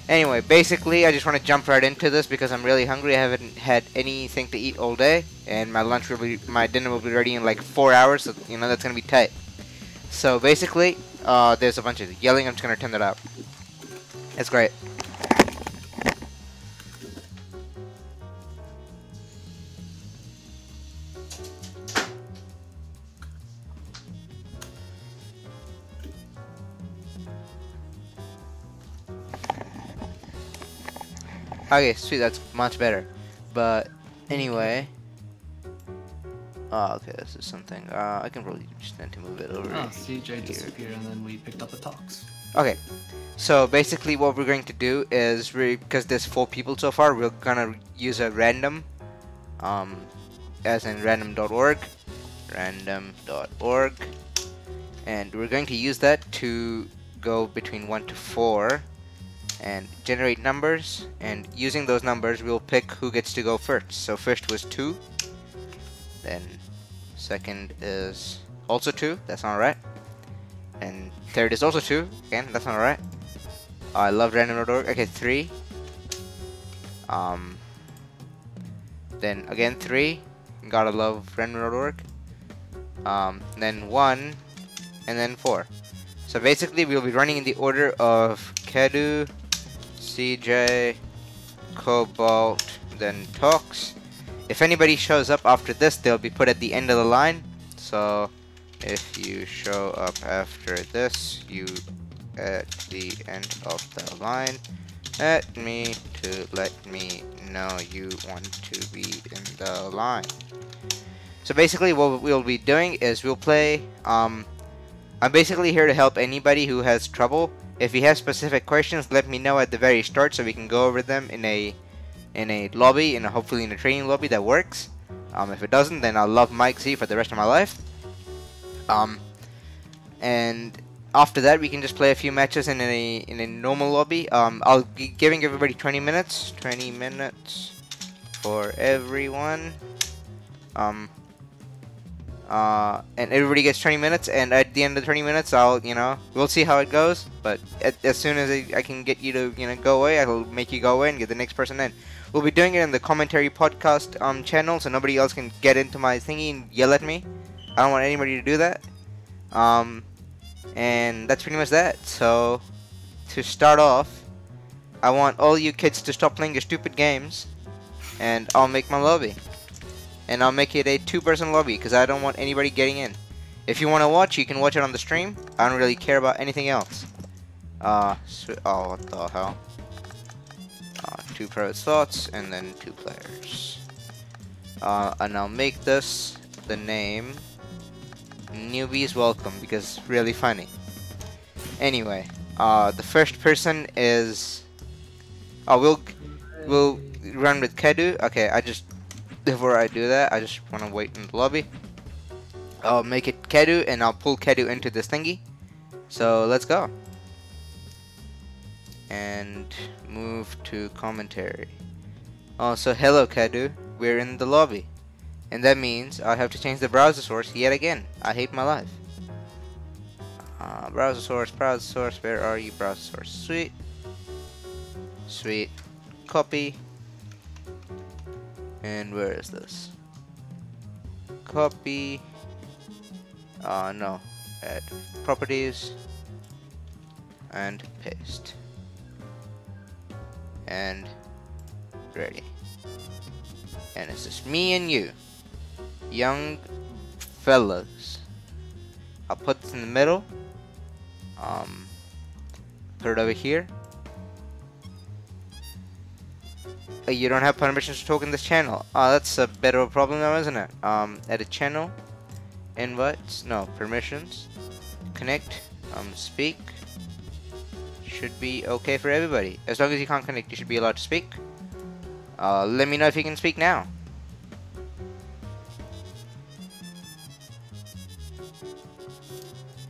Anyway, basically, I just want to jump right into this because I'm really hungry. I haven't had anything to eat all day, and my dinner will be ready in like 4 hours. So you know that's gonna be tight. So basically, there's a bunch of yelling. I'm just gonna turn that up. It's great. Okay, sweet. That's much better. But anyway. Oh, okay, this is something. I can probably just need to move it over. Oh, CJ here. disappeared and then we picked up the talks. Okay, so basically what we're going to do is, because there's 4 people so far, we're gonna use a random, as in random.org, and we're going to use that to go between 1 to 4 and generate numbers, and using those numbers we'll pick who gets to go first. So first was 2, then second is also 2, that's not right, and third is also 2, again, that's not right. I love random.org. Okay, 3, then again 3, gotta love random.org, then 1, and then 4. So basically we'll be running in the order of Kedu, CJ, Cobalt, then Tox. If anybody shows up after this, they'll be put at the end of the line. So if you show up after this, you at the end of the line, let me know you want to be in the line. So basically what we'll be doing is we'll play, I'm basically here to help anybody who has trouble. If you have specific questions, let me know at the very start so we can go over them in a lobby, hopefully in a training lobby that works. If it doesn't, then I'll love Mike Z for the rest of my life. And after that, we can just play a few matches in a normal lobby. I'll be giving everybody 20 minutes. 20 minutes for everyone. And everybody gets 20 minutes, and at the end of the 20 minutes, we'll see how it goes, but as soon as I can get you to, go away, I'll make you go away and get the next person in. We'll be doing it in the commentary podcast channel, so nobody else can get into my thingy and yell at me. I don't want anybody to do that. And that's pretty much that. So, to start off, I want all you kids to stop playing your stupid games, and I'll make my lobby. And I'll make it a 2-person lobby because I don't want anybody getting in. If you want to watch, you can watch it on the stream. I don't really care about anything else. Oh, what the hell? 2 private slots and then 2 players. And I'll make this the name Newbies Welcome because it's really funny. Anyway, the first person is. Oh, we'll run with Kedu. Okay, before I do that, I just want to wait in the lobby. I'll make it Kedu, and I'll pull Kedu into this thingy. So let's go. And move to commentary. Oh, so hello Kedu, we're in the lobby. And that means I have to change the browser source yet again. I hate my life. Browser source, where are you, browser source? Sweet. Sweet. Copy. And where is this? Copy. No. Add properties. And paste. And ready. And it's just me and you. Young fellas. I'll put this in the middle. Put it over here. You don't have permissions to talk in this channel. That's a bit of a problem now, isn't it? Edit channel. Invites. No, permissions. Connect. Speak. Should be okay for everybody. As long as you can't connect, you should be allowed to speak. Let me know if you can speak now.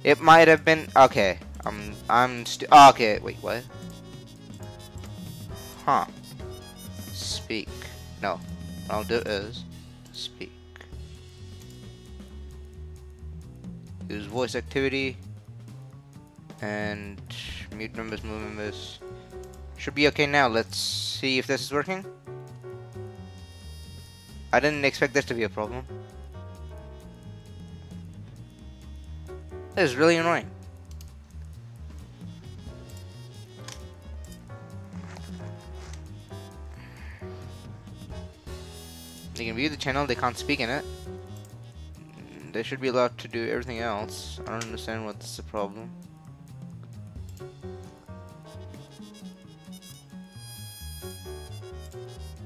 It might have been okay. Okay, wait, what? Huh. Speak. No. What I'll do is speak. Use voice activity and mute members, move members. Should be okay now. Let's see if this is working. I didn't expect this to be a problem. This is really annoying. They can view the channel, they can't speak in it. They should be allowed to do everything else. I don't understand what's the problem.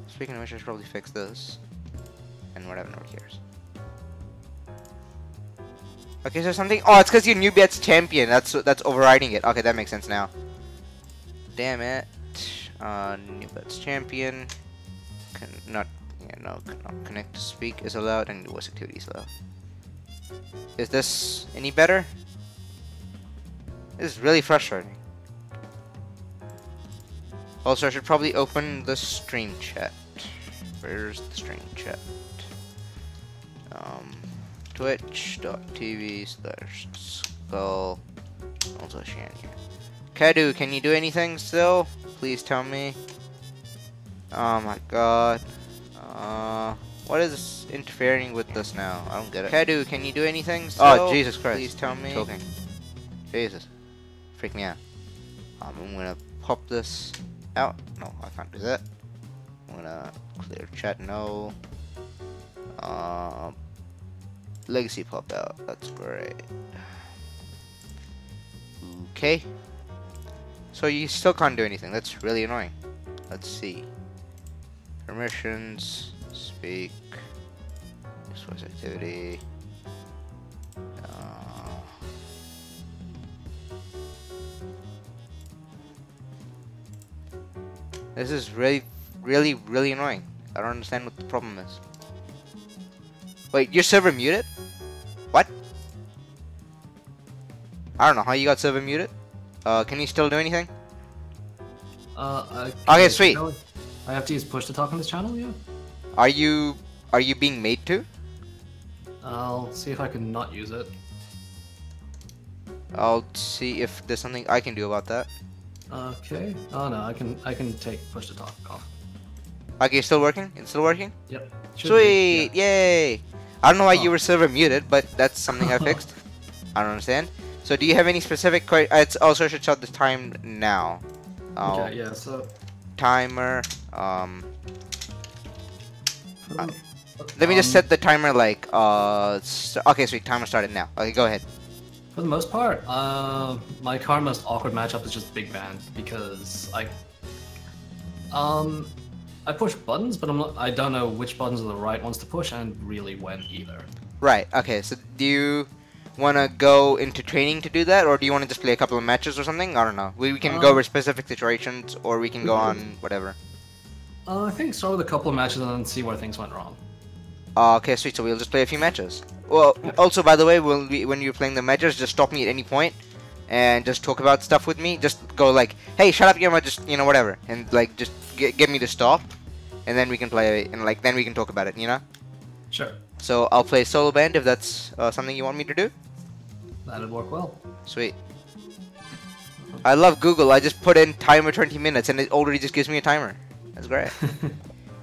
Speaking of which, I should probably fix this. And whatever, nobody cares. Okay, so something. Oh, it's because your new bet's champion. That's overriding it. Okay, that makes sense now. Damn it. New bet's champion. Cannot connect to speak is allowed, and voice activity is allowed. Is this any better? This is really frustrating. Also, I should probably open the stream chat. Where's the stream chat? Twitch.tv/Skullgirls Oceania. Kadu, can you do anything still? Please tell me. Oh my god. What is interfering with this now? I don't get it. Kadu, can you do anything still? Oh, Jesus Christ. Please tell me. Choking. Jesus. Freak me out. I'm gonna pop this out. No, I can't do that. I'm gonna clear chat. No. Legacy popped out. That's great. Okay. So you still can't do anything. That's really annoying. Let's see. Permissions. Speak. Voice activity. This is really annoying. I don't understand what the problem is. Wait, your server muted? What? I don't know how you got server muted. Can you still do anything? Okay, sweet. I have to use push to talk on this channel, yeah? Are you being made to? I'll see if I can not use it. I'll see if there's something I can do about that. Okay. Oh no, I can take push to talk off. Okay, still working? It's still working? Yep. Sweet! Yeah. Yay! I don't know why you were server muted, but that's something I fixed. I don't understand. So do you have any specific it's also should show the time now. Okay, yeah, so timer, let me just set the timer like, okay, sweet, timer started now. Okay, go ahead. For the most part, my current most awkward matchup is just Big Man, because I push buttons, but I don't know which buttons are the right ones to push, and really when either. Right, okay, so do you want to go into training to do that, or do you want to just play a couple of matches or something? I don't know. We can go over specific situations, or we can go on whatever. I think start with a couple of matches and then see where things went wrong. Okay, sweet. So we'll just play a few matches. Well, also, by the way, when you're playing the matches, just stop me at any point and just talk about stuff with me. Just go like, "Hey, shut up, Yama," just whatever, and like just get me to stop, and then we can play, and like then we can talk about it, Sure. So I'll play solo band if that's something you want me to do. That'd work well. Sweet. I love Google. I just put in timer 20 minutes, and it already just gives me a timer. That's great.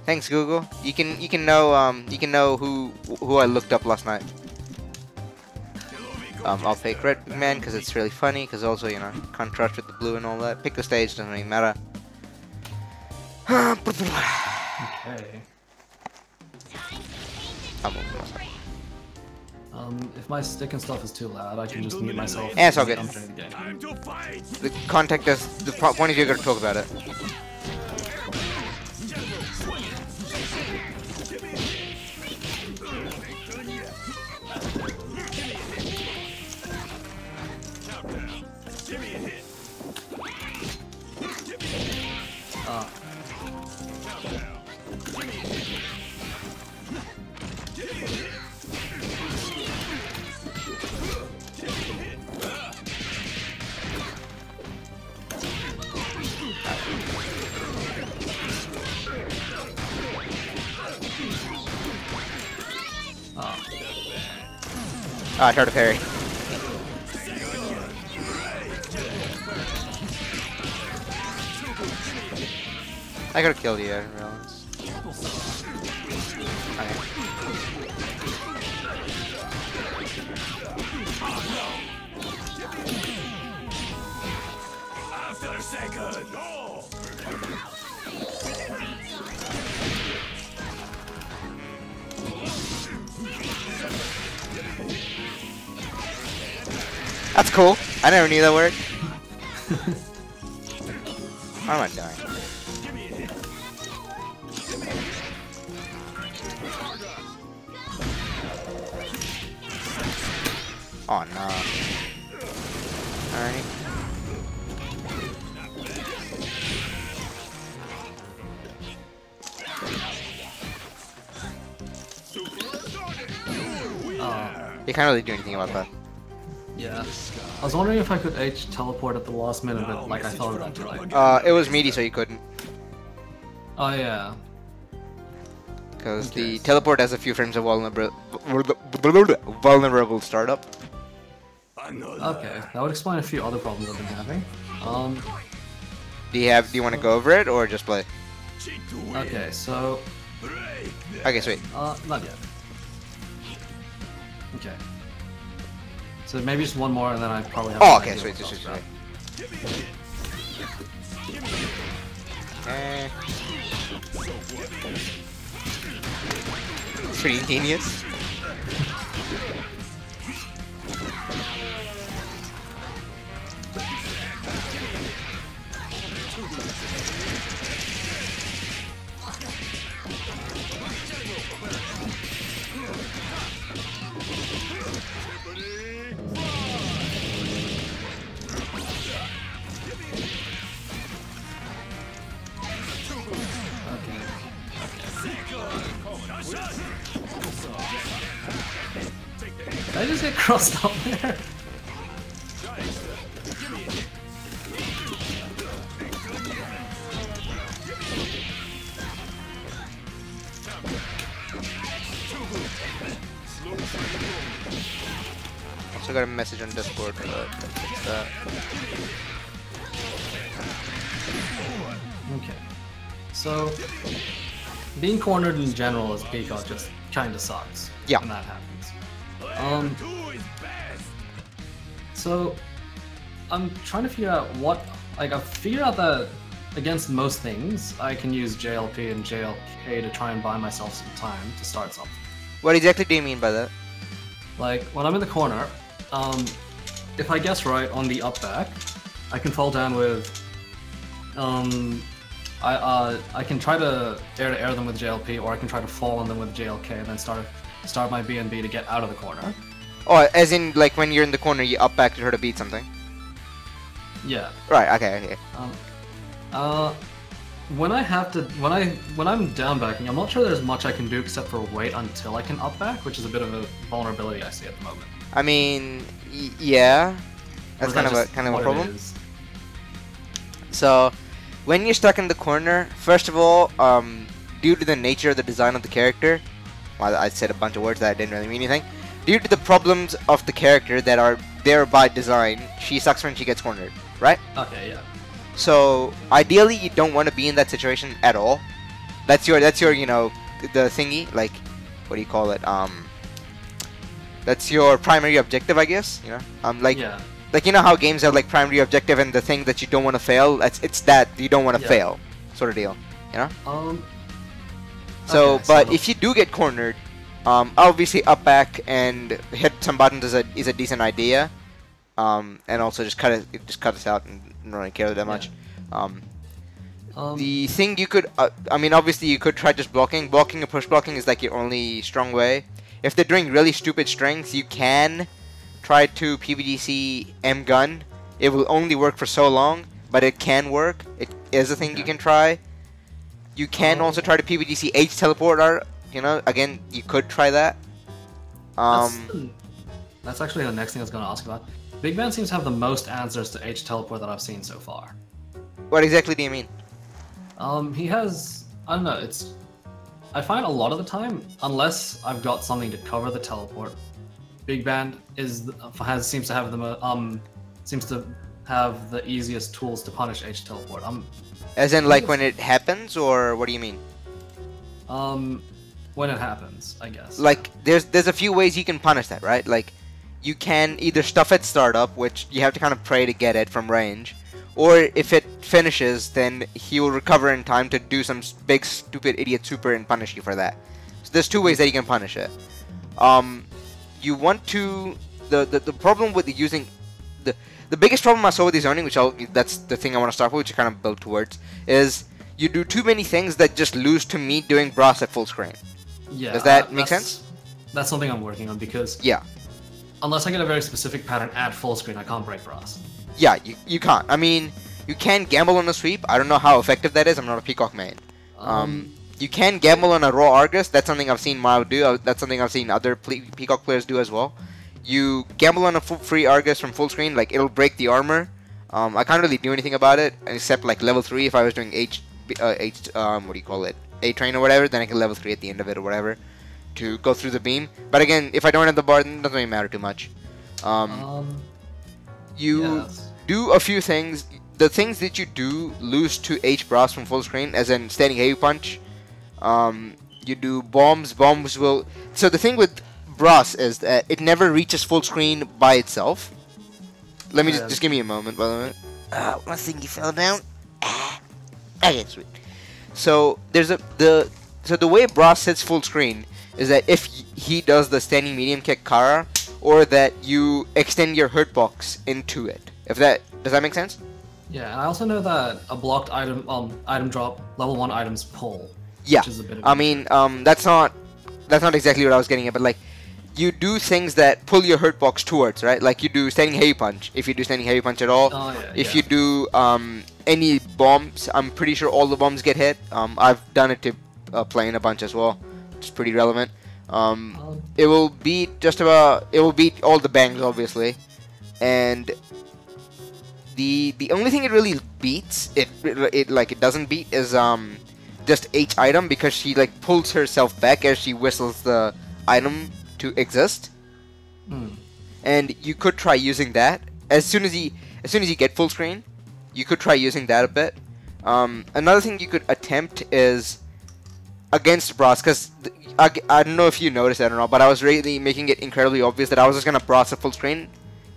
Thanks, Google. You can know who I looked up last night. I'll pick Red Man because it's really funny. Because also contrast with the blue and all that. Pick the stage, doesn't really matter. Okay. If my stick and stuff is too loud, I can just mute myself. Yeah, it's all good. Time to fight. The contact us. The point is you're gonna talk about it. I tried to parry. I gotta kill you, I didn't realize. Okay. After second. That's cool. I never knew that worked. Why am I dying? Oh no. Alright. You can't really do anything about that. Yeah. I was wondering if I could H teleport at the last minute, but like I thought about it. It was meaty, so you couldn't. Oh yeah. Because Okay. the teleport has a few frames of vulnerable startup. Okay, that would explain a few other problems I've been having. Do you want to go over it or just play? Okay, so Okay, sweet. not yet. Okay. So maybe just one more, and then I probably have. Oh, an okay, idea sweet, what sweet, else sweet. about. Pretty ingenious. Did I just get crossed out there? Also got a message on Discord, but fix that. Okay. So, being cornered in general as Peacock just kinda sucks. Yeah. When that happens. So, I'm trying to figure out what... Like, I've figured out that against most things, I can use JLP and JLK to try and buy myself some time to start something. What exactly do you mean by that? Like, when I'm in the corner, if I guess right on the up back, I can fall down with... I can try to air them with JLP, or I can try to fall on them with JLK and then start my BNB to get out of the corner. Oh, as in, like, when you're in the corner, you up back to try to beat something? Yeah. Right, okay. When I'm down backing, I'm not sure there's much I can do except for wait until I can up back, which is a bit of a vulnerability I see at the moment. I mean, yeah. That's Or is that kind of a what it problem. is? So, when you're stuck in the corner, first of all, due to the nature of the design of the character, well, I said a bunch of words that didn't really mean anything. Due to the problems of the character that are there by design, she sucks when she gets cornered, right? Okay, yeah. So, ideally, you don't want to be in that situation at all. That's your, you know, the thingy, like, what do you call it? That's your primary objective, I guess, you know? Yeah. Like, you know how games have, like, primary objective and the thing that you don't want to fail? It's that you don't want to Yeah. fail, sort of deal, you know? Okay, But if you do get cornered, obviously up back and hit some buttons is a decent idea. And also just cut us out and don't really care that much. The thing you could, I mean, obviously you could try just blocking. Blocking or push blocking is like your only strong way. If they're doing really stupid strengths, you can try to PBDC M gun. It will only work for so long, but it can work. It is a thing you can try. You can also try to PBDC H teleporter. You know, again, you could try that. That's actually the next thing I was going to ask about. Big Man seems to have the most answers to H teleport that I've seen so far. What exactly do you mean? He has, I don't know, I find a lot of the time, unless I've got something to cover the teleport, Big Band seems to have the easiest tools to punish H teleport. As in, like, when it happens, or what do you mean? When it happens, I guess. Like, there's a few ways you can punish that, right? Like, you can either stuff at startup, which you have to kind of pray to get it from range, or if it finishes, then he will recover in time to do some big stupid idiot super and punish you for that. So there's two ways that you can punish it. You want to the problem with using the biggest problem I saw with the zoning, that's the thing I want to start with, which I kind of build towards, is you do too many things that just lose to me doing brass at full screen. Yeah. Does that make sense? That's something I'm working on, because yeah, unless I get a very specific pattern at full screen, I can't break brass. Yeah, you can't. I mean, you can gamble on a sweep. I don't know how effective that is. I'm not a Peacock main. You can gamble on a raw Argus. That's something I've seen Mile do. That's something I've seen other Peacock players do as well. You gamble on a free Argus from full screen, like it'll break the armor. I can't really do anything about it except like level 3 if I was doing what do you call it? A train or whatever, then I can level 3 at the end of it or whatever to go through the beam. But again, if I don't have the bar, then it doesn't really matter too much. You do a few things. The things that you do lose to H brass from full screen, as in standing heavy punch. You do bombs. Bombs will. So the thing with brass is that it never reaches full screen by itself. Let me just give me a moment, by the way. My thingy fell down. Okay, sweet. So there's the way brass hits full screen is that if he does the standing medium kick Kara, or that you extend your hurt box into it. Does that make sense? Yeah, and I also know that a blocked item drop level 1 items pull. Yeah, which is a bit of I mean that's not exactly what I was getting at, but like you do things that pull your hurt box towards, right? Like you do standing heavy punch, if you do standing heavy punch at all. If you do any bombs, I'm pretty sure all the bombs get hit. I've done it to play in a bunch as well, which is pretty relevant. It will beat all the bangs, obviously, and the only thing it really beats, it doesn't beat, is just H item, because she like pulls herself back as she whistles the item to exist. And you could try using that as soon as you get full screen. You could try using that a bit. Another thing you could attempt is against brass, because I don't know if you noticed that or not, but I was really making it incredibly obvious that I was just gonna brass at full screen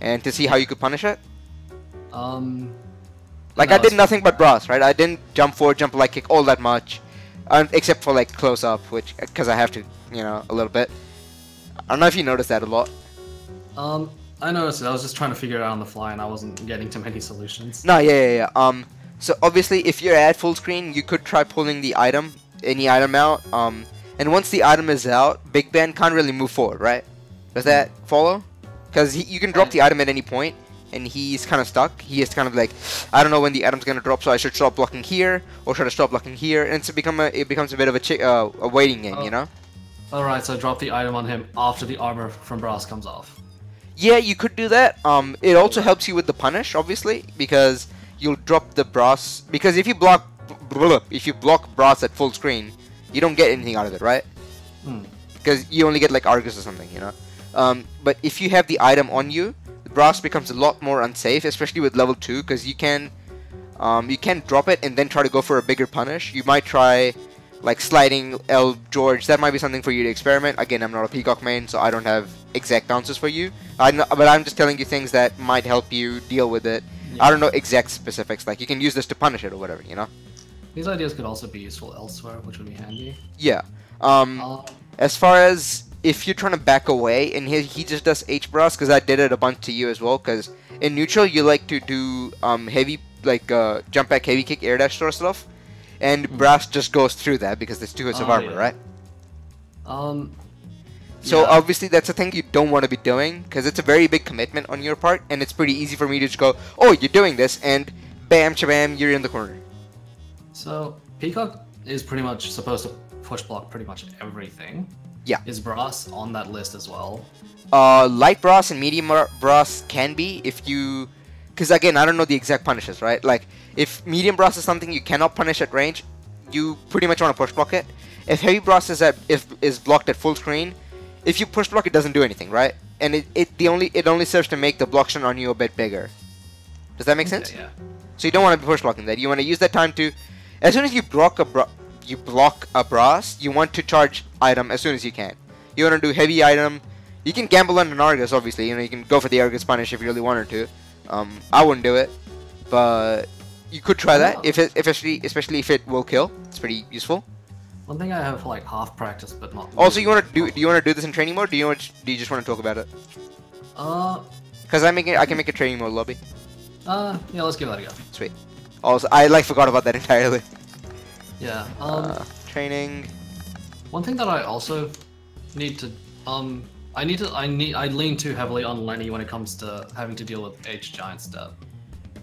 and to see how you could punish it. Like I did nothing but brass, right? I didn't jump forward, jump like kick all that much, except for like close up, which because I have to, a little bit. I don't know if you noticed that a lot. I noticed it. I was just trying to figure it out on the fly, and I wasn't getting too many solutions. No, yeah. So obviously, if you're at full screen, you could try pulling any item out. And once the item is out, Big Ben can't really move forward, right? Does that follow? Because you can drop the item at any point, and he's kind of stuck. He is kind of like, I don't know when the item's gonna drop, so I should stop blocking here, or should I stop blocking here? And it becomes a bit of a waiting game, you know? Alright, so drop the item on him after the armor from brass comes off. Yeah, you could do that. It also helps you with the punish, obviously, because you'll drop the brass. Because if you block brass at full screen, you don't get anything out of it, right? Because you only get like Argus or something, But if you have the item on you, the brass becomes a lot more unsafe, especially with level 2, because you can drop it and then try to go for a bigger punish. You might try like sliding L George. That might be something for you to experiment. Again, I'm not a Peacock main, so I don't have exact answers for you. But I'm just telling you things that might help you deal with it. Yeah. I don't know exact specifics. Like you can use this to punish it or whatever, These ideas could also be useful elsewhere, which would be handy. Yeah. As far as if you're trying to back away, and he just does H brass, because I did it a bunch to you as well. Because in neutral, you like to do heavy, like jump back, heavy kick, air dash sort of stuff. And brass just goes through that because there's 2 hits of armor, right? So obviously that's a thing you don't want to be doing, because it's a very big commitment on your part, and it's pretty easy for me to just go, oh, you're doing this, and bam, shabam, you're in the corner. So Peacock is pretty much supposed to push block pretty much everything. Yeah. Is brass on that list as well? Light brass and medium brass can be if you... Because again, I don't know the exact punishes, right? Like, if medium brass is something you cannot punish at range, you pretty much want to push block it. If heavy brass is blocked at full screen, if you push block, it doesn't do anything, right? And it only serves to make the block stun on you a bit bigger. Does that make sense? Yeah. So you don't want to be push blocking that. You want to use that time to, as soon as you block a Brass, you want to charge item as soon as you can. You want to do heavy item. You can gamble on an Argus, obviously. You know, you can go for the Argus punish if you really wanted to. I wouldn't do it, but you could try that. Especially if it will kill. It's pretty useful. One thing I have like half practice, but not. Also, you want to do? Do you want to do this in training mode? Do you just want to talk about it? Because I can make a training mode lobby. Yeah, let's give that a go. Sweet. Also, I forgot about that entirely. Yeah. Training. One thing that I also need to I lean too heavily on Lenny when it comes to having to deal with H giant step.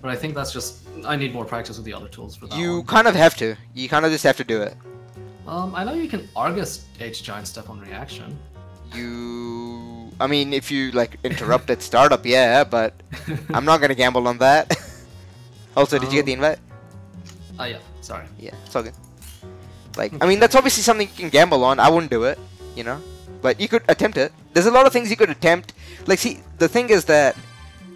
But I think that's just I need more practice with the other tools for that. You kind of have to. You kind of just have to do it. I know you can Argus H giant step on reaction. I mean, if you like interrupt at startup, yeah, but I'm not gonna gamble on that. Also, did you get the invite? Yeah. Sorry. Yeah, it's all good. Like, I mean, that's obviously something you can gamble on. I wouldn't do it, you know, but you could attempt it. There's a lot of things you could attempt. Like, see, the thing is that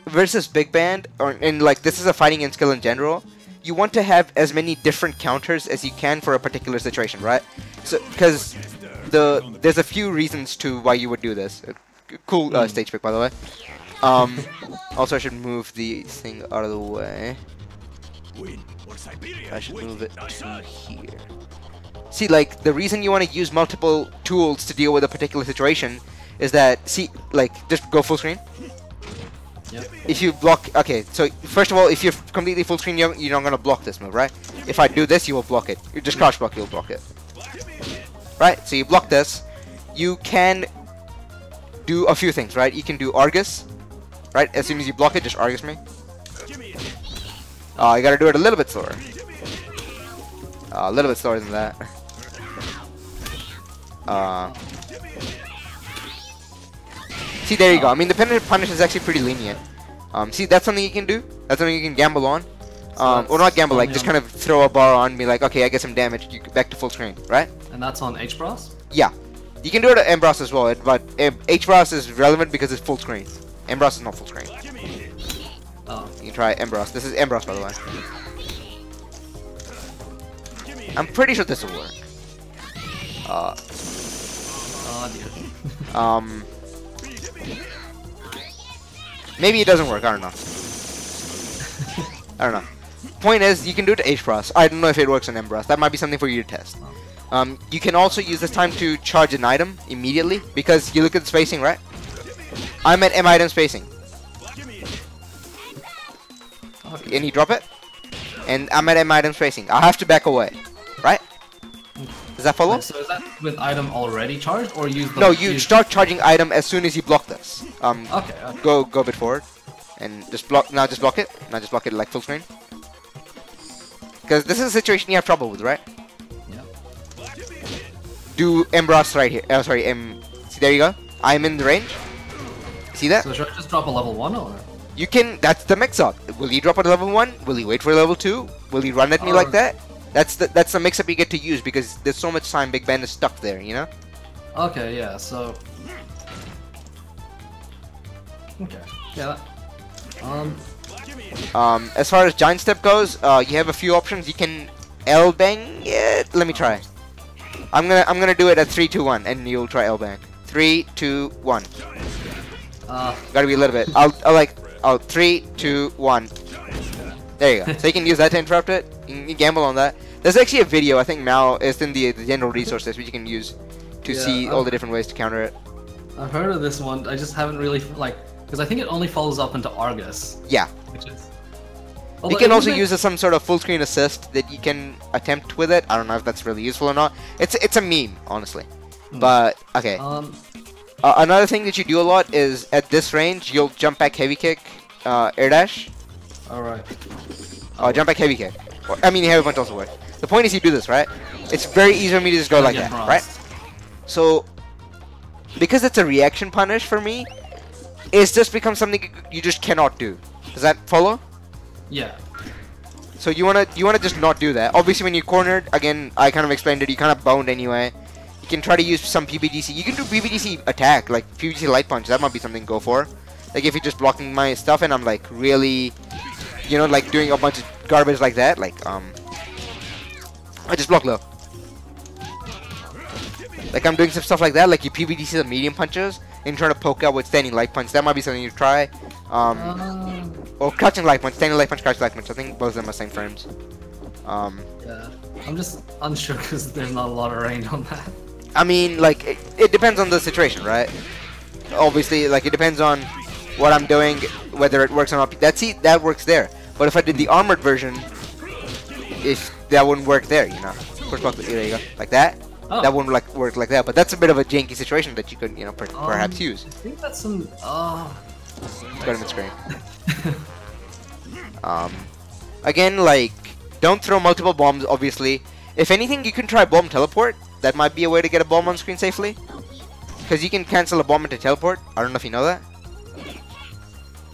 versus Big Band, and like this is a fighting in skill in general, you want to have as many different counters as you can for a particular situation, right? So, because there's a few reasons to why you would do this. Cool stage pick, by the way. Also, I should move the thing out of the way. I should move it to here. See, like, the reason you want to use multiple tools to deal with a particular situation is that, see, like, just go full screen. Yep. If you block, okay, so first of all, if you're completely full screen, you're not going to block this move, right? If I do this, you will block it. You just crouch block, you'll block it. Right? So you block this. You can do a few things, right? You can do Argus, right? As soon as you block it, just Argus me. You gotta do it a little bit slower. A little bit slower than that. See, there you go. I mean, the penalty punish is actually pretty lenient. See, that's something you can do. That's something you can gamble on. Or not gamble, like just kind of throw a bar on, be like, okay, I get some damage. You back to full screen, right? And that's on H-Bros? Yeah. You can do it at M-Bros as well, but H-Bros is relevant because it's full screen. M-Bros is not full screen. Oh. You can try M-Bros. This is M-Bros, by the way. I'm pretty sure this will work. Oh, dear. Maybe it doesn't work. I don't know. I don't know. Point is, you can do it to H-Bros. I don't know if it works on M-Bros. That might be something for you to test. You can also use this time to charge an item immediately because you look at the spacing, right? I'm at M item spacing. Okay. And you drop it, and I'm at M item spacing. I have to back away, right? Does that follow? So is that with item already charged, or use the... No, you start charging item as soon as you block this. Okay. Go a bit forward, and just block. Now just block it. Now just block it like full screen. Because this is a situation you have trouble with, right? Yeah. Do M-Bros right here. Oh, sorry, See, there you go. I'm in the range. See that? So should I just drop a level 1 or? You can. That's the mix-up. Will you drop at level 1? Will you wait for level 2? Will you run at me like that? That's the mix-up you get to use because there's so much time Big Ben is stuck there, you know? Okay, yeah, so... Okay, yeah. As far as Giant Step goes, you have a few options. You can L-Bang it. Let me try. I'm gonna do it at 3, 2, 1, and you'll try L-Bang. 3, 2, 1. Gotta be a little bit. I'll 3, 2, 1. There you go. So you can use that to interrupt it. You can gamble on that. There's actually a video, I think now it's in the general resources, which you can use to see all the different ways to counter it. I've heard of this one. I just haven't really because I think it only follows up into Argus. Yeah. Which is. You can also use some sort of full screen assist that you can attempt with it. I don't know if that's really useful or not. It's a meme, honestly. But okay. Another thing that you do a lot is at this range you'll jump back heavy kick, air dash. All right. Jump back heavy kick. I mean, heavy punch also works. The point is you do this, right? It's very easy for me to just go like that, right? So, because it's a reaction punish for me, it's just become something you just cannot do. Does that follow? Yeah. So you wanna just not do that. Obviously, when you're cornered, again, I kind of explained it. You kind of boned anyway. You can try to use some PBDC. You can do PBDC attack, like PBDC light punch. That might be something to go for. Like if you're just blocking my stuff and I'm like really you know, like doing a bunch of garbage like that, like I just block low. Like I'm doing some stuff like that, like you PVDC the medium punches and trying to poke out with standing light punch. That might be something you try. Or crouching light punch, standing light punch, crouching light punch. I think both of them are same frames. Yeah, I'm just unsure because there's not a lot of range on that. I mean, like it depends on the situation, right? Obviously, like it depends on what I'm doing, whether it works or not. That works there. But if I did the armored version, if that wouldn't work there, you know. Push block, there you go, like that. Oh. That wouldn't like work like that. But that's a bit of a janky situation that you could, you know, perhaps use. I think that's some. Let's go to mid-screen. Again, like, don't throw multiple bombs, obviously. If anything, you can try bomb teleport. That might be a way to get a bomb on screen safely. Because you can cancel a bomb into teleport. I don't know if you know that.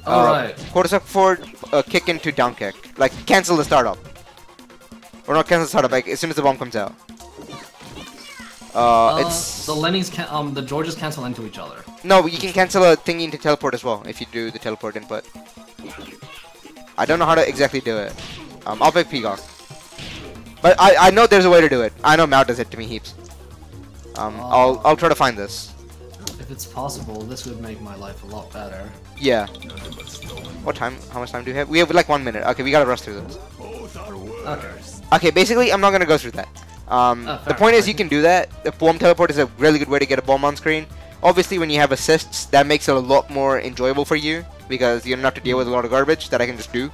Alright. Quarter step forward, kick into down kick. Like, cancel the startup. Or not cancel the startup, like, as soon as the bomb comes out. It's... The Lenny's the Georges cancel into each other. No, you can cancel a thingy into teleport as well, if you do the teleport input. I don't know how to exactly do it. I'll pick Peacock. But I know there's a way to do it. I know Mao does it to me heaps. I'll try to find this. If it's possible, this would make my life a lot better. Yeah. What time? How much time do we have? We have like 1 minute. Okay, we gotta rush through this. Okay. Okay, basically, I'm not gonna go through that. The point is, you can do that. The bomb teleport is a really good way to get a bomb on screen. Obviously, when you have assists, that makes it a lot more enjoyable for you because you don't have to deal with a lot of garbage that I can just do.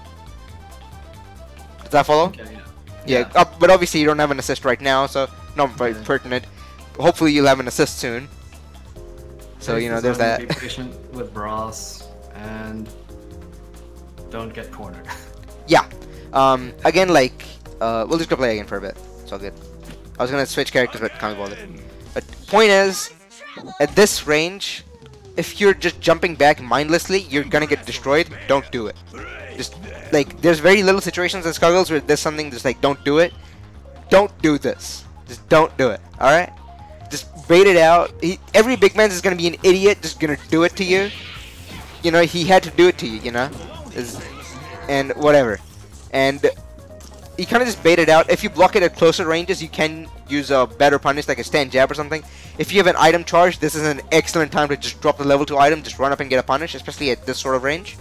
Does that follow? Okay, yeah. But obviously, you don't have an assist right now, so not very pertinent. Hopefully, you'll have an assist soon. So you know, there's that. Be patient with Brass and don't get cornered. Yeah. Again, like, we'll just go play again for a bit. It's all good. I was gonna switch characters, but can't be bothered. But point is, at this range, if you're just jumping back mindlessly, you're gonna get destroyed. Don't do it. Just like, there's very little situations in Skullgirls where there's something just like, don't do it. Don't do this. Just don't do it. All right. Just bait it out. Every big man is gonna be an idiot, just gonna do it to you. You know, he had to do it to you. You know, and whatever. And you kind of just bait it out. If you block it at closer ranges, you can use a better punish, like a stand jab or something. If you have an item charge, this is an excellent time to just drop the level 2 item, just run up and get a punish, especially at this sort of range.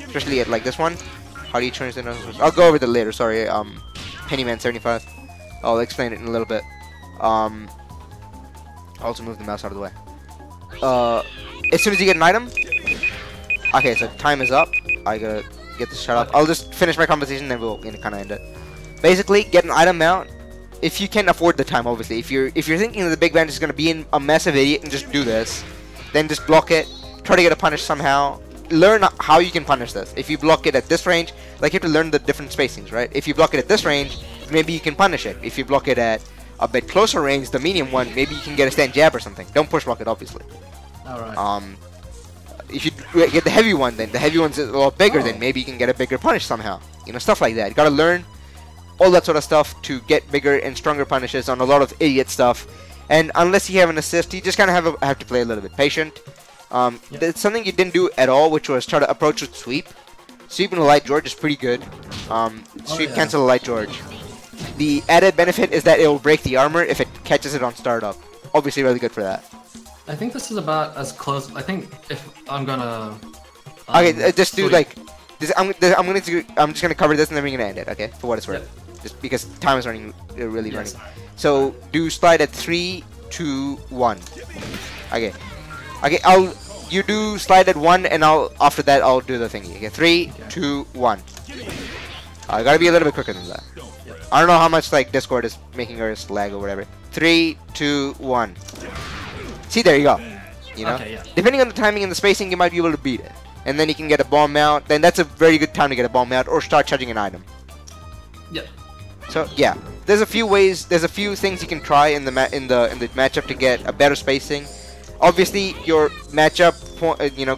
Especially at like this one. How do you change the nose? I'll go over that later, sorry. Pennyman75. I'll explain it in a little bit. Also move the mouse out of the way. As soon as you get an item. Okay, so time is up. I gotta get this shut up. I'll just finish my conversation, then we'll kind of end it. Basically, get an item out if you can afford the time. Obviously, if you're thinking that the big band is gonna be a massive idiot and just do this, then just block it. Try to get a punish somehow. Learn how you can punish this. If you block it at this range, like you have to learn the different spacings, right? If you block it at this range, maybe you can punish it. If you block it at a bit closer range, the medium one, maybe you can get a stand jab or something. Don't push block it, obviously. Alright. If you get the heavy one, then the heavy one's a lot bigger, then maybe you can get a bigger punish somehow. You know, stuff like that. You gotta learn all that sort of stuff to get bigger and stronger punishes on a lot of idiot stuff. And unless you have an assist, you just kind of have to play a little bit patient. There's something you didn't do at all, which was try to approach with sweep. Sweep in a light George is pretty good. Sweep cancel a light George. The added benefit is that it will break the armor if it catches it on startup. Obviously, really good for that. I think this is about as close. I think if I'm gonna. Okay, just do like. I'm just gonna cover this and then we're gonna end it. Okay, for what it's worth. Yep. Just because time is running, really running. So do slide at 3, 2, 1. Okay. Okay, you do slide at 1 and after that I'll do the thingy. Okay, 3, 2, 1. I gotta be a little bit quicker than that. Yep. I don't know how much like Discord is making us lag or whatever. 3, 2, 1. See, there you go. You know, depending on the timing and the spacing, you might be able to beat it. And then you can get a bomb out. Then that's a very good time to get a bomb out or start charging an item. Yep. So yeah, there's a few ways. There's a few things you can try in the matchup to get a better spacing. Obviously, your matchup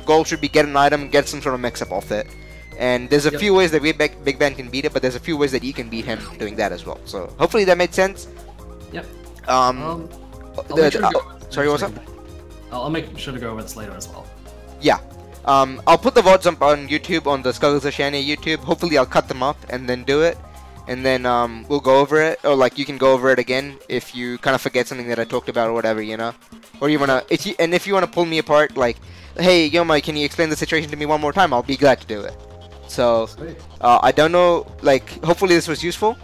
goal should be get an item and get some sort of mix-up off it. And there's a few ways that Big Ben can beat it, but there's a few ways that you can beat him doing that as well. So hopefully that made sense. Yep. Sorry, what's up? I'll make sure to go over this later as well. Yeah. I'll put the VODs up on YouTube, on the Skullgirls Oceania YouTube. Hopefully I'll cut them up and then do it. And then we'll go over it, or like you can go over it again if you kind of forget something that I talked about or whatever, you know. Or you wanna, if you wanna pull me apart, like, hey, Yoma, can you explain the situation to me one more time? I'll be glad to do it. So, I don't know, like, hopefully this was useful.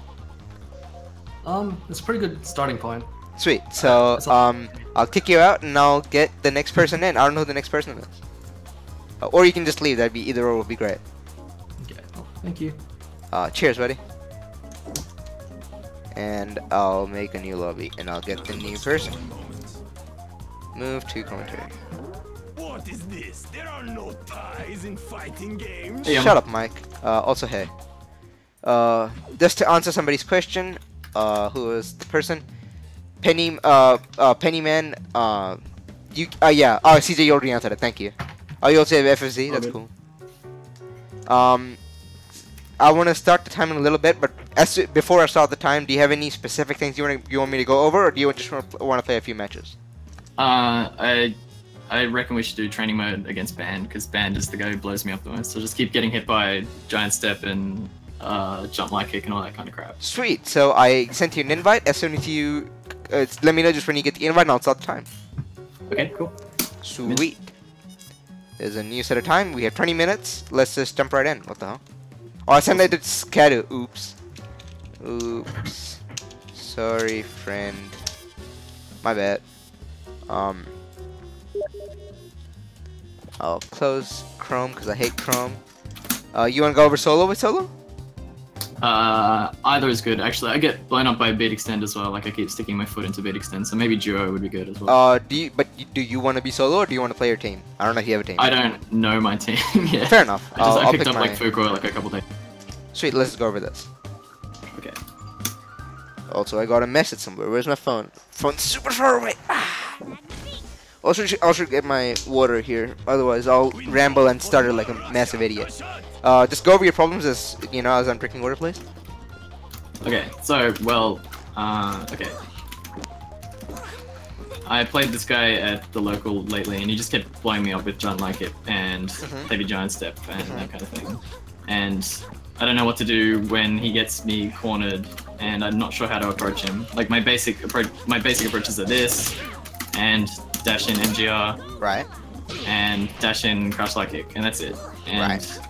It's a pretty good starting point. Sweet. So, I'll kick you out and I'll get the next person in. I don't know who the next person is. Or you can just leave. That'd be either or would be great. Okay. Oh, thank you. Cheers, buddy. And I'll make a new lobby, and I'll get the new person. Move to commentary. What is this? There are no ties in fighting games. Hey, shut up, Mike. Also, hey. Just to answer somebody's question, who is the person? Pennyman. Yeah. Oh, CJ, you already answered it. Thank you. Oh, you also have FFZ. That's cool. I want to start the time in a little bit, but before I start the time, do you have any specific things you want me to go over, or do you just want to play a few matches? I reckon we should do training mode against Band, because Band is the guy who blows me up the most. So just keep getting hit by Giant Step and Jump Light Kick and all that kind of crap. Sweet. So I sent you an invite. As soon as you let me know just when you get the invite, and I'll start the time. Okay, cool. Sweet. There's a new set of time. We have 20 minutes. Let's just jump right in. What the hell? Oh, I sent it to Scadu. Oops. Oops. Sorry, friend. My bad. I'll close Chrome because I hate Chrome. You want to go over solo with solo? Either is good. Actually, I get blown up by a beat extend as well. Like I keep sticking my foot into beat extend, so maybe duo would be good as well. Do you want to be solo or do you want to play your team? I don't know if you have a team. I don't know my team yet. Fair enough. I picked up like Fuko like a couple days. Sweet, let's go over this. Okay. Also, I got a message somewhere. Where's my phone? Phone's super far away. Ah. Also, should get my water here. Otherwise, I'll ramble and stutter like a massive idiot. Just go over your problems as as I'm drinking water, please. Okay. So, well, okay. I played this guy at the local lately, and he just kept blowing me up with Giant Like It and Heavy Giant Step and that kind of thing. And I don't know what to do when he gets me cornered, and I'm not sure how to approach him. Like my basic approaches are this, and dash in MGR, right, and dash in Crouch Light Kick, and that's it. And right.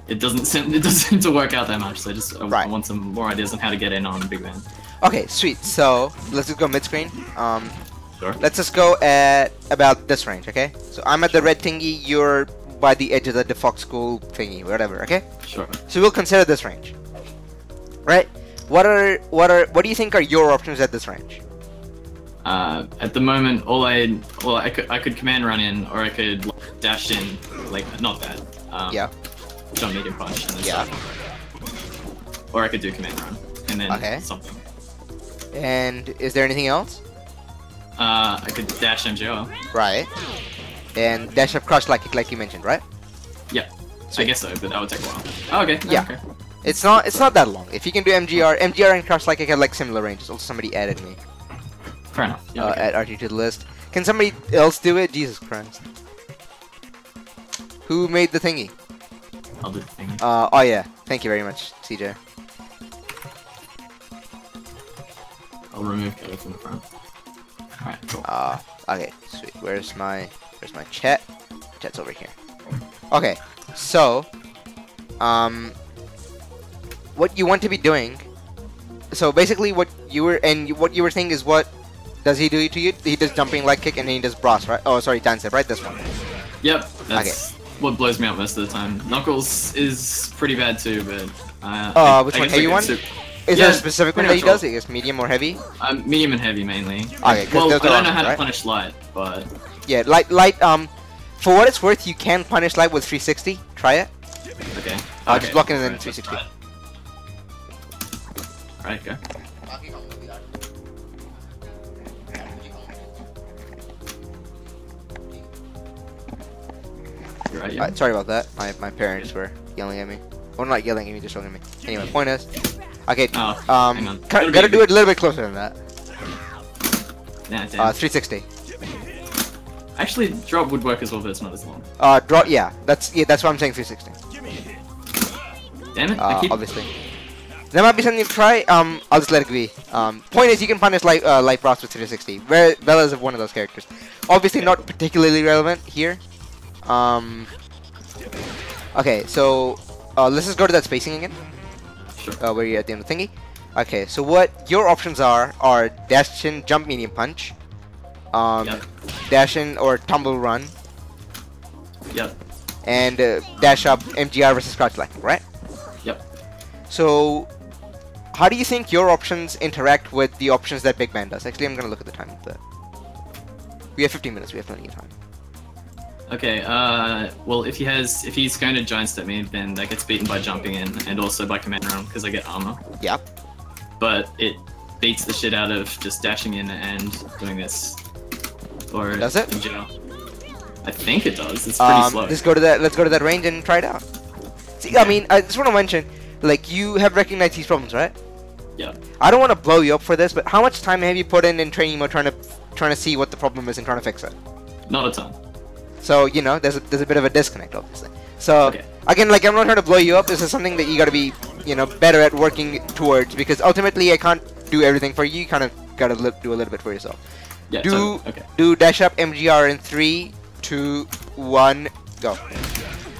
It doesn't seem to work out that much. So I want some more ideas on how to get in on Big Man. Okay, sweet. So let's just go mid screen. Sure. Let's just go at about this range, okay? So I'm at the red thingy. You're by the edge of the default school thingy, whatever, okay? Sure. So we'll consider this range, right? What do you think are your options at this range? At the moment, I could command run in, or I could dash in, like not that. Yeah. Jump medium punch. And then Yeah. Or I could do command run and then something. And is there anything else? I could dash MGR. Right. And dash up crush like you mentioned, right? Yeah. I guess so, but that would take a while. Oh, okay. Yeah. Okay. It's not that long. If you can do MGR and crush like I have like similar ranges. Also, somebody added me. Fair enough. Yeah, okay. Add RT to the list. Can somebody else do it? Jesus Christ. Who made the thingy? I'll do the thingy. Oh yeah. Thank you very much, CJ. I'll remove Kelly from the front. Alright, cool. Okay, sweet. Where's my chat? Chat's over here. Okay, so what you want to be doing. So basically, what you were saying is, what does he do to you? He does jumping leg kick and he does brass, right? Oh, sorry, dance step, right? This one. Yep. That's what blows me up most of the time. Knuckles is pretty bad too, but which one? Heavy one? Is there a specific one that he does? Is medium or heavy? Medium and heavy mainly. Okay, well, I don't know how to punish light, but yeah, light. For what it's worth, you can punish light with 360. Try it. Okay. Just block it and then 360. Alright, go. Right, yeah. Sorry about that. My parents were yelling at me. Well, not yelling at me, just yelling at me. Anyway, point is, okay. Hang on. Gotta do it a little bit closer than that. Yeah, 360. Actually, drop would work as well, but it's not as long. Draw. Yeah, that's why I'm saying 360. Damn it! I keep... Obviously. There might be something to try. I'll just let it be. Point is, you can punish like Frost with 360. Bella is one of those characters. Obviously, not particularly relevant here. Okay, so let's just go to that spacing again. Sure. Where you're at the end of the thingy. Okay, so what your options are dash in, jump, medium punch, Yep. dash in or tumble run, Yep. and dash up MGR versus crouch lightning, right? Yep. So, how do you think your options interact with the options that Big Man does? Actually, I'm gonna look at the time. But we have 15 minutes. We have plenty of time. Okay. Well, if he's going to giant step me, then that gets beaten by jumping in, and also by command round because I get armor. Yep. But it beats the shit out of just dashing in and doing this. Or Does it? MGL. I think it does. It's pretty slow. Let's go to that range and try it out. See, I mean, I just want to mention, like, you have recognized these problems, right? Yeah. I don't want to blow you up for this, but how much time have you put in training mode trying to see what the problem is and trying to fix it? Not a ton. So, you know, there's a bit of a disconnect, obviously. So, Okay. again, like, I'm not trying to blow you up. This is something that you gotta be, you know, better at working towards, because ultimately I can't do everything for you. You kind of gotta do a little bit for yourself. Yeah. Okay. Do dash up MGR in 3, 2, 1, go.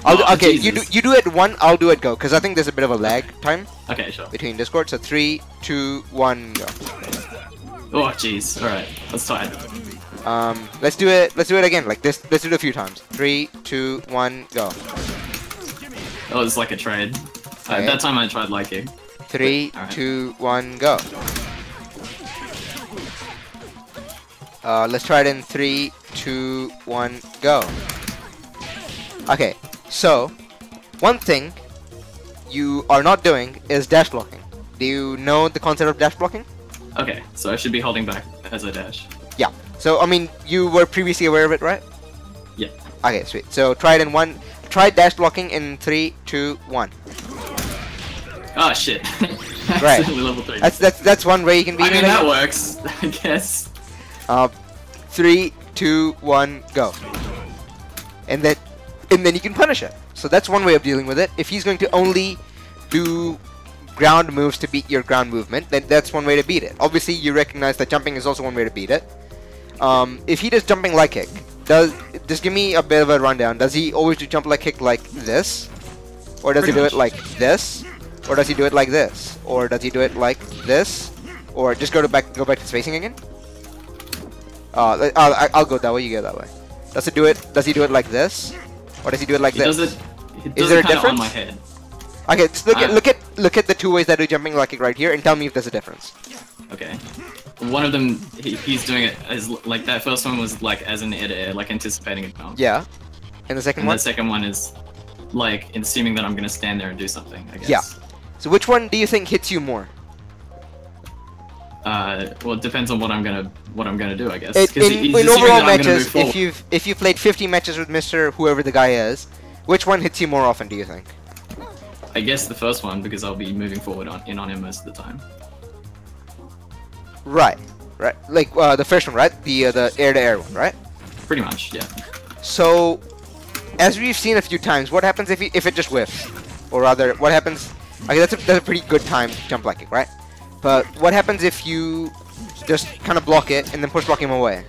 Okay, Jesus. you do it 1, I'll do it go, because I think there's a bit of a lag time Okay, sure. between Discord. So 3, 2, 1, go. Oh, jeez. All right. Let's try it. Let's do it again, like this. Let's do it a few times. 3, 2, 1, go. That was like a trade. Okay. That time I tried liking. 3, Alright. 2, 1, go. Let's try it in 3, 2, 1, go. Okay, so one thing you are not doing is dash blocking. Do you know the concept of dash blocking? Okay, so I should be holding back as I dash. Yeah. So I mean, you were previously aware of it, right? Yeah. Okay, sweet. So try it in one. Try dash blocking in 3, 2, 1. Oh shit. Right. Accidentally level 3. That's one way you can beat I mean it. that works, I guess. 3, 2, 1, go. And then you can punish it. So that's one way of dealing with it. If he's going to only do ground moves to beat your ground movement, then that's one way to beat it. Obviously, you recognize that jumping is also one way to beat it. If he does jumping leg kick, just give me a bit of a rundown. Does he always do jump leg kick like this? Or does he do it like this? Or does he do it like this? Or does he do it like this? Or just go back to spacing again? I'll go that way, you go that way. Does he do it like this? Or does he do it like this? Is there a difference? On my head. Okay, just look at the two ways that do jumping leg kick right here and tell me if there's a difference. Okay. One of them, he's doing it as, like, that first one was, like, as an air, like, anticipating it now. Yeah. And the second one? The second one is, like, assuming that I'm gonna stand there and do something, I guess. Yeah. So which one do you think hits you more? Well, it depends on what I'm gonna do, I guess. In overall matches, if you've played 50 matches with Mr. whoever the guy is, which one hits you more often, do you think? I guess the first one, because I'll be moving forward on him most of the time. Right. Like the first one, right? The air-to-air one, right? Pretty much, yeah. So, as we've seen a few times, what happens if it just whiffs? Or rather, what happens? Okay, that's a pretty good time jump like it, right? But what happens if you just kind of block it and then push block him away?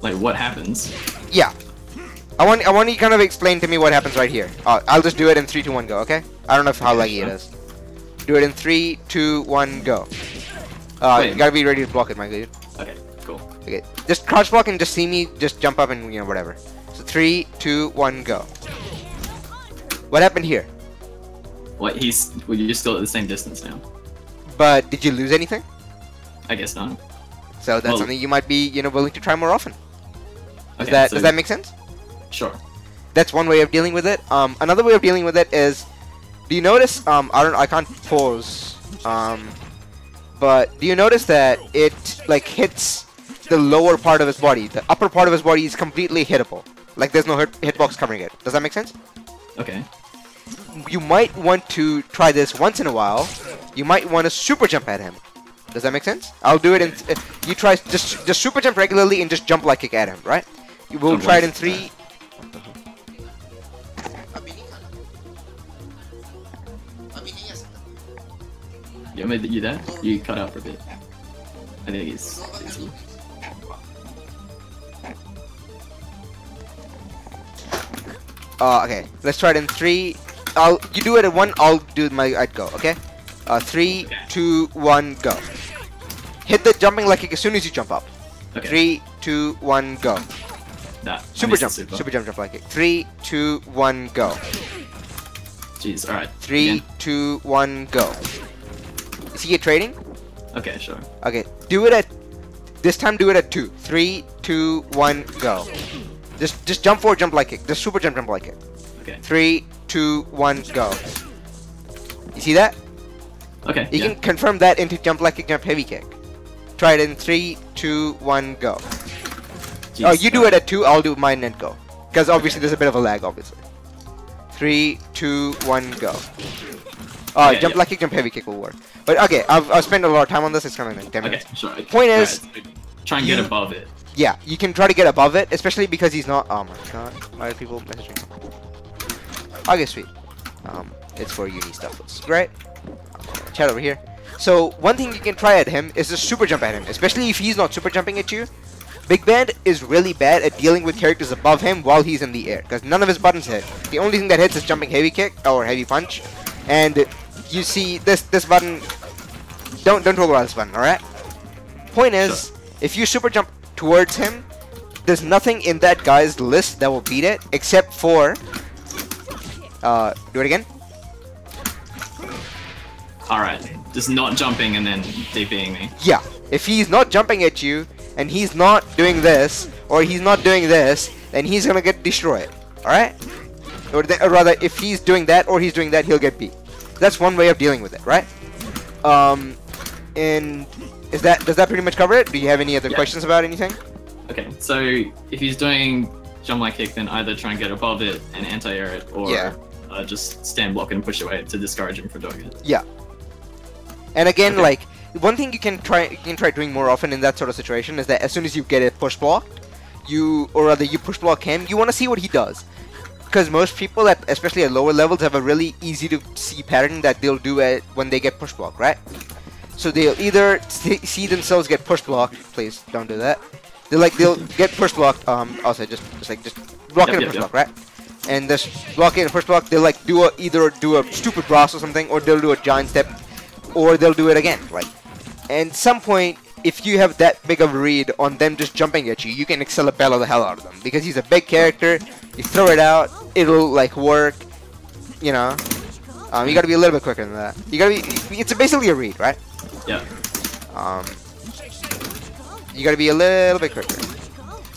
Like, what happens? Yeah. I want you to kind of explain to me what happens right here. I'll just do it in 3, 2, 1, go, okay? I don't know how laggy it is. Do it in 3, 2, 1, go. You gotta be ready to block it, my dude. Okay, cool. Okay, just crouch block and just see me just jump up and, you know, whatever. So 3, 2, 1, go. What happened here? What, well, you're still at the same distance now. But did you lose anything? I guess not. So that's something you might be, you know, willing to try more often. Does Okay, that make sense? Sure. That's one way of dealing with it. Another way of dealing with it is, do you notice? I can't pause. But do you notice that it like hits the lower part of his body? The upper part of his body is completely hittable. Like there's no hitbox covering it. Does that make sense? Okay. You might want to try this once in a while. You might want to super jump at him. Does that make sense? I'll do it in. You try just super jump regularly and just jump like kick at him, right? We'll try it in 3. You there? You cut out for a bit. I think he's busy. Okay, let's try it in 3. You do it at 1. I'd go. Okay. 3, 2, 1, go. Hit the jumping leg kick as soon as you jump up. Okay. 3, 2, 1, go. That. Super jump. Super jump leg kick. 3, 2, 1, go. Jeez. All right. 3, Again. 2, 1, go. Is he trading? Okay, sure. Okay, do it at. This time, do it at 2. 3, 2, 1, go. Just jump forward, jump like kick. Just super jump like kick. Okay. 3, 2, 1, go. You see that? Okay. You can confirm that into jump like kick, jump heavy kick. Try it in 3, 2, 1, go. Jeez, Oh, you do it at 2. I'll do mine and go. Because obviously there's a bit of a lag, obviously. 3, 2, 1, go. Oh, jump like kick, jump heavy kick will work. But okay, I've spent a lot of time on this. It's kind of like 10 minutes. Okay, sure. Point is, right, try and get above it. Yeah, you can try to get above it, especially because he's not. Oh my god, why are people messaging? Okay, sweet. It's for uni stuff. It's great. Chat over here. So one thing you can try at him is to super jump at him, especially if he's not super jumping at you. Big Band is really bad at dealing with characters above him while he's in the air, because none of his buttons hit. The only thing that hits is jumping heavy kick or heavy punch, and you see this button. Don't talk about this button, all right? Point is, Sure. if you super jump towards him, there's nothing in that guy's list that will beat it except for. Do it again. All right. Just not jumping and then DPing me. Yeah, if he's not jumping at you and he's not doing this or he's not doing this, then he's gonna get destroyed. All right? Or rather, if he's doing that or he's doing that, he'll get beat. That's one way of dealing with it, right? And does that pretty much cover it? Do you have any other questions about anything? Okay, so if he's doing jump like kick, then either try and get above it and anti-air it, or just stand block and push away to discourage him from doing it. Yeah. And again, like one thing you can try doing more often in that sort of situation is that as soon as you get it push blocked, you push block him, you want to see what he does. Because most people, especially at lower levels, have a really easy to see pattern that they'll do when they get push blocked, right? So they'll either see themselves get push blocked. Please don't do that. They'll get push blocked. Also just block it and push block, right? And this block it and push block, they'll either do a stupid cross or something, or they'll do a giant step, or they'll do it again. Like, and some point, if you have that big of a read on them just jumping at you, you can Excalibella the hell out of them because he's a big character. You throw it out, it'll like work. You know, you gotta be a little bit quicker than that. You gotta be. It's basically a read, right? Yeah. You gotta be a little bit quicker.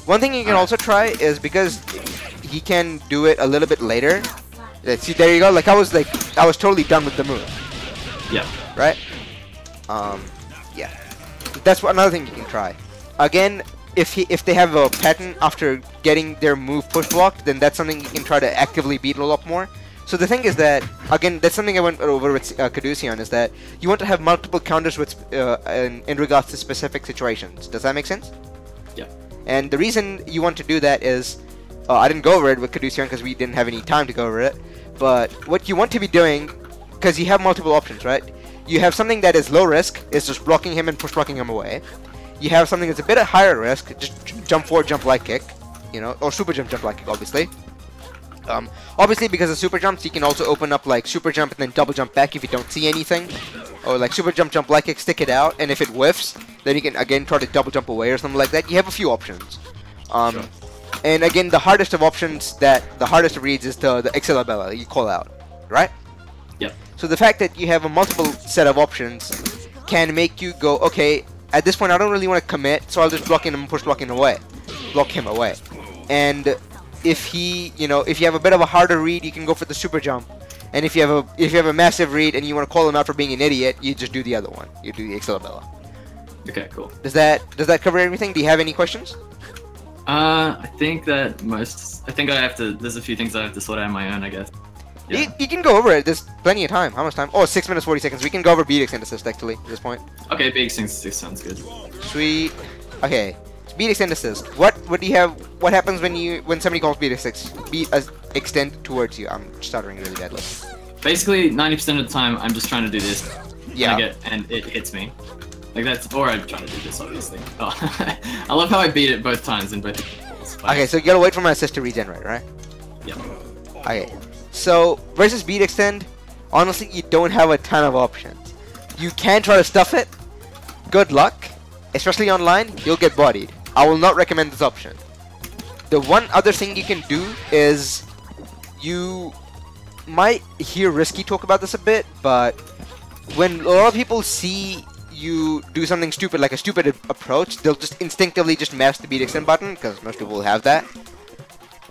One thing you can also try is because he can do it a little bit later. See, there you go. Like I was totally done with the move. Yeah. Right? Yeah. That's another thing you can try. Again, if they have a pattern after getting their move push blocked, then that's something you can try to actively beat a lot more. So the thing is that, again, that's something I went over with Caduceon, is that you want to have multiple counters with in regards to specific situations. Does that make sense? Yeah. And the reason you want to do that is, I didn't go over it with Caduceon because we didn't have any time to go over it, but what you want to be doing, because you have multiple options, right? You have something that is low risk, is just blocking him and push blocking him away. You have something that's a bit of higher risk, just jump forward, jump light kick, you know, or super jump light kick, obviously. Obviously, because of super jumps, you can also open up like super jump and then double jump back if you don't see anything, or like super jump light kick, stick it out, and if it whiffs, then you can again try to double jump away or something like that. You have a few options. Sure. And again, the hardest of options, the hardest of reads is the Excalibella that you call out, right? Yep. So the fact that you have a multiple set of options can make you go, okay, at this point I don't really want to commit, so I'll just block him and push block him away. And if you have a bit of a harder read, you can go for the super jump. And if you have a massive read and you want to call him out for being an idiot, you just do the other one. You do the Excalibella. Okay, cool. Does that cover everything? Do you have any questions? I think that there's a few things I have to sort out on my own, I guess. Yeah. You can go over it. There's plenty of time. How much time? Oh, 6 minutes 40 seconds. We can go over beat extend assist actually at this point. Okay, big six sounds good. Sweet. Okay. Beat extend assist. What do you have? What happens when somebody calls beat extend towards you? I'm stuttering really badly. Basically, 90% of the time, I'm just trying to do this. Yeah. And it hits me. Like that's, or I'm trying to do this, obviously. Oh, I love how I beat it both times in both. Okay, so you gotta wait for my assist to regenerate, right? Yeah. Okay. So versus beat extend, honestly, you don't have a ton of options. You can try to stuff it. Good luck. Especially online, you'll get bodied. I will not recommend this option. The one other thing you can do is you might hear Risky talk about this a bit, but when a lot of people see you do something stupid, like a stupid approach, they'll just instinctively just mash the beat extend button, because most people will have that.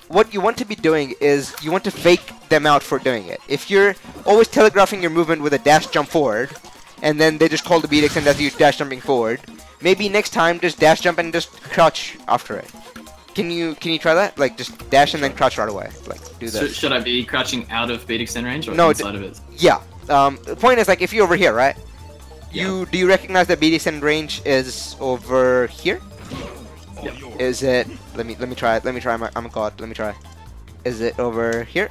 What you want to be doing is you want to fake them out for doing it. If you're always telegraphing your movement with a dash jump forward, and then they just call the beat extend as you dash jumping forward, maybe next time just dash jump and just crouch after it. Can you try that? Like just dash and then crouch right away. Like do this. Should I be crouching out of beat extend range or No, inside of it? Yeah. The point is, like, if you're over here, right? Yeah. Do you recognize that beat extend range is over here? Yeah. Is it? Let me try it. Let me try. I'm a god. Let me try. Is it over here?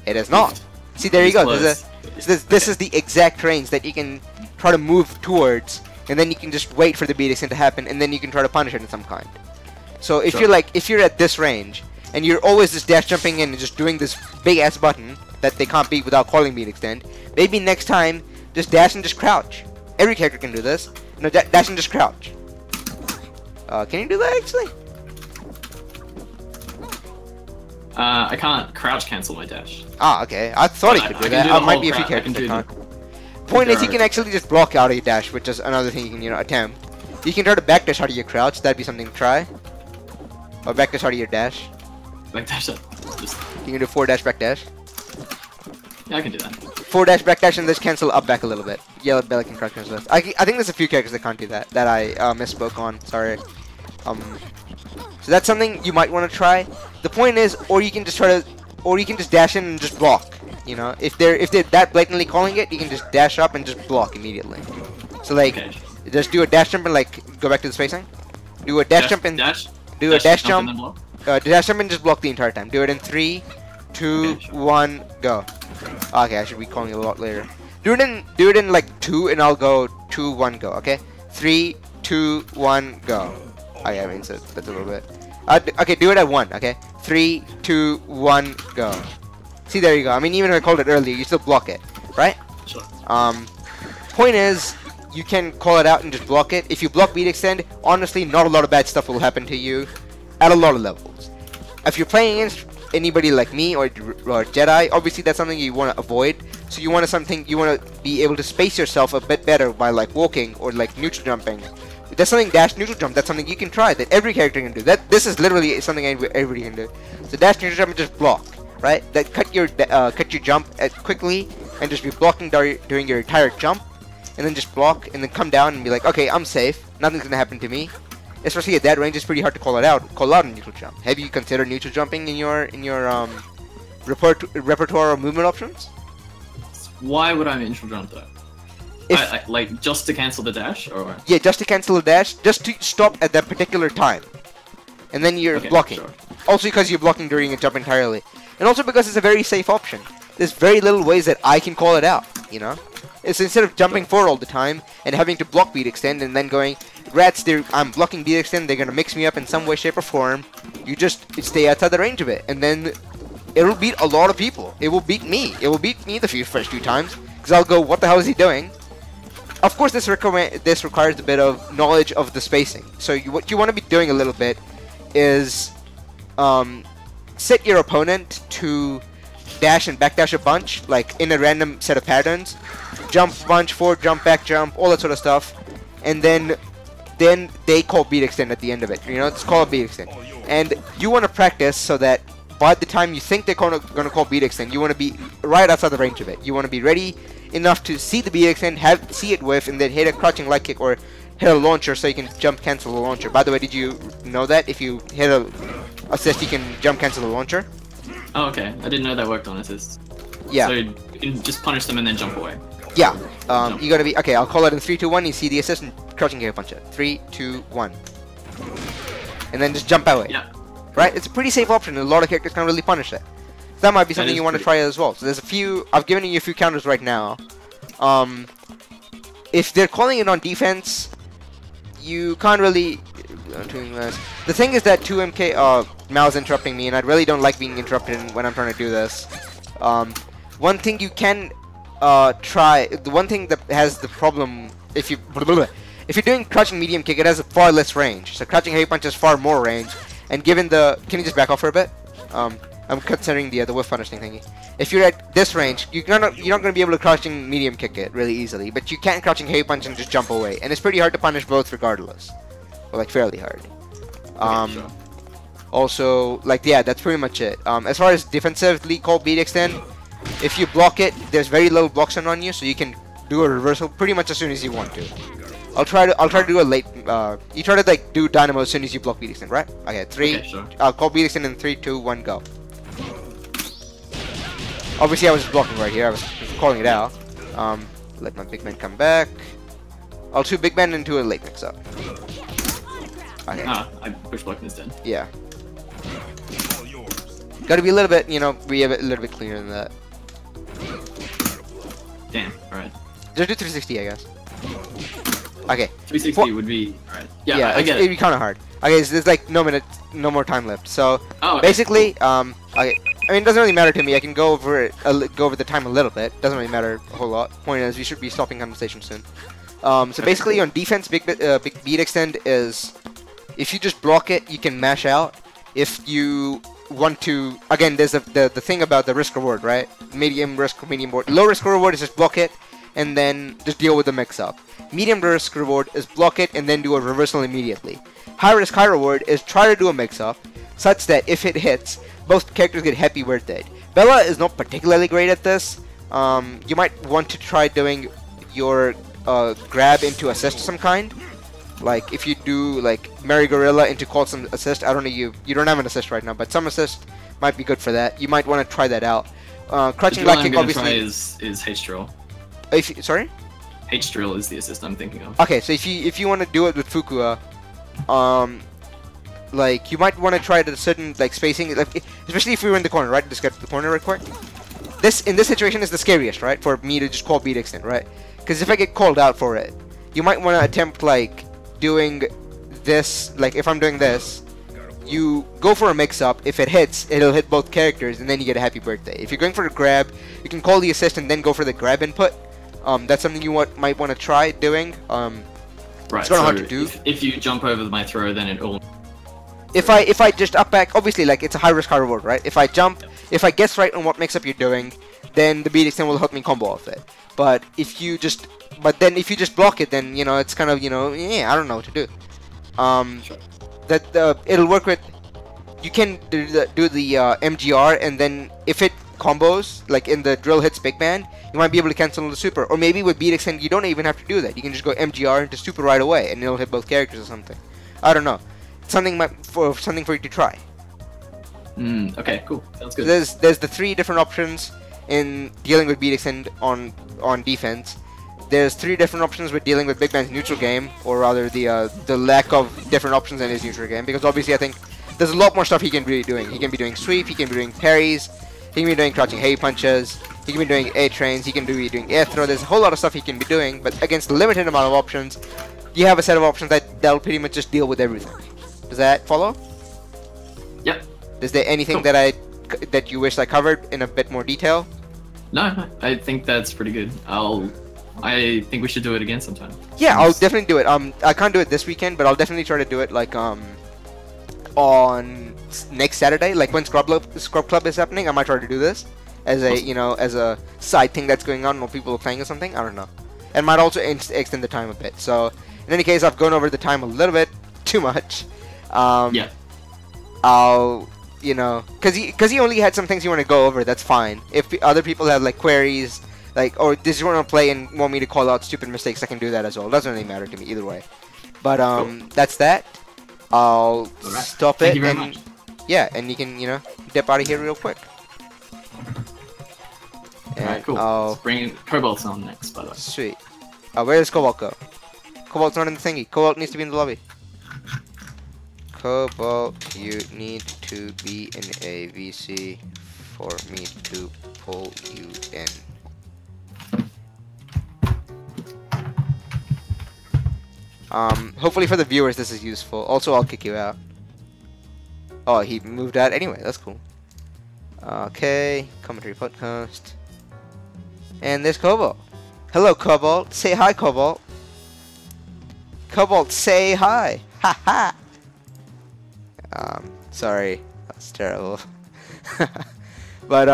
It is not. See, there you go. This is the exact range that you can try to move towards, and then you can just wait for the beat extend to happen, and then you can try to punish it in some kind. So if you're at this range, and you're always just dash jumping in and just doing this big ass button that they can't beat without calling beat extend, maybe next time just dash and just crouch. Every character can do this. No, dash and just crouch. Can you do that actually? I can't crouch cancel my dash. Ah, okay. I thought he could do that. There might be a few characters that can't. Point is, you can actually just block out of your dash, which is another thing you can, attempt. You can try to backdash out of your crouch. That'd be something to try. Or backdash out of your dash. Backdash up. You can do 4 dash backdash. Yeah, I can do that. 4 dash backdash and just cancel up back a little bit. Yellow belly can crouch cancel left. I think there's a few characters that can't do that. That I misspoke on. Sorry. So that's something you might want to try. The point is, or you can just dash in and just block. You know, if they're that blatantly calling it, you can just dash up and just block immediately. So like, just do a dash jump and like go back to the spacing. Do a dash jump and do a dash jump. Dash jump and just block the entire time. Do it in 3, 2, 1, go. Okay, I should be calling it a lot later. Do it in like 2, and I'll go 2, 1, go. Okay, 3, 2, 1, go. Okay, I mean, so that's a little bit. Okay, do it at 1. Okay, 3, 2, 1, go. See, there you go. I mean, even if I called it earlier, you still block it, right? Sure. Point is, you can call it out and just block it. If you block beat extend, honestly, not a lot of bad stuff will happen to you at a lot of levels. If you're playing against anybody like me or Jedi, obviously that's something you want to avoid. So you want to be able to space yourself a bit better by like walking or like neutral jumping. That's something dash neutral jump. That's something you can try. That every character can do. This is literally something everybody can do. So dash neutral jump and just block, right? That cut your jump quickly and just be blocking during your entire jump, and then just block and then come down and be like, okay, I'm safe. Nothing's gonna happen to me. Especially at that range, it's pretty hard to call out a neutral jump. Have you considered neutral jumping in your repertoire of movement options? Why would I neutral jump though? Like just to cancel the dash, or? Yeah, just to cancel the dash, just to stop at that particular time, and then you're blocking. Sure. Also because you're blocking during a jump entirely, and also because it's a very safe option. There's very little ways that I can call it out. You know, it's instead of jumping forward all the time and having to block beat extend and then going, rats, I'm blocking beat extend. They're gonna mix me up in some way, shape, or form. You just stay outside the range of it, and then it'll beat a lot of people. It will beat me. It will beat me the first few times because I'll go, what the hell is he doing? Of course, this requires a bit of knowledge of the spacing. So what you want to be doing a little bit is set your opponent to dash and backdash a bunch, like in a random set of patterns. Jump bunch, forward jump, back jump, all that sort of stuff. And then they call beat extend at the end of it. You know, it's called beat extend. And you want to practice so that by the time you think they're going to call beat extend, you want to be right outside the range of it. You want to be ready enough to see the beat extend, see it whiff, and then hit a crouching light kick or hit a launcher so you can jump cancel the launcher. By the way, did you know that if you hit a assist, you can jump cancel the launcher? Oh, okay. I didn't know that worked on assists. Yeah. So you can just punish them and then jump away. Yeah. You gotta be okay. I'll call it in 3, 2, 1. You see the assist and crouching K punch it. 3, 2, 1. And then just jump away. Yeah. Right? It's a pretty safe option. And a lot of characters can't really punish it. So that might be something you want to try as well. So there's a few. I've given you a few counters right now. If they're calling it on defense, you can't really. The thing is that 2MK Mao's interrupting me, and I really don't like being interrupted when I'm trying to do this. One thing you can try. The one thing that has the problem if you're doing crouching medium kick, it has a far less range. So crouching heavy punch has far more range. And given the, can you just back off for a bit? I'm considering the whiff punishing thingy. If you're at this range, you're not going to be able to crouching medium kick it really easily. But you can crouching heavy punch and just jump away, and it's pretty hard to punish both regardless. Or like fairly hard. Sure. Also, like yeah, that's pretty much it. As far as defensively called beat extend, if you block it, there's very little block stun on you, so you can do a reversal pretty much as soon as you want to. I'll try to do a late. You try to like do dynamo as soon as you block beat extend, right? Okay, 3. Okay, sure. I'll call beat extend in 3, 2, 1, go. Obviously, I was just blocking right here. I was calling it out. Let my big man come back. I'll do big man into a late mix up. Okay. I push blocked instead. Yeah. Gotta be a little bit, be a little bit cleaner than that. Damn. All right. Just do 360, I guess. Okay. 360 would be alright. Yeah, I get it'd it. be kind of hard. Okay, so there's like no more time left. So basically, okay, I mean, it doesn't really matter to me. I can go over it, go over the time a little bit. Doesn't really matter a whole lot. Point is, we should be stopping conversation soon. So basically, on defense, big beat extend is if you just block it, you can mash out. If you want to, again, there's the thing about the risk reward, right? Medium risk, medium reward. Low risk reward is just block it and then just deal with the mix up. Medium risk reward is block it and then do a reversal immediately. High risk, high reward is try to do a mix up such that if it hits, both characters get happy birthday. Bella is not particularly great at this. You might want to try doing your grab into assist of some kind. Like if you do like Mary Gorilla into call some assist. I don't know, you don't have an assist right now, but some assist might be good for that. You might want to try that out. Crouching back kick obviously try is H drill. Sorry? H drill is the assist I'm thinking of. Okay, so if you want to do it with Fukua, like you might want to try at a certain like spacing, like especially if we were in the corner, right? Just get to the corner real quick. In this situation is the scariest, right? For me to just call beat extend, right? Because if I get called out for it, you might want to attempt like doing this. Like if I'm doing this, you go for a mix-up. If it hits, it'll hit both characters, and then you get a happy birthday. If you're going for a grab, you can call the assist and then go for the grab input. That's something you might want to try doing. Right. It's kind of hard to do. If you jump over my throw, then it will. If I just up back, obviously like it's a high risk high reward, right? If I jump, if I guess right on what mix-up you're doing, then the beat extend will help me combo off it. But if you just block it, then it's kind of I don't know what to do. That it'll work with. You can do the MGR, and then if it combos like in the drill hits big man, you might be able to cancel the super. Or maybe with beat extend, you don't even have to do that. You can just go MGR into super right away, and it'll hit both characters or something. I don't know. Something for you to try. Okay, cool. Sounds good. There's the 3 different options in dealing with beat extend on defense. There's 3 different options with dealing with big man's neutral game, or rather the lack of different options in his neutral game. Because obviously, I think there's a lot more stuff he can be doing. He can be doing sweep. He can be doing parries. He can be doing crouching heavy punches. He can be doing A trains. He can be doing air throw. There's a whole lot of stuff he can be doing. But against the limited amount of options, you have a set of options that'll pretty much just deal with everything. Does that follow? Yep. Is there anything Cool. that you wish I covered in a bit more detail? No, I think that's pretty good. I think we should do it again sometime. Yeah, I'll definitely do it. I can't do it this weekend, but I'll definitely try to do it like on next Saturday, like when Scrub Club is happening. I might try to do this as a as a side thing that's going on while people are playing or something. I don't know. And might also extend the time a bit. So in any case, I've gone over the time a little bit too much. Yeah. I'll because he only had some things you want to go over. That's fine. If other people have like queries, like or just want to play and want me to call out stupid mistakes, I can do that as well. It doesn't really matter to me either way. But Cool. that's that. I'll stop Thank it you very and much. yeah, and you can dip out of here real quick. And Alright, cool. I'll... Let's bring Cobalt's on next, by the way. Sweet. Where does Cobalt go? Cobalt's not in the thingy. Cobalt needs to be in the lobby. Cobalt, you need to be in a VC for me to pull you in. Hopefully for the viewers this is useful. Also, I'll kick you out. Oh, he moved out anyway. That's cool. Okay, commentary podcast. And there's Cobalt. Hello, Cobalt. Say hi, Cobalt. Cobalt, say hi. Ha ha. Sorry. That's terrible. But,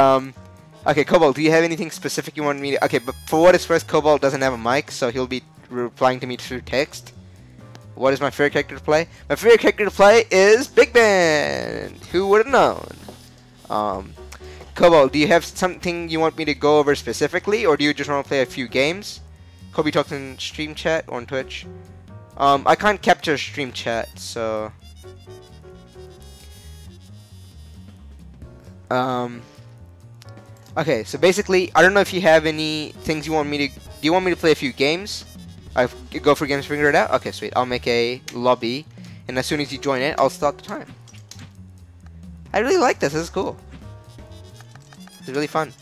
okay, Cobalt, do you have anything specific you want me to... Okay, but for what it's worth, Cobalt doesn't have a mic, so he'll be replying to me through text. What is my favorite character to play? My favorite character to play is Big Band! Who would have known? Cobalt, do you have something you want me to go over specifically, or do you just want to play a few games? Kobe talks in stream chat or on Twitch. I can't capture stream chat, so... Okay, so basically, I don't know if you have any things you want me to... Do you want me to play a few games? I go for games, figure it out? Okay, sweet. I'll make a lobby, and as soon as you join it, I'll start the time. I really like this. This is cool. It's really fun.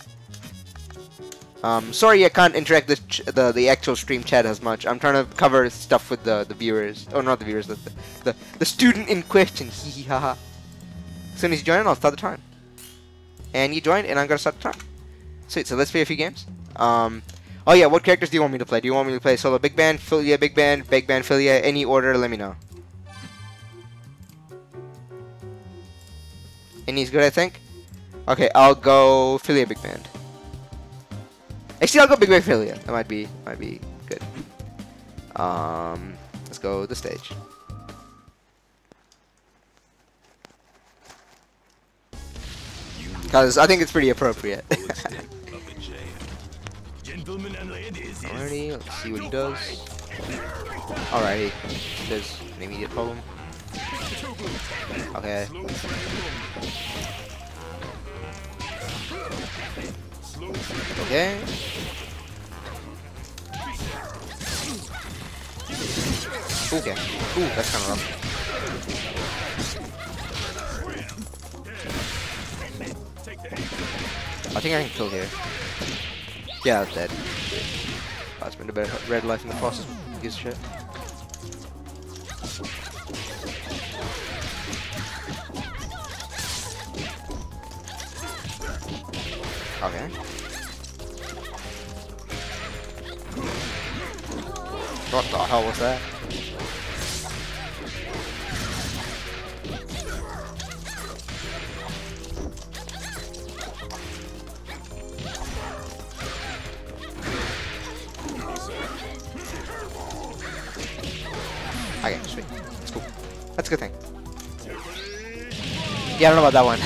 Sorry I can't interact with the actual stream chat as much. I'm trying to cover stuff with the viewers. Oh, not the viewers, the student in question. Hee hee ha ha. As soon as you join it, I'll start the time. And you joined, and I'm gonna start the time. Sweet, so let's play a few games. Oh yeah, what characters do you want me to play? Do you want me to play solo Big Band, Filia Big Band, Filia, any order, let me know. Any's good, I think? Okay, I'll go Filia Big Band. Actually, I'll go Big Band Filia. That might be good. Let's go the stage. Because I think it's pretty appropriate. Gentlemen and ladies, Alrighty, let's see what he does. Alrighty, there's an immediate problem. Okay. Okay. Okay. Ooh, that's kind of rough. I think I can kill here. Yeah, that's dead. Oh, it's been a bit of red life in the process. Gives a shit. Okay. What the hell was that? Okay, sweet. That's cool. That's a good thing. Yeah, I don't know about that one.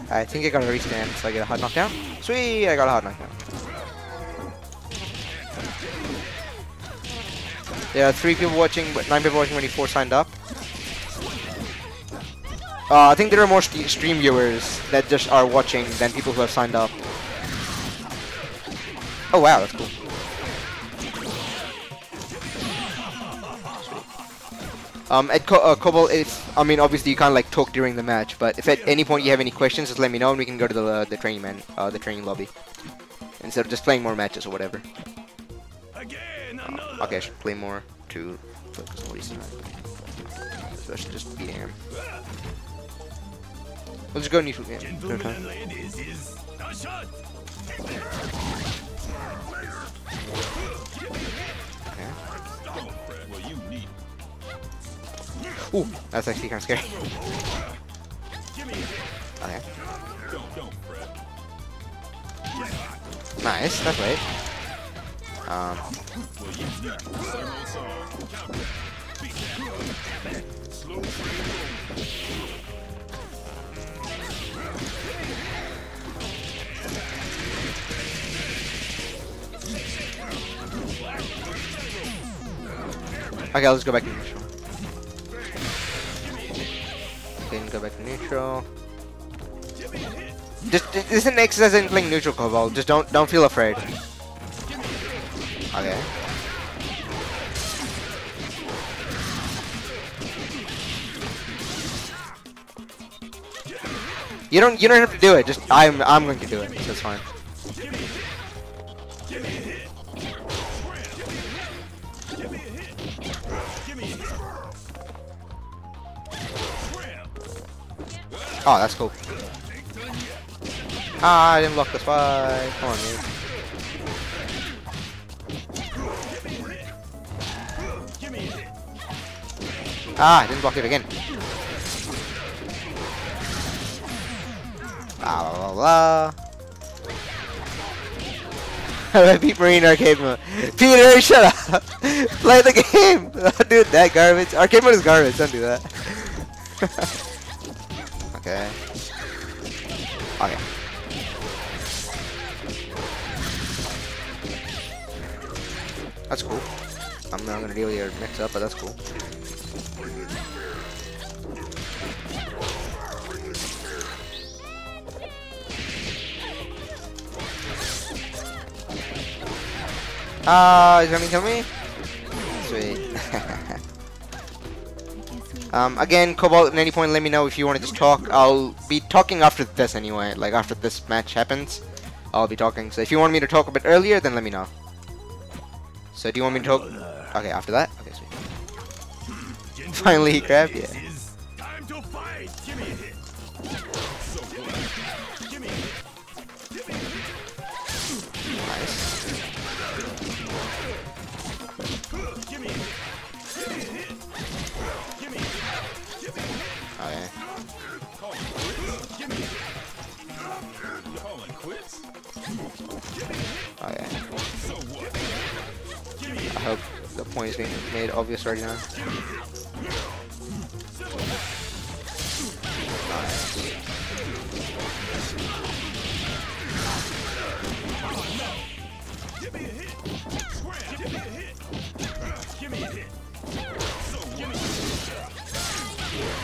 I think I got a restand, so I get a hard knockdown. Sweet, I got a hard knockdown. There are 3 people watching, but 9 people watching when you 4 signed up. I think there are more stream viewers that just are watching than people who have signed up. Oh wow, that's cool. At Cobalt, I mean, obviously you can't like talk during the match, but if at any point you have any questions, just let me know and we can go to the training lobby instead of just playing more matches or whatever. Okay, I should play more to focus on what he's doing. So I should just beat him. We'll just go neutral. Yeah. Ooh, that's actually kind of scary. Okay. Nice, that's right. Okay, let's go back to neutral. Okay, go back to neutral. Just this is an exercise in playing neutral Cobalt. Just don't feel afraid. Okay. You don't have to do it. Just I'm going to do it. So it's fine. Oh, that's cool. Ah, I didn't block the spike. Come on, dude. Ah, I didn't block it again. Blah, blah, blah. How do I beat Marine Arcade Mode? Peter, shut up! Play the game! Don't do that garbage. Arcade Mode is garbage, don't do that. Okay. Okay. That's cool. I'm not gonna deal with your mix up, but that's cool. He's gonna kill me? Sweet. Again, Cobalt, at any point, let me know if you want to just talk. I'll be talking after this anyway. Like, after this match happens, I'll be talking. So if you want me to talk a bit earlier, then let me know. So do you want me to talk? Okay, after that? Okay, sweet. Finally, he grabbed you. Time to fight. Give me a hit. So good. Give me a hit. Give me a hit. Nice. Give me a hit. Give me a hit. Give me a hit. Give me a hit. Okay. Call it quits. Give me a hit. You call it quits? Give me a hit. Okay. So what? Give me a hit. I hope the point is being made obvious right now. Give me a hit. Scram. Give me a hit. Give me a hit. So give me a hit.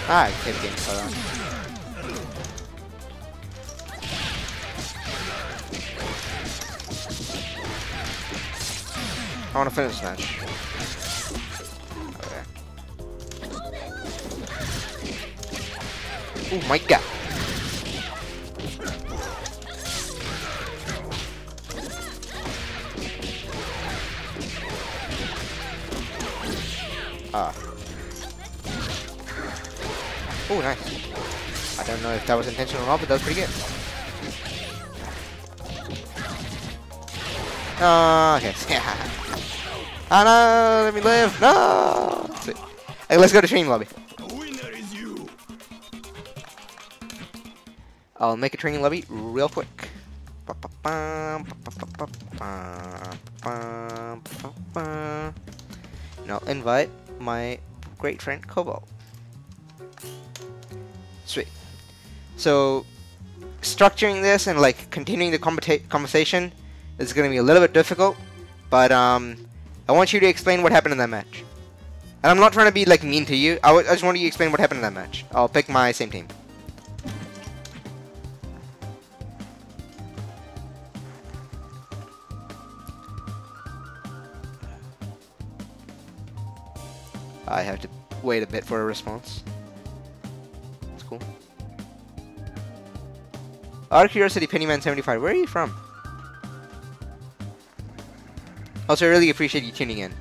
Ah, keep getting cut on. I want to finish this match. Okay. Oh my god. Ah. Oh, nice. I don't know if that was intentional or not, but that was pretty good. Okay. Ah, no, let me live. No. Sweet. Hey, let's go to training lobby. The winner is you. I'll make a training lobby real quick. And I'll invite my great friend Cobalt. Sweet. So, structuring this and like continuing the conversation is going to be a little bit difficult, but I want you to explain what happened in that match. And I'm not trying to be like mean to you. I just want you to explain what happened in that match. I'll pick my same team. I have to wait a bit for a response. That's cool. Out of curiosity, Pennyman75, where are you from? Also, I really appreciate you tuning in.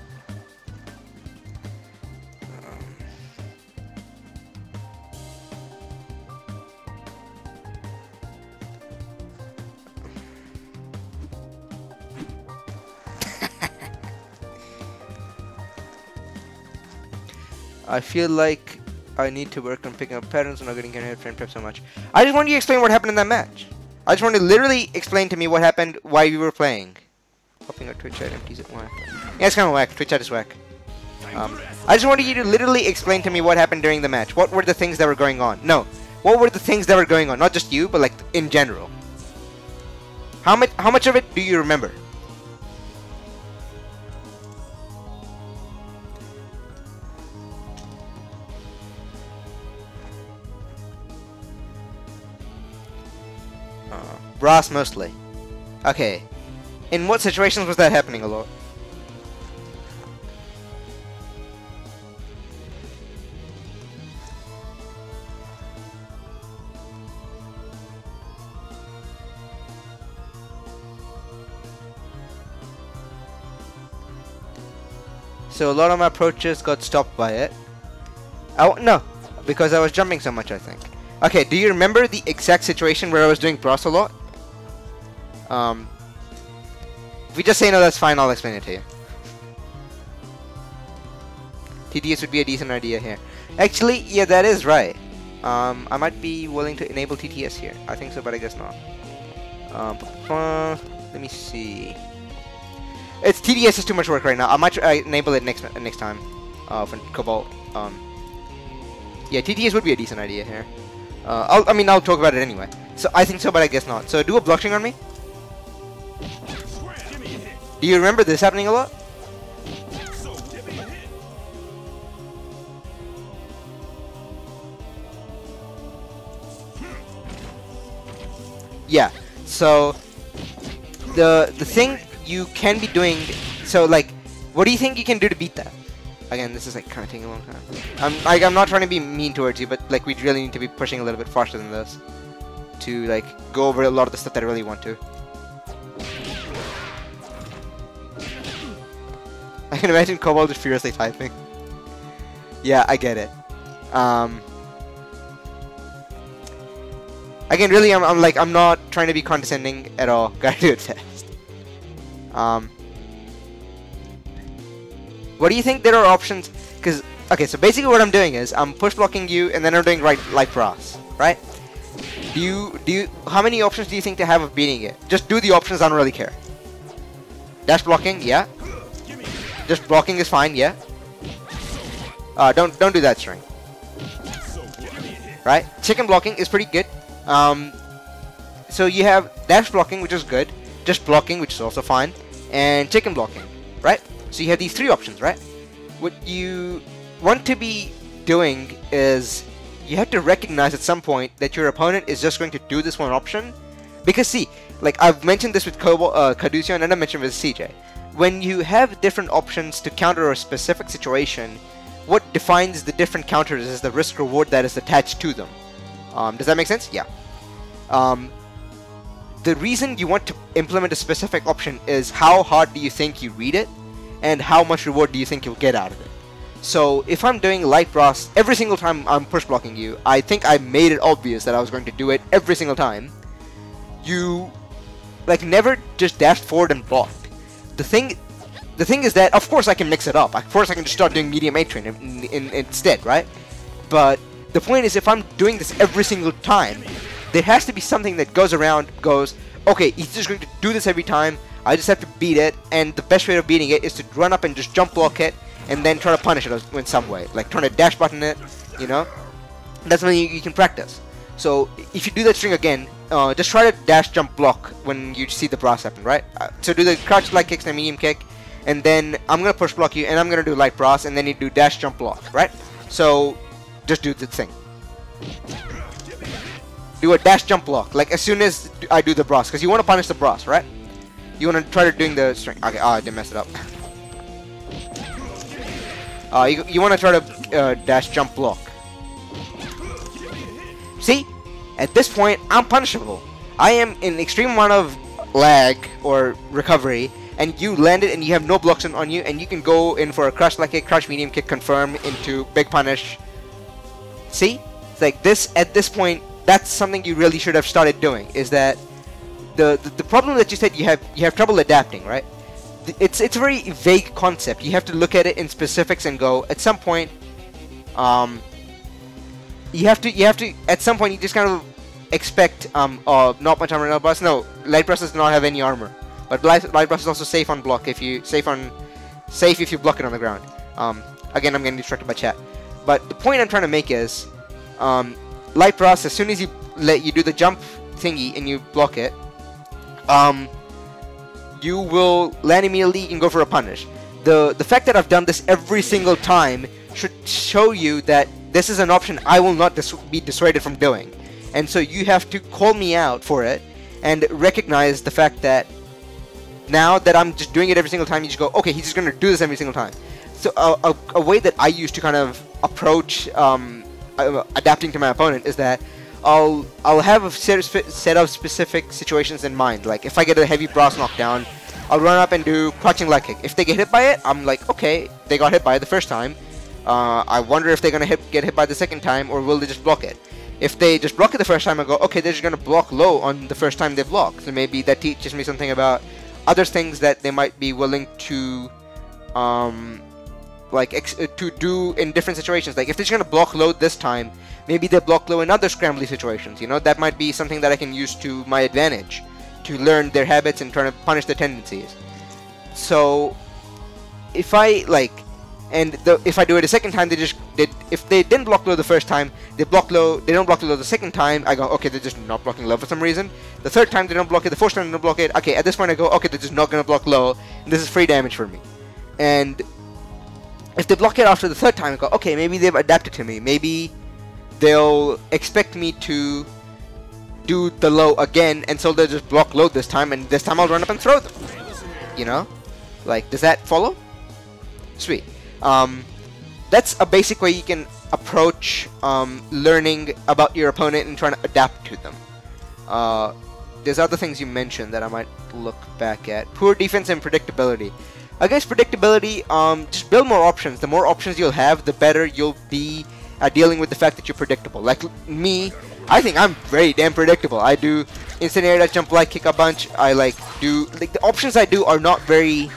I feel like I need to work on picking up patterns and not getting carried frame prep so much. I just want you to explain what happened in that match. I just want to literally explain to me what happened, why we were playing. Popping a Twitch chat empties it whack. Yeah, it's kind of whack. Twitch chat is whack. I just wanted you to literally explain to me what happened during the match. What were the things that were going on? No, what were the things that were going on? Not just you, but like in general. How much of it do you remember? Brass mostly. Okay. In what situations was that happening a lot? So a lot of my approaches got stopped by it. No, because I was jumping so much, I think. Okay, do you remember the exact situation where I was doing brass a lot? If you just say no, that's fine, I'll explain it to you. TTS would be a decent idea here. Actually, yeah, that is right. I might be willing to enable TTS here. I think so, but I guess not. Let me see. It's TTS is too much work right now. I might enable it next time. For Cobalt. Yeah, TTS would be a decent idea here. I'll talk about it anyway. So I think so, but I guess not. So do a blockchain on me. Do you remember this happening a lot? Yeah. So the thing you can be doing. So like, what do you think you can do to beat that? Again, this is like kind of taking a long time. I'm not trying to be mean towards you, but like we really need to be pushing a little bit faster than this to like go over a lot of the stuff that I really want to. I can imagine Cobalt just furiously typing. Yeah, I get it. Again, really, I'm not trying to be condescending at all. Gotta do it fast. What do you think there are options? Because, okay, so basically what I'm doing is I'm push blocking you and then I'm doing light brass, right? How many options do you think to have of beating it? Just do the options, I don't really care. Dash blocking, yeah. Just blocking is fine, yeah. Don't do that string. Right? Chicken blocking is pretty good. So you have dash blocking, which is good. Just blocking, which is also fine. And chicken blocking, right? So you have these three options, right? What you want to be doing is you have to recognize at some point that your opponent is just going to do this one option. Because see, like I've mentioned this with Caduceon and I mentioned with CJ. When you have different options to counter a specific situation, what defines the different counters is the risk reward that is attached to them. Does that make sense? Yeah. The reason you want to implement a specific option is how hard do you think you read it, and how much reward do you think you'll get out of it. So if I'm doing light brass every single time I'm push blocking you, I think I made it obvious that I was going to do it every single time. You like never just dashed forward and blocked. The thing is that of course I can mix it up. Of course I can just start doing medium A train instead, right? But the point is, if I'm doing this every single time, there has to be something that goes around, okay, he's just going to do this every time, I just have to beat it, and the best way of beating it is to run up and just jump block it, and then try to punish it in some way, like trying to dash button it, you know? That's when you can practice. So, if you do that string again, just try to dash jump block when you see the brass happen, right? So do the crouch light kicks and a medium kick, and then I'm going to push block you, and I'm going to do light brass, and then you do dash jump block, right? So, just do the thing. Do a dash jump block, like as soon as I do the brass, because you want to punish the brass, right? You want to try to doing the string. Okay, I didn't mess it up. You want to try to dash jump block. See? At this point, I'm punishable. I am in extreme amount of lag or recovery, and you land it and you have no blocks on you, and you can go in for a crush like kick, crush medium kick, confirm into big punish. See? It's like this, at this point, that's something you really should have started doing, is that the problem that you said you have trouble adapting, right? It's a very vague concept. You have to look at it in specifics and go, at some point, you have to at some point you just kind of expect not much armor in brass. No, light brass does not have any armor, but light brass is also safe on block if you safe if you block it on the ground. Again, I'm getting distracted by chat, but the point I'm trying to make is light brass, as soon as you do the jump thingy and you block it, you will land immediately and go for a punish. The fact that I've done this every single time should show you that this is an option I will not be dissuaded from doing. And so you have to call me out for it, and recognize the fact that now that I'm just doing it every single time, you just go, okay, he's just gonna do this every single time. So a way that I used to kind of approach adapting to my opponent is that I'll have a set of specific situations in mind. Like if I get a heavy brass knockdown, I'll run up and do crouching leg kick. If they get hit by it, I'm like, okay, they got hit by it the first time. I wonder if they're gonna get hit by the second time, or will they just block it? If they just block it the first time, I go, okay, they're just gonna block low on the first time they block. So maybe that teaches me something about other things that they might be willing to to do in different situations. Like if they're just gonna block low this time, maybe they block low in other scrambly situations. You know, that might be something that I can use to my advantage to learn their habits and try to punish their tendencies. So if I if I do it a second time, if they didn't block low the first time, they don't block low the second time, I go, okay, they're just not blocking low for some reason. The third time they don't block it, the fourth time they don't block it, okay, at this point I go, okay, they're just not gonna block low, and this is free damage for me. And if they block it after the third time, I go, okay, maybe they've adapted to me, maybe they'll expect me to do the low again, and so they'll just block low this time, and this time I'll run up and throw them. You know? Like, does that follow? Sweet. That's a basic way you can approach learning about your opponent and trying to adapt to them. There's other things you mentioned that I might look back at. Poor defense and predictability. Against predictability, just build more options. The more options you'll have, the better you'll be at dealing with the fact that you're predictable. Like me, I think I'm very damn predictable. I do instant air dash, jump, light kick a bunch. I do the options I do are not very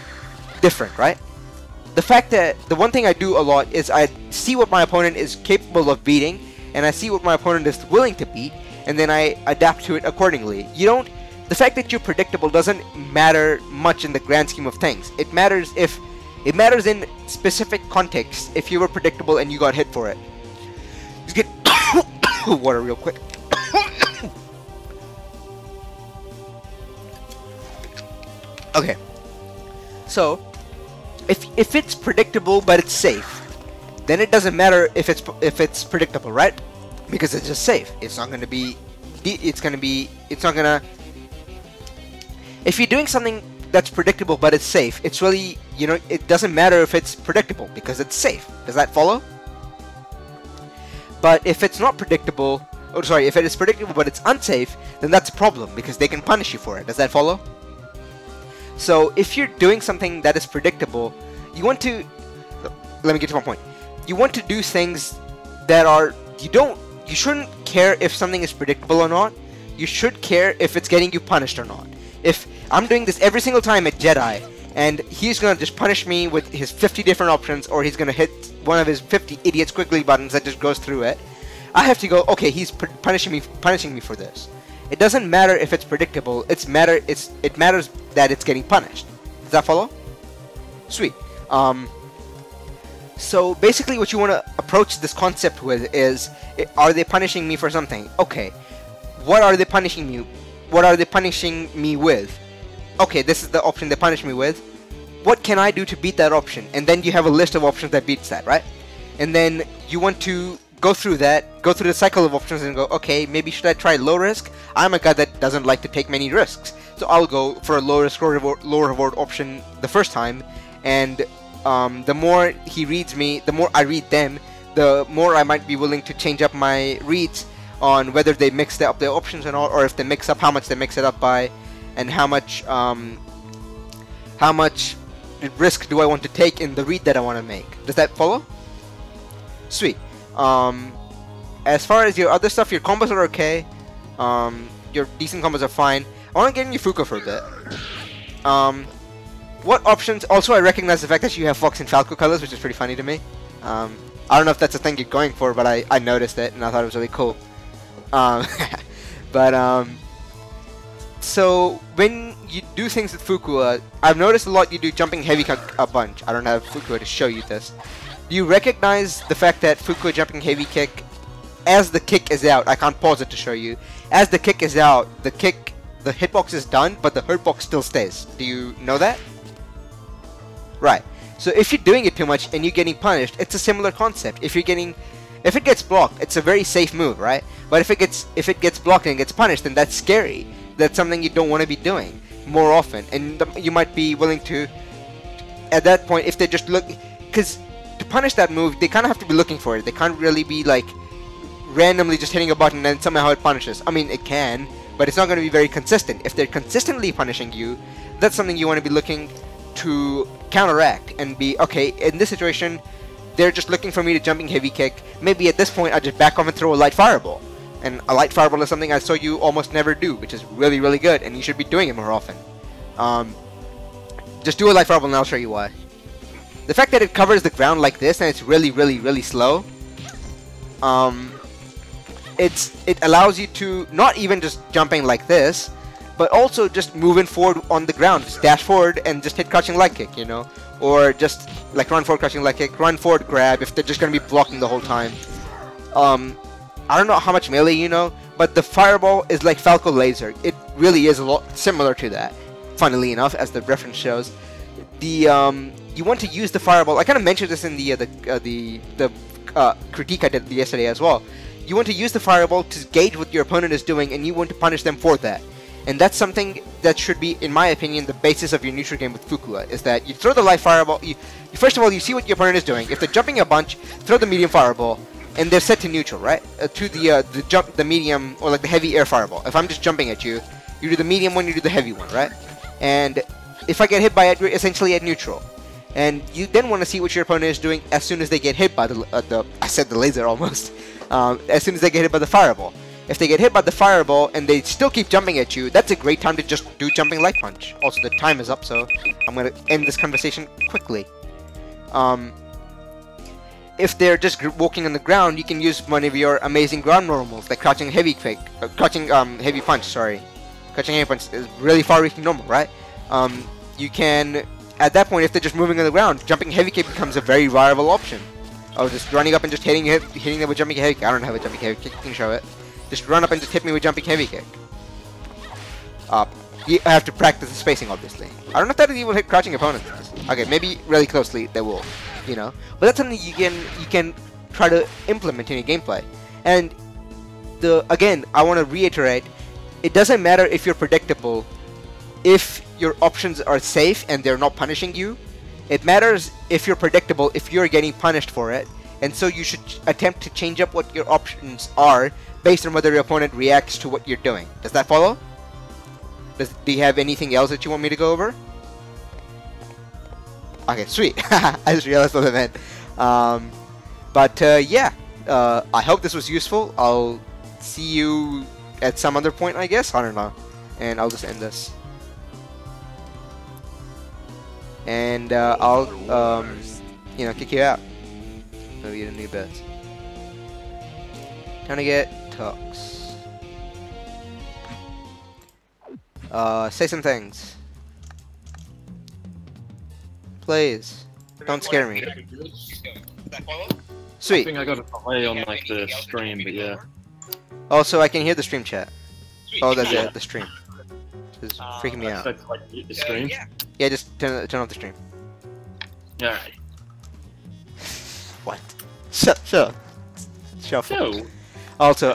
different, right? The fact that the one thing I do a lot is I see what my opponent is capable of beating, and I see what my opponent is willing to beat, and then I adapt to it accordingly. The fact that you're predictable doesn't matter much in the grand scheme of things. It matters in specific contexts if you were predictable and you got hit for it. Just get water real quick. Okay. So if it's predictable but it's safe, then it doesn't matter if it's predictable, right? Because it's just safe. It's not gonna be. If you're doing something that's predictable but it's safe, it's really, it doesn't matter if it's predictable because it's safe. Does that follow? But if it's not predictable, if it is predictable but it's unsafe, then that's a problem because they can punish you for it. Does that follow? So if you're doing something that is predictable, let me get to my point. You want to do things that you shouldn't care if something is predictable or not. You should care if it's getting you punished or not. If I'm doing this every single time at Jedi, and he's gonna just punish me with his 50 different options, or he's gonna hit one of his 50 idiot squiggly buttons that just goes through it, I have to go, okay, he's punishing me for this. It doesn't matter if it's predictable. It matters that it's getting punished. Does that follow? Sweet. So basically, what you want to approach this concept with is, are they punishing me for something? Okay. What are they punishing me? What are they punishing me with? Okay, this is the option they punish me with. What can I do to beat that option? And then you have a list of options that beats that, right? And then you want to go through the cycle of options and go, okay, maybe should I try low risk? I'm a guy that doesn't like to take many risks, so I'll go for a low risk, low reward option the first time, and the more he reads me, the more I read them, the more I might be willing to change up my reads on whether they mix up their options or not, or if they mix up, how much they mix it up by, and how much risk do I want to take in the read that I want to make. Does that follow? Sweet. As far as your other stuff, your combos are okay. Your decent combos are fine. I want to get in your Fuku for a bit. What options? Also, I recognize the fact that you have Fox and Falco colors, which is pretty funny to me. I don't know if that's a thing you're going for, but I noticed it and I thought it was really cool. So when you do things with Fuku, I've noticed a lot you do jumping heavy kick a bunch. I don't have Fuku to show you this. Do you recognize the fact that Fuku jumping heavy kick, as the kick is out, I can't pause it to show you, as the kick is out, the hitbox is done, but the hurtbox still stays. Do you know that? Right. So if you're doing it too much and you're getting punished, it's a similar concept. If it gets blocked, it's a very safe move, right? But if it gets blocked and gets punished, then that's scary. that's something you don't want to be doing more often, and you might be willing to, at that point, if they just look, because to punish that move, they kind of have to be looking for it. They can't really be like randomly just hitting a button and somehow it punishes. I mean, it can, but it's not going to be very consistent. If they're consistently punishing you, that's something you want to be looking to counteract and be, okay, in this situation, they're just looking for me to jumping heavy kick. Maybe at this point, I just back off and throw a light fireball. And a light fireball is something I saw you almost never do, which is really, really good, and you should be doing it more often. Just do a light fireball and I'll show you why. The fact that it covers the ground like this and it's really, really, really slow, it allows you to not even just jumping like this, but also just moving forward on the ground. Just dash forward and just hit crouching leg kick, you know? Or just like run forward, crouching leg kick, run forward, grab if they're just going to be blocking the whole time. I don't know how much melee you know, but the fireball is like Falco Laser. It really is a lot similar to that, funnily enough, as the reference shows. You want to use the fireball. I kind of mentioned this in the critique I did yesterday as well. You want to use the fireball to gauge what your opponent is doing, and you want to punish them for that. And that's something that should be, in my opinion, the basis of your neutral game with Fukua, is that you throw the light fireball, first of all, you see what your opponent is doing. If they're jumping a bunch, throw the medium fireball, and they're set to neutral, right? To the medium, or like the heavy air fireball. If I'm just jumping at you, you do the medium one, you do the heavy one, right? And if I get hit by it, you're essentially at neutral. And you then want to see what your opponent is doing as soon as they get hit by I said the laser almost, as soon as they get hit by the fireball. If they get hit by the fireball and they still keep jumping at you, that's a great time to just do jumping light punch. Also, the time is up, so I'm going to end this conversation quickly. If they're just walking on the ground, you can use one of your amazing ground normals, like crouching heavy kick, crouching heavy punch. Sorry, crouching heavy punch is really far-reaching normal, right? You can, at that point, if they're just moving on the ground, jumping heavy kick becomes a very viable option. Oh, just running up and just hitting them with jumping heavy kick. I don't have a jumping heavy kick. You can show it. Just run up and just hit me with jumping heavy kick. You have to practice the spacing, obviously. I don't know if that will hit crouching opponents. Okay, maybe really closely they will, you know. But that's something you can try to implement in your gameplay. And again, I want to reiterate, it doesn't matter if you're predictable, if your options are safe and they're not punishing you. It matters if you're predictable, if you're getting punished for it. And so you should attempt to change up what your options are based on whether your opponent reacts to what you're doing. Does that follow? Do you have anything else that you want me to go over? Okay, sweet. I just realized what I meant. Yeah. I hope this was useful. I'll see you at some other point, I guess. I don't know. And I'll just end this. And I'll, kick you out. Maybe you new bets. Time to get Tux. Say some things. Please. Don't scare me. Sweet. I think I got a delay on like the stream, but yeah. Also, I can hear the stream chat. Oh, that's it. The stream. It's freaking me out. That's like the stream? Yeah, just turn off the stream. Alright. What? Shut up. No. Also,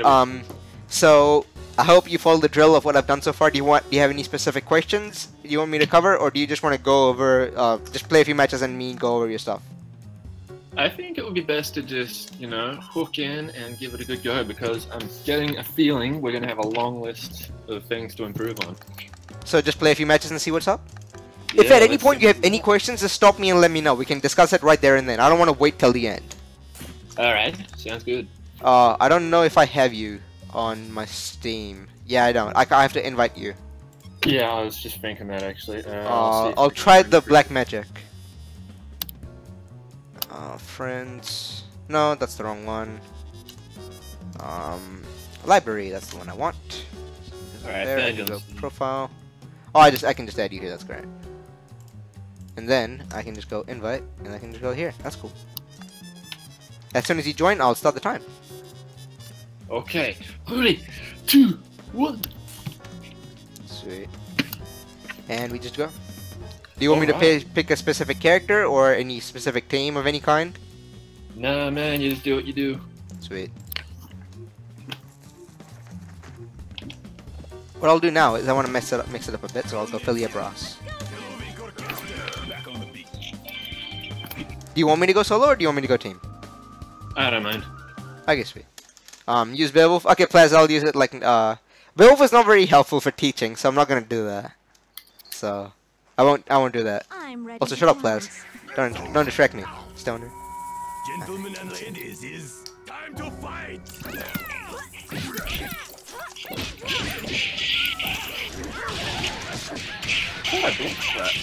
so I hope you follow the drill of what I've done so far. Do you have any specific questions you want me to cover, or do you just want to go over, just play a few matches and me go over your stuff? I think it would be best to just, hook in and give it a good go, because I'm getting a feeling we're going to have a long list of things to improve on. So just play a few matches and see what's up? Yeah, If at any point you have any questions, just stop me and let me know. We can discuss it right there and then. I don't want to wait till the end. Alright, sounds good. I don't know if I have you on my Steam. Yeah, I don't. I have to invite you. Yeah, I was just thinking that actually. I'll try the black magic. Friends. No, that's the wrong one. Library. That's the one I want. Alright, there. I there can you go go. profile. Oh, I can just add you here. That's great. And then I can just go invite, and I can just go here. That's cool. As soon as you join, I'll start the time. Okay, 3, 2, 1. Sweet. And we just go. Do you want me to pick a specific character or any specific team of any kind? Nah, man, you just do what you do. Sweet. What I'll do now is I want to mix it up a bit, so I'll go Philly Bros. Back on the beat. Do you want me to go solo or do you want me to go team? I don't mind. Okay, sweet. Use Beowulf. Okay, Plaz, I'll use it like Beowulf is not very helpful for teaching, so I'm not gonna do that. So I won't do that. I'm ready Also, to shut up, dance. Plaz. Don't distract me, stoner. Gentlemen and ladies, it's time to fight. Oh, I blocked that.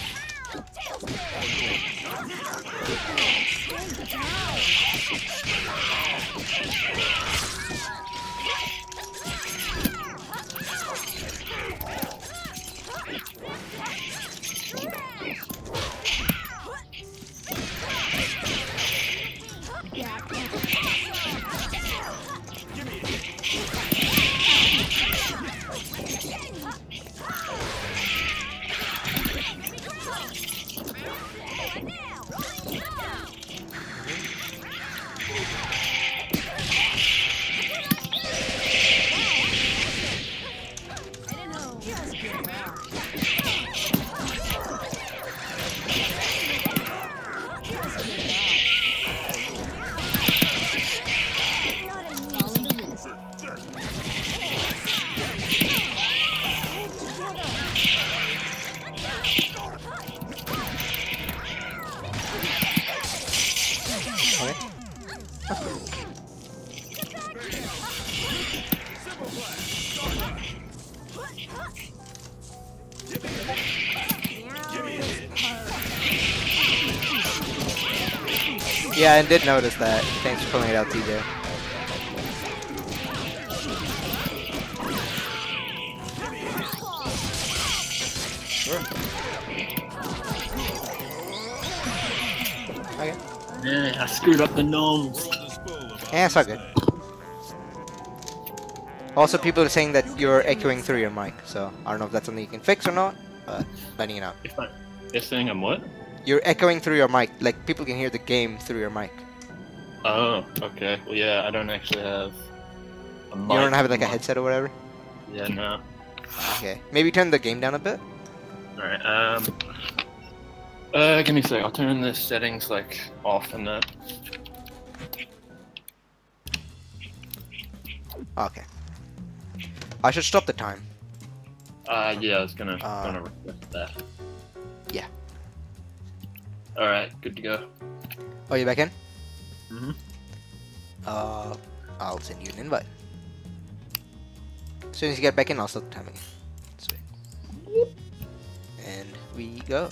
Yeah, I did notice that. Thanks for pulling it out, TJ. Sure. Okay. Yeah, I screwed up the gnomes. Yeah, it's all good. Also, people are saying that you're echoing through your mic, so I don't know if that's something you can fix or not, but letting you know. You're saying I'm what? You're echoing through your mic, like people can hear the game through your mic. Oh, okay. Well, yeah, I don't actually have a mic. You don't have like a headset or whatever? Yeah, no. Okay. Maybe turn the game down a bit? Alright, give me a sec. I'll turn the settings, like, off and that. Okay. I should stop the time. Yeah, I was gonna request that. Yeah. Alright, good to go. Oh, you back in? Mm-hmm. I'll send you an invite. As soon as you get back in, I'll start the time again. Sweet. And we go.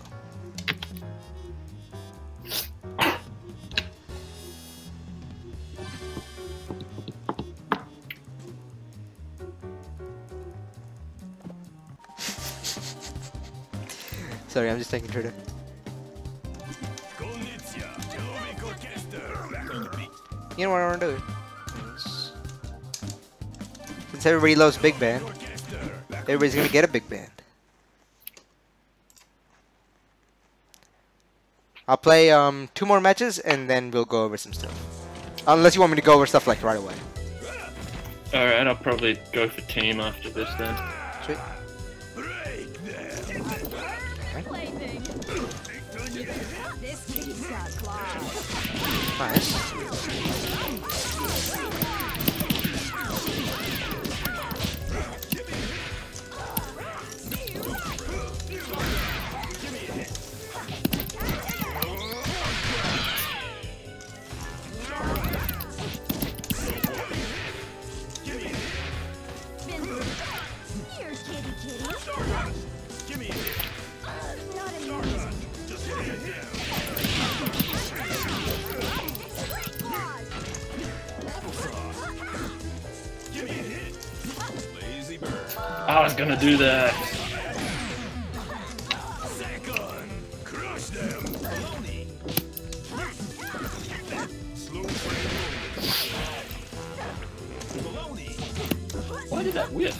Sorry, I'm just taking Twitter. You know what I want to do? Since everybody loves big band, everybody's gonna get a big band. I'll play 2 more matches and then we'll go over some stuff. Unless you want me to go over stuff like right away. Alright, I'll probably go for team after this then. Sweet. This kitty's got claws. Nice. Here, kitty kitty. Not amusing. I was gonna do that. Why did that whip?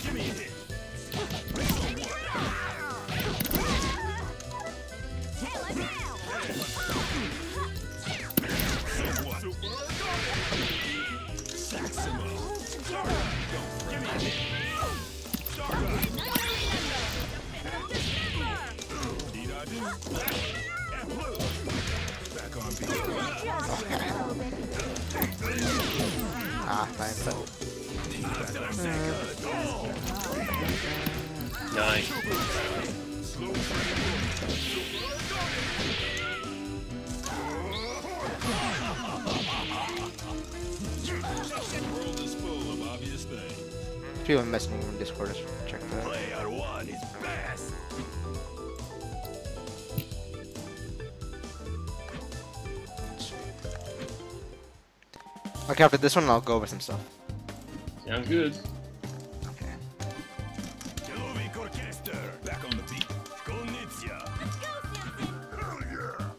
Ah, fine. Nice. World is full of obvious things. People are messaging from Discord. Let's check that. Player one is best. Okay, after this one, I'll go over some stuff. Sounds good. Okay. Kilovik Orchestra, back on the beat. Konnichiwa. Hell yeah.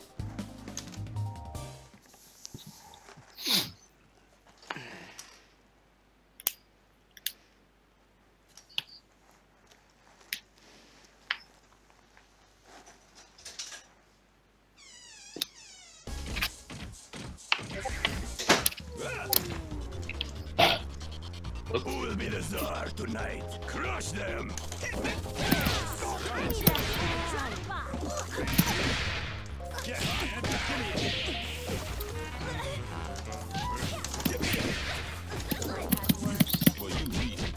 Who will be the czar tonight? Crush them! Get high, give me a hit. Well, you need it.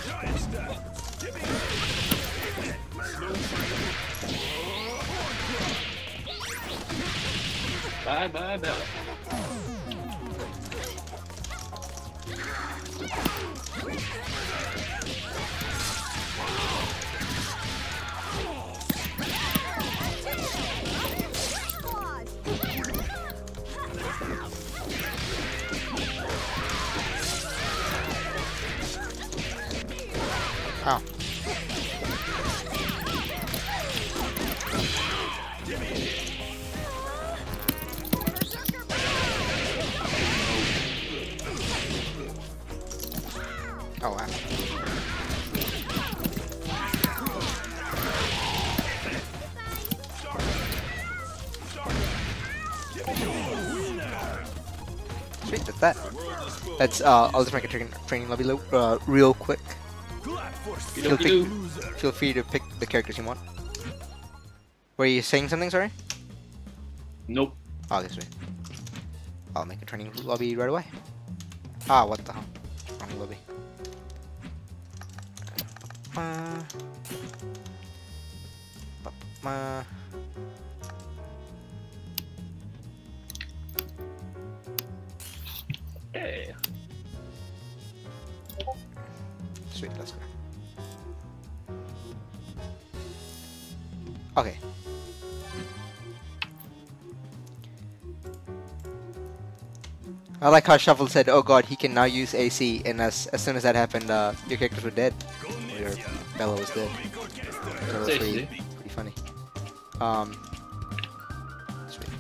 Giant step. Give me a Bye bye Bella. Oh. Oh wow. Sweet, that's that. Let's I'll just make a training lobby real quick. Feel free to pick the characters you want. Were you saying something, sorry? Nope. Oh, this way. I'll make a training lobby right away. Ah, what the hell? Wrong lobby. Hey. Sweet, let's go. Okay. I like how Shuffle said, "Oh God, he can now use AC," and as soon as that happened, your characters were dead. Or your Bella was dead. So that's pretty funny. Sweet.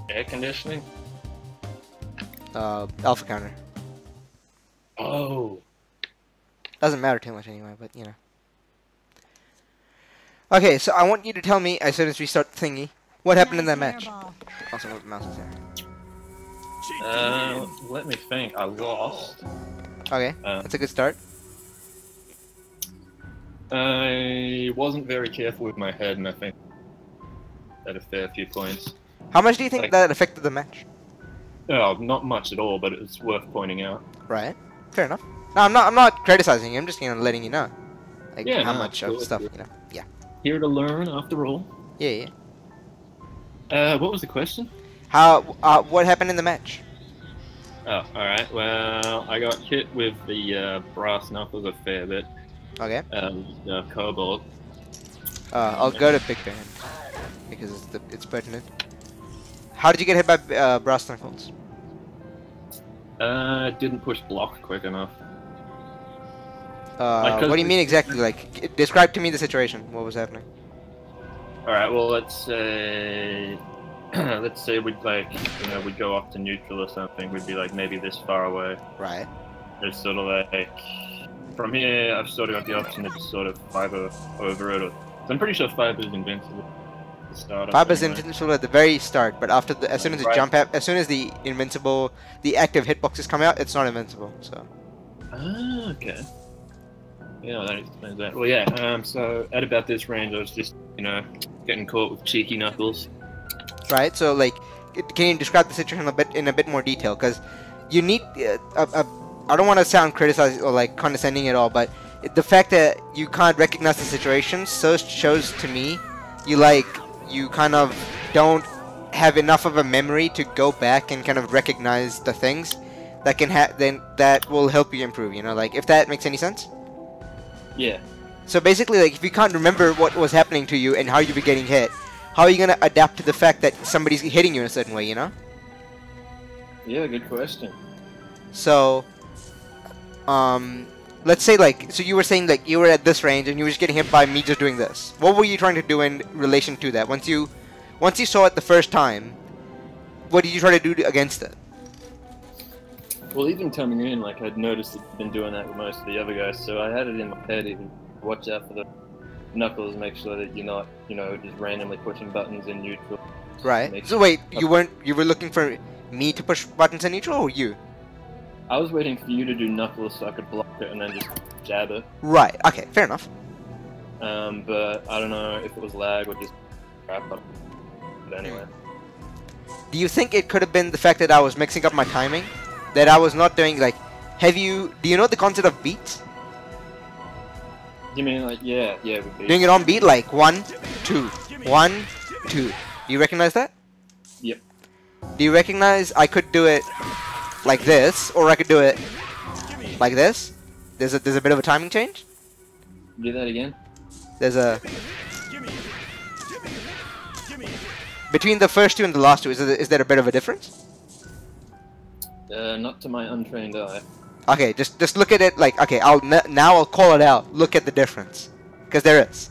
Air conditioning? Alpha counter. Oh. Doesn't matter too much anyway, but you know. Okay, so I want you to tell me as soon as we start thingy, what happened in that match. Also, what the mouse is there. Let me think. I lost. Okay, that's a good start. I wasn't very careful with my head, and I think at a fair few points. How much do you think that affected the match? Oh, not much at all, but it's worth pointing out. Right. Fair enough. No, I'm not criticizing you. I'm just letting you know, like Yeah, how no, much of stuff Yeah. Here to learn, after all. Yeah. What was the question? How? What happened in the match? Oh, alright. Well, I got hit with the brass knuckles a fair bit. Okay. Cobalt. I'll go to Big Band because it's pertinent. How did you get hit by brass knuckles? Didn't push block quick enough. What do you mean exactly? Like, describe to me the situation. What was happening? Alright, well, let's say... let's say we'd we'd go off to neutral or something. We'd be like maybe this far away. Right. There's sort of like... From here, I've sort of got the option to just sort of fiber over it. So I'm pretty sure fiber's invincible. Fiber's invincible at the very start, but after as soon as the as soon as the active hitboxes come out, it's not invincible. So. Ah, okay. Yeah, that explains that. Well, yeah. So at about this range, I was just, getting caught with cheeky knuckles. Right? So, like, can you describe the situation in a bit more detail? Because you need I don't want to sound criticized or like condescending at all, but the fact that you can't recognize the situation shows to me you kind of don't have enough of a memory to go back and kind of recognize the things that that will help you improve. Like, if that makes any sense. Yeah. So basically, like, if you can't remember what was happening to you and how you were getting hit, how are you gonna adapt to the fact that somebody's hitting you in a certain way? Yeah, good question. So, let's say, like, so you were saying, like, you were at this range and you were just getting hit by me just doing this. What were you trying to do in relation to that? Once you saw it the first time, what did you try to do against it? Well, even coming in, like, I'd noticed that I'd been doing that with most of the other guys, so I had it in my head, even watch out for the knuckles, make sure that you're not, just randomly pushing buttons in neutral. Right. So wait, you were looking for me to push buttons in neutral, or you? I was waiting for you to do knuckles so I could block it and then just jab it. Right. Okay. Fair enough. But I don't know if it was lag or just crap up. But anyway. Do you think it could have been the fact that I was mixing up my timing? That I was not doing, like, do you know the concept of beats? You mean, like, yeah, with beats. Doing it on beat, like 1, 2, 1, 2. Do you recognize that? Yep. Do you recognize I could do it like this, or I could do it like this? There's a bit of a timing change. Do that again. There's a between the first two and the last two. Is there a bit of a difference? Not to my untrained eye. Okay, just look at it like, okay, now I'll call it out. Look at the difference, because there is.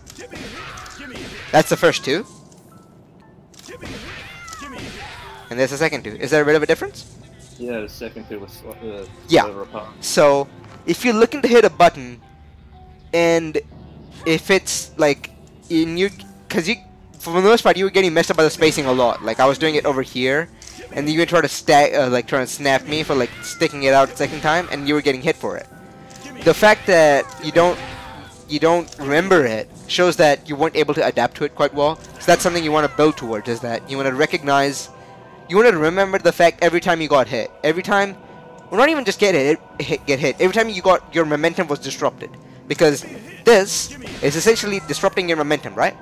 That's the first two, and there's the second two. Is there a bit of a difference? Yeah, the second two was Yeah. apart. So if you're looking to hit a button, and if it's like because for the most part you were getting messed up by the spacing a lot. Like, I was doing it over here, and you would try to trying to snap me for, like, sticking it out the second time, and you were getting hit for it. The fact that you don't remember it shows that you weren't able to adapt to it quite well. So that's something you want to build towards, is that you want to recognize, you want to remember the fact every time you got hit, every time, well, not even just get hit, every time your momentum was disrupted, because this is essentially disrupting your momentum, right?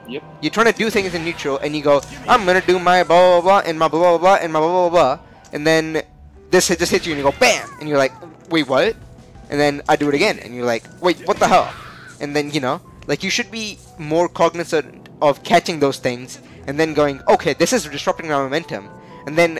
Yep. You're trying to do things in neutral, and you go, I'm gonna do my blah blah blah and my blah blah blah and my blah blah blah, and then this just hits you, and you go bam, and you're like, wait, what? And then I do it again, and you're like, wait, what the hell? And then, like, you should be more cognizant of catching those things, and then going, okay, this is disrupting my momentum, and then,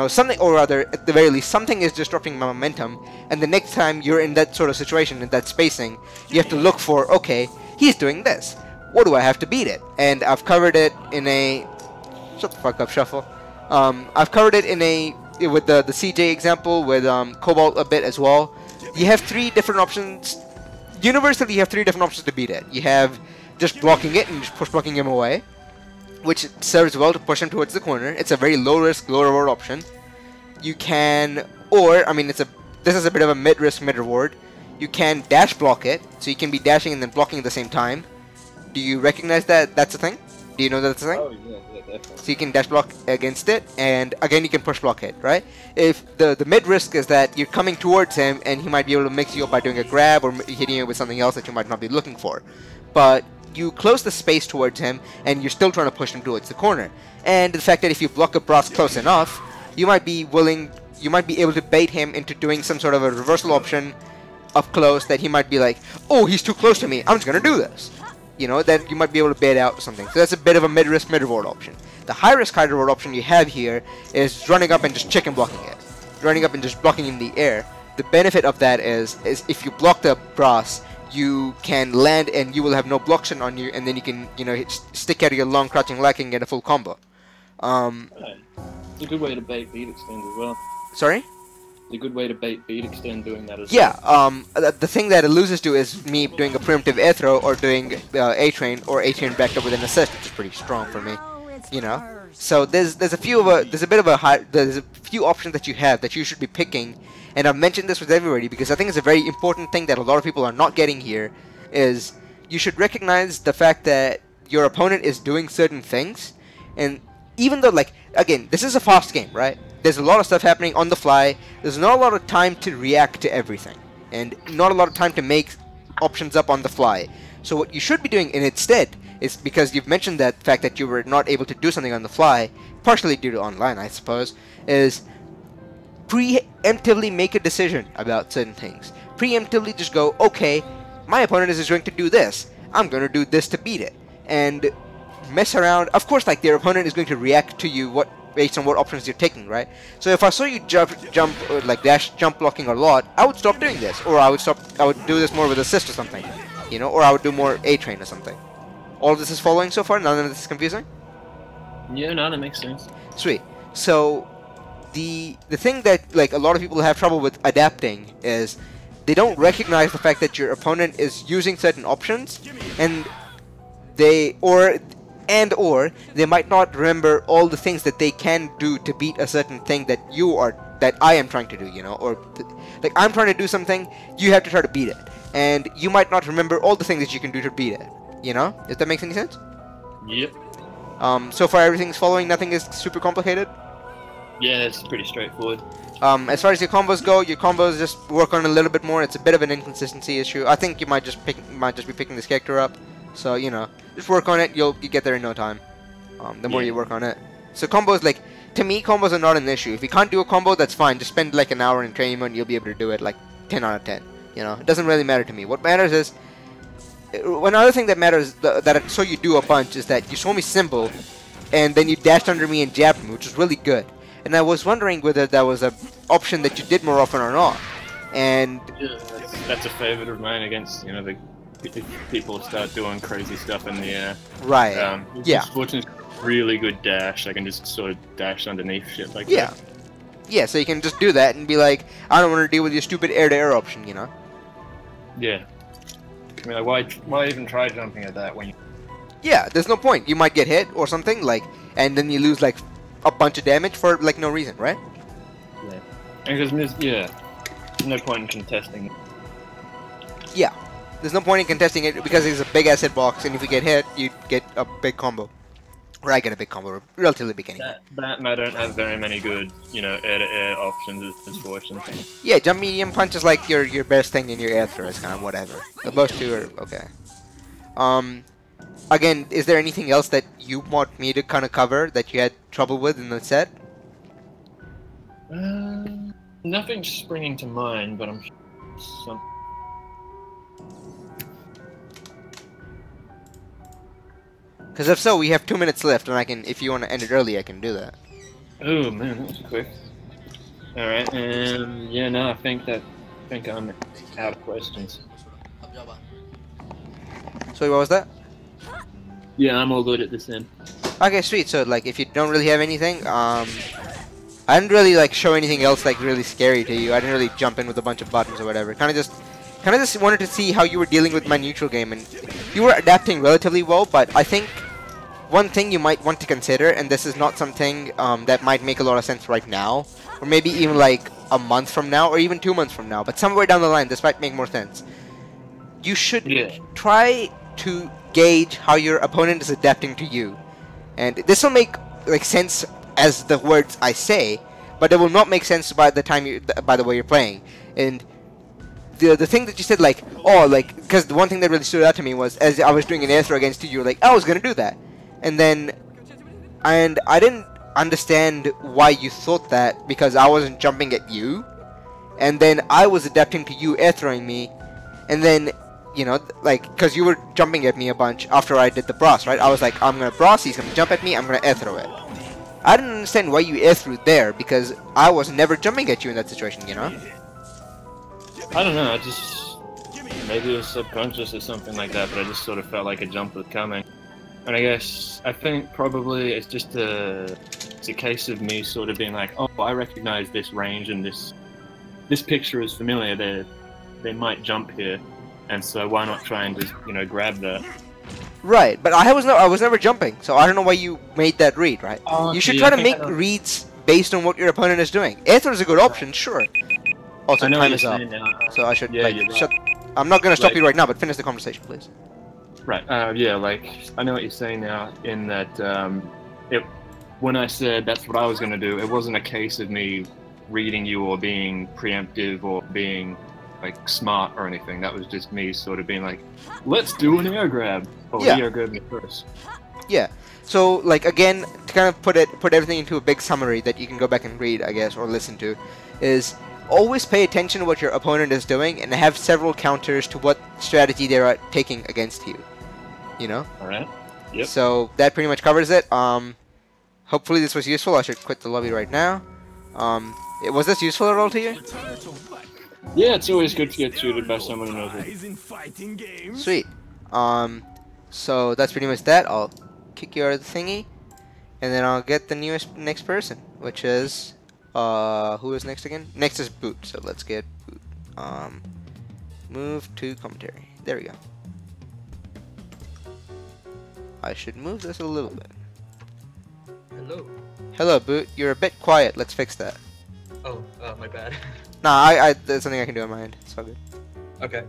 something or other, at the very least, something is disrupting my momentum, and the next time you're in that sort of situation, in that spacing, you have to look for, okay, he's doing this. What do I have to beat it? And I've covered it in a... Shut the fuck up, Shuffle. I've covered it with the CJ example, with Cobalt a bit as well. You have 3 different options. Universally, you have 3 different options to beat it. You have just blocking it and just push blocking him away, which serves well to push him towards the corner. It's a very low risk, low reward option. You can, this is a bit of a mid risk, mid reward. You can dash block it, so you can be dashing and then blocking at the same time. Do you recognize that that's a thing? Do you know that's a thing? Oh, yeah, definitely. So you can dash block against it, and again you can push block it, right? If the mid risk is that you're coming towards him, and he might be able to mix you up by doing a grab or hitting you with something else that you might not be looking for. But you close the space towards him, and you're still trying to push him towards the corner. And the fact that if you block a brass close enough, you might be able to bait him into doing some sort of a reversal option up close that he might be like, oh, he's too close to me, I'm just gonna do this. That you might be able to bait out or something. So that's a bit of a mid-risk, mid-reward option. The high-risk, high-reward option you have here is running up and just chicken blocking it. Running up and just blocking in the air. The benefit of that is if you block the brass, you can land and you will have no blocks on you, and then you can, stick out your long crouching leg and get a full combo. It's a good way to bait beat extend as well. Sorry? It's a good way to bait beat extend doing that as well. Yeah, the thing that it loses to is me doing a preemptive air throw or doing A-train or A-train backed up with an assist, which is pretty strong for me. So there's a few there's a few options that you have that you should be picking, and I've mentioned this with everybody because I think it's a very important thing that a lot of people are not getting here. Is you should recognize the fact that your opponent is doing certain things, and even though, like, again, this is a fast game, right? There's a lot of stuff happening on the fly. There's not a lot of time to react to everything, and not a lot of time to make options up on the fly. So what you should be doing instead is, because you've mentioned that fact that you were not able to do something on the fly, partially due to online, I suppose, is preemptively make a decision about certain things. Preemptively just go, okay, my opponent is going to do this. I'm going to do this to beat it. And mess around. Of course, like, their opponent is going to react to you based on what options you're taking, right? So if I saw you jump, like dash, jump blocking a lot, I would stop doing this, or I would do this more with assist or something, you know, or I would do more A-train or something. All of this is following so far? None of this is confusing? Yeah, no, that makes sense. Sweet. So the thing that, like, a lot of people have trouble with adapting is they don't recognize the fact that your opponent is using certain options, and they might not remember all the things that they can do to beat a certain thing that I am trying to do, you know, or like, I'm trying to do something, you have to try to beat it, and you might not remember all the things that you can do to beat it, you know, if that makes any sense. Yep. So far everything's following, nothing is super complicated. Yeah, it's pretty straightforward. As far as your combos go, your combos just work on a little bit more. It's a bit of an inconsistency issue. I think you might just be picking this character up. So, you know, just work on it. You get there in no time. The more you work on it. So combos, like, to me, combos are not an issue. If you can't do a combo, that's fine. Just spend like an hour in training mode and you'll be able to do it like 10 out of 10. You know, it doesn't really matter to me. What matters is, one other thing that matters that I saw you do a bunch is that you saw me symbol, and then you dashed under me and jabbed me, which was really good. And I was wondering whether that was an option that you did more often or not. And Yeah, that's a favorite of mine against, you know, the people start doing crazy stuff in the air. right, yeah, Fortunately, really good dash. I can just sort of dash underneath shit like yeah, that. yeah. So you can just do that and be like, I don't want to deal with your stupid air-to-air option, you know? Yeah. I mean, like, why even try jumping at that when you... Yeah, there's no point. You might get hit or something, like, and then you lose like a bunch of damage for like no reason, right? Yeah. Because there's no point in contesting. Yeah. There's no point in contesting it because it's a big ass hitbox, and if you get hit, you get a big combo. Or I get a big combo, relatively big anyway. That and I don't have very many good, you know, air-to-air options as fortune. Yeah, jump medium punch is like your best thing in your air throw. It's kind of whatever. The those two are okay. Again, is there anything else that you want me to kind of cover that you had trouble with in the set? Nothing's springing to mind, but I'm sure some... Because if so, we have 2 minutes left, and I can, if you want to end it early, I can do that. Oh man, that was quick. All right, yeah, no, I think I'm out of questions. So what was that? Yeah, I'm all good at this end. Okay, sweet. So like, if you don't really have anything, I didn't really like show anything else like really scary to you. I didn't really jump in with a bunch of buttons or whatever. Kind of just wanted to see how you were dealing with my neutral game, and you were adapting relatively well. But I think one thing you might want to consider, and this is not something that might make a lot of sense right now, or maybe even like a month from now, or even 2 months from now, but somewhere down the line, this might make more sense. You should try to gauge how your opponent is adapting to you, and this will make like sense as the words I say, but it will not make sense by the way you're playing. And the thing that you said, like, oh, like, because the one thing that really stood out to me was as I was doing an air throw against you, you were like, I was gonna do that, and I didn't understand why you thought that, because I wasn't jumping at you, and then I was adapting to you air throwing me, and then, you know, like, because you were jumping at me a bunch after I did the brass, right? I was like, I'm gonna brass, he's gonna jump at me, I'm gonna air throw it. I didn't understand why you air threw there, because I was never jumping at you in that situation, you know? I don't know, maybe it was subconscious or something like that, but I just sort of felt like a jump was coming. And I think probably it's just it's a case of me sort of being like, oh, I recognize this range and this picture is familiar, they might jump here, and so why not try and just, you know, grab that. Right, but I was never jumping, so I don't know why you made that read, right? You should try to make reads based on what your opponent is doing. Aether is a good option, sure. Also, I know time what is you're up, saying now. so I should Yeah, like you're shut. right. I'm not gonna stop Like- you right now, but finish the conversation, please. Right. Yeah, like I know what you're saying now. In that, when I said that's what I was gonna do, it wasn't a case of me reading you or being preemptive or being like smart or anything. That was just me sort of being like, let's do an air grab. Oh, Yeah. he air grabbed me first. Yeah. So like again, to kind of put everything into a big summary that you can go back and read, I guess, or listen to, is always pay attention to what your opponent is doing and have several counters to what strategy they are taking against you. You know. All right. Yep. So that pretty much covers it. Hopefully this was useful. I should quit the lobby right now. Was this useful at all to you? Yeah, it's always good to get tutored by someone who knows it. Rise in fighting games. Sweet. So that's pretty much that. I'll kick you out of the thingy, and then I'll get the next person, which is who is next again? Next is Boot. So let's get Boot. Move to commentary. There we go. I should move this a little bit. Hello. Hello, Boot. You're a bit quiet. Let's fix that. Oh, my bad. Nah, there's something I can do on my end. It's all good. Okay.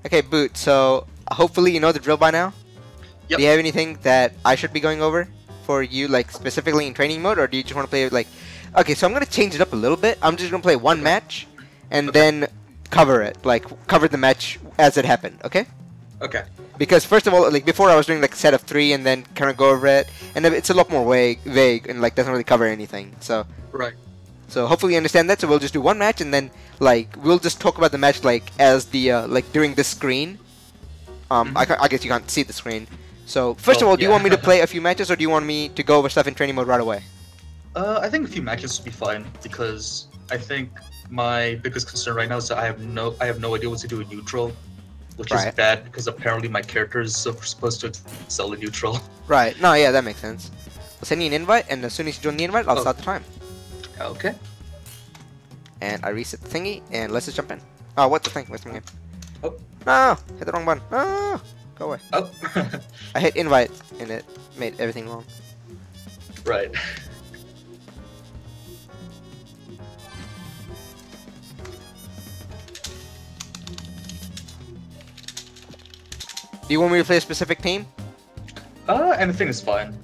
Okay, Boot. So hopefully you know the drill by now. Yep. Do you have anything that I should be going over for you, like specifically in training mode, or do you just want to play it like? Okay, so I'm gonna change it up a little bit. I'm just gonna play one match, and then cover it, like cover the match as it happened. Okay? Okay. Because first of all, like before, I was doing like a set of 3 and then kind of go over it, and it's a lot more vague and like doesn't really cover anything. So. Right. So hopefully you understand that. So we'll just do one match, and then like we'll just talk about the match like as the like during this screen. I guess you can't see the screen. So first of all, do you want me to play a few matches, or do you want me to go over stuff in training mode right away? I think a few matches would be fine because I think my biggest concern right now is that I have no idea what to do in neutral, which is bad because apparently my character is supposed to excel in neutral. Right. No, yeah, that makes sense. I'll send you an invite, and as soon as you join the invite, I'll start the time. Okay. And I reset the thingy, and let's just jump in. Oh, what the thing? Where's my game? Oh. No! Hit the wrong button. No! Go away. Oh. I hit invite, and it made everything wrong. Right. Do you want me to play a specific team? Anything is fine.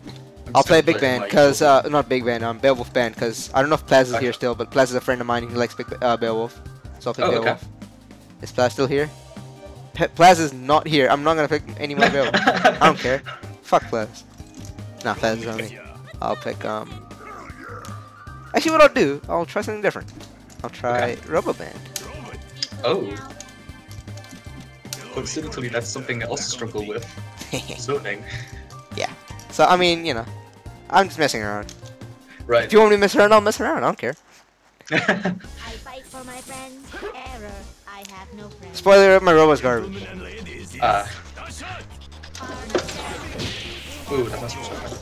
I'll play Big Band, cause not Big Band, Beowulf Band, cause I don't know if Plaz is here still, but Plaz is a friend of mine. He likes Beowulf, so I'll pick Beowulf. Okay. Is Plaz still here? Plaz is not here. I'm not gonna pick any more Beowulf. I don't care. Fuck Plaz. Nah, Plaz is on me. I'll pick Actually, what I'll do, I'll try something different. I'll try Roboband. Oh. Coincidentally, that's something I also struggle with. Zoning. Yeah. So I mean, you know, I'm just messing around. Right. If you want me to mess around, I'll mess around. I don't care. I fight for my friends. Error. I have no friends. Spoiler alert, my robot's garbage. Ooh, that must be something.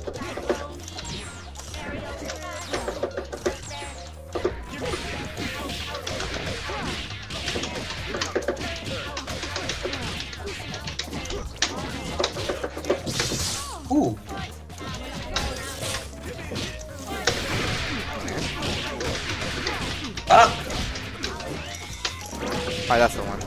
Ooh. Ah! Alright, that's the one.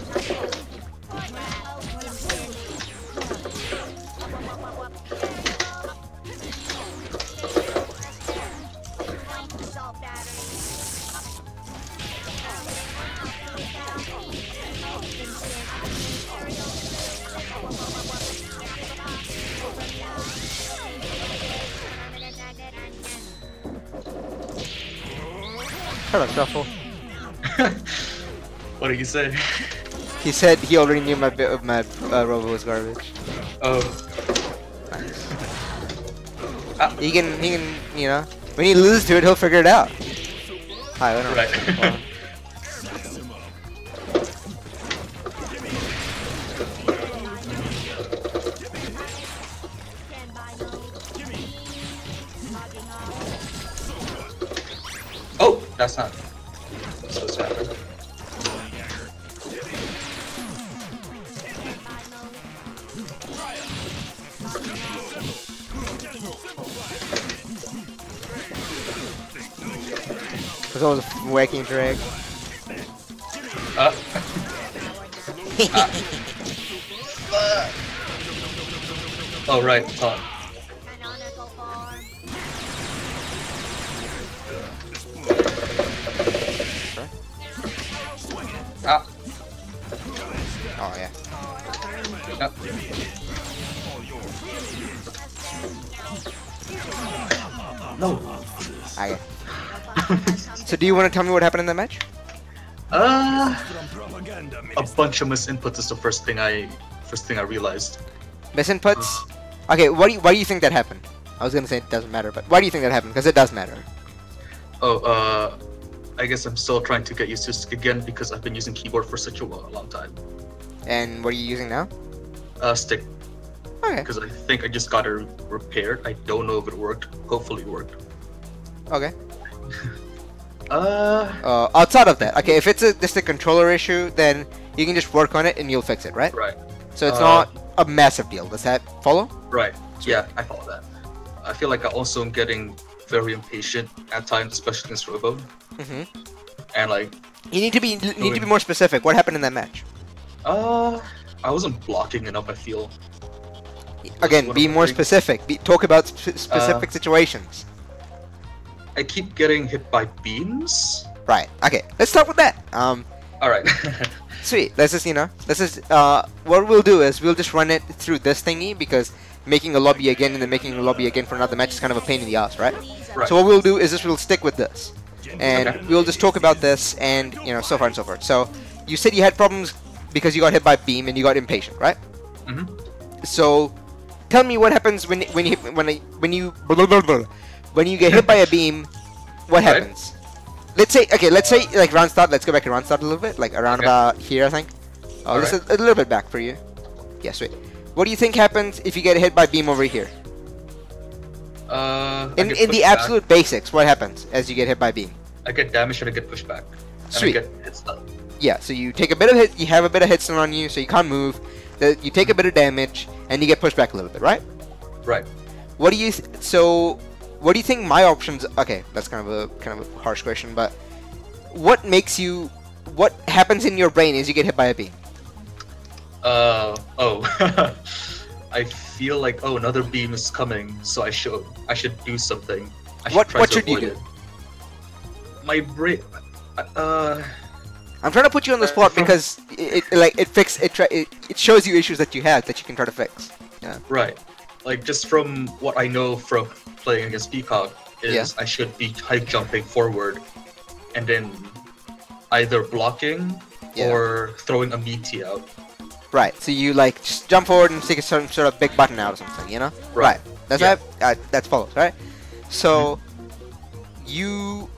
Shut up, Shuffle. What did you say? He said he already knew my robot was garbage. Oh. Nice. Ah. He can, you know, when he loses to it, he'll figure it out. Hi, I don't know. Right. Oh, that's not so sad. There's always a wacky drag. Oh right, it's on. Canonical form. Ah. Oh yeah. Ah. No. Okay. So do you want to tell me what happened in that match? A bunch of misinputs is the first thing I realized. Misinputs? Okay, why do you think that happened? I was gonna say it doesn't matter, but why do you think that happened? Because it does matter. Oh, I guess I'm still trying to get used to Stick again because I've been using keyboard for such a long time. And what are you using now? Stick. Okay. Because I think I just got it repaired. I don't know if it worked. Hopefully it worked. Okay. Outside of that, okay, if it's just a controller issue, then you can just work on it and you'll fix it, right? Right. So it's not a massive deal. Does that follow? Right. Yeah, I follow that. I feel like I also am getting very impatient at times, especially against Robo. Mm-hmm. And like, you need to be more specific. What happened in that match? I wasn't blocking enough. I feel. Again, be more specific. Talk about specific situations. I keep getting hit by beams. Right. Okay. Let's start with that. All right. Sweet. Let's just what we'll do is we'll just run it through this thingy because making a lobby again and then making a lobby again for another match is kind of a pain in the ass, right? Right. So what we'll do is we'll stick with this, and Okay. we'll just talk about this and so far and so forth. So you said you had problems because you got hit by beam and you got impatient, right? Mm-hmm. So tell me what happens when you get hit by a beam. What Right. happens? Let's say like round start. Let's go back to round start a little bit, like around about here, I think. Oh, this is a little bit back for you. Yeah, sweet. What do you think happens if you get hit by beam over here? In the absolute basics, what happens as you get hit by beam? I get damaged and I get pushed back. Sweet. And I get hit stun. Yeah, so you take a bit of hit. You have a bit of hit stun on you, so you can't move. You take a bit of damage and you get pushed back a little bit, right? Right. What do you what do you think my options? Okay, that's kind of a harsh question, but what happens in your brain as you get hit by a beam? I feel like another beam is coming, so I should do something. What should you do? My brain. I'm trying to put you on the spot because it shows you issues that you have that you can try to fix. Yeah. Right. Like just from what I know from playing against Peacock is I should be high jumping forward, and then either blocking or throwing a meaty out. Right. So you like just jump forward and take a certain sort of big button out or something, you know? Right. That's that follows, right? So you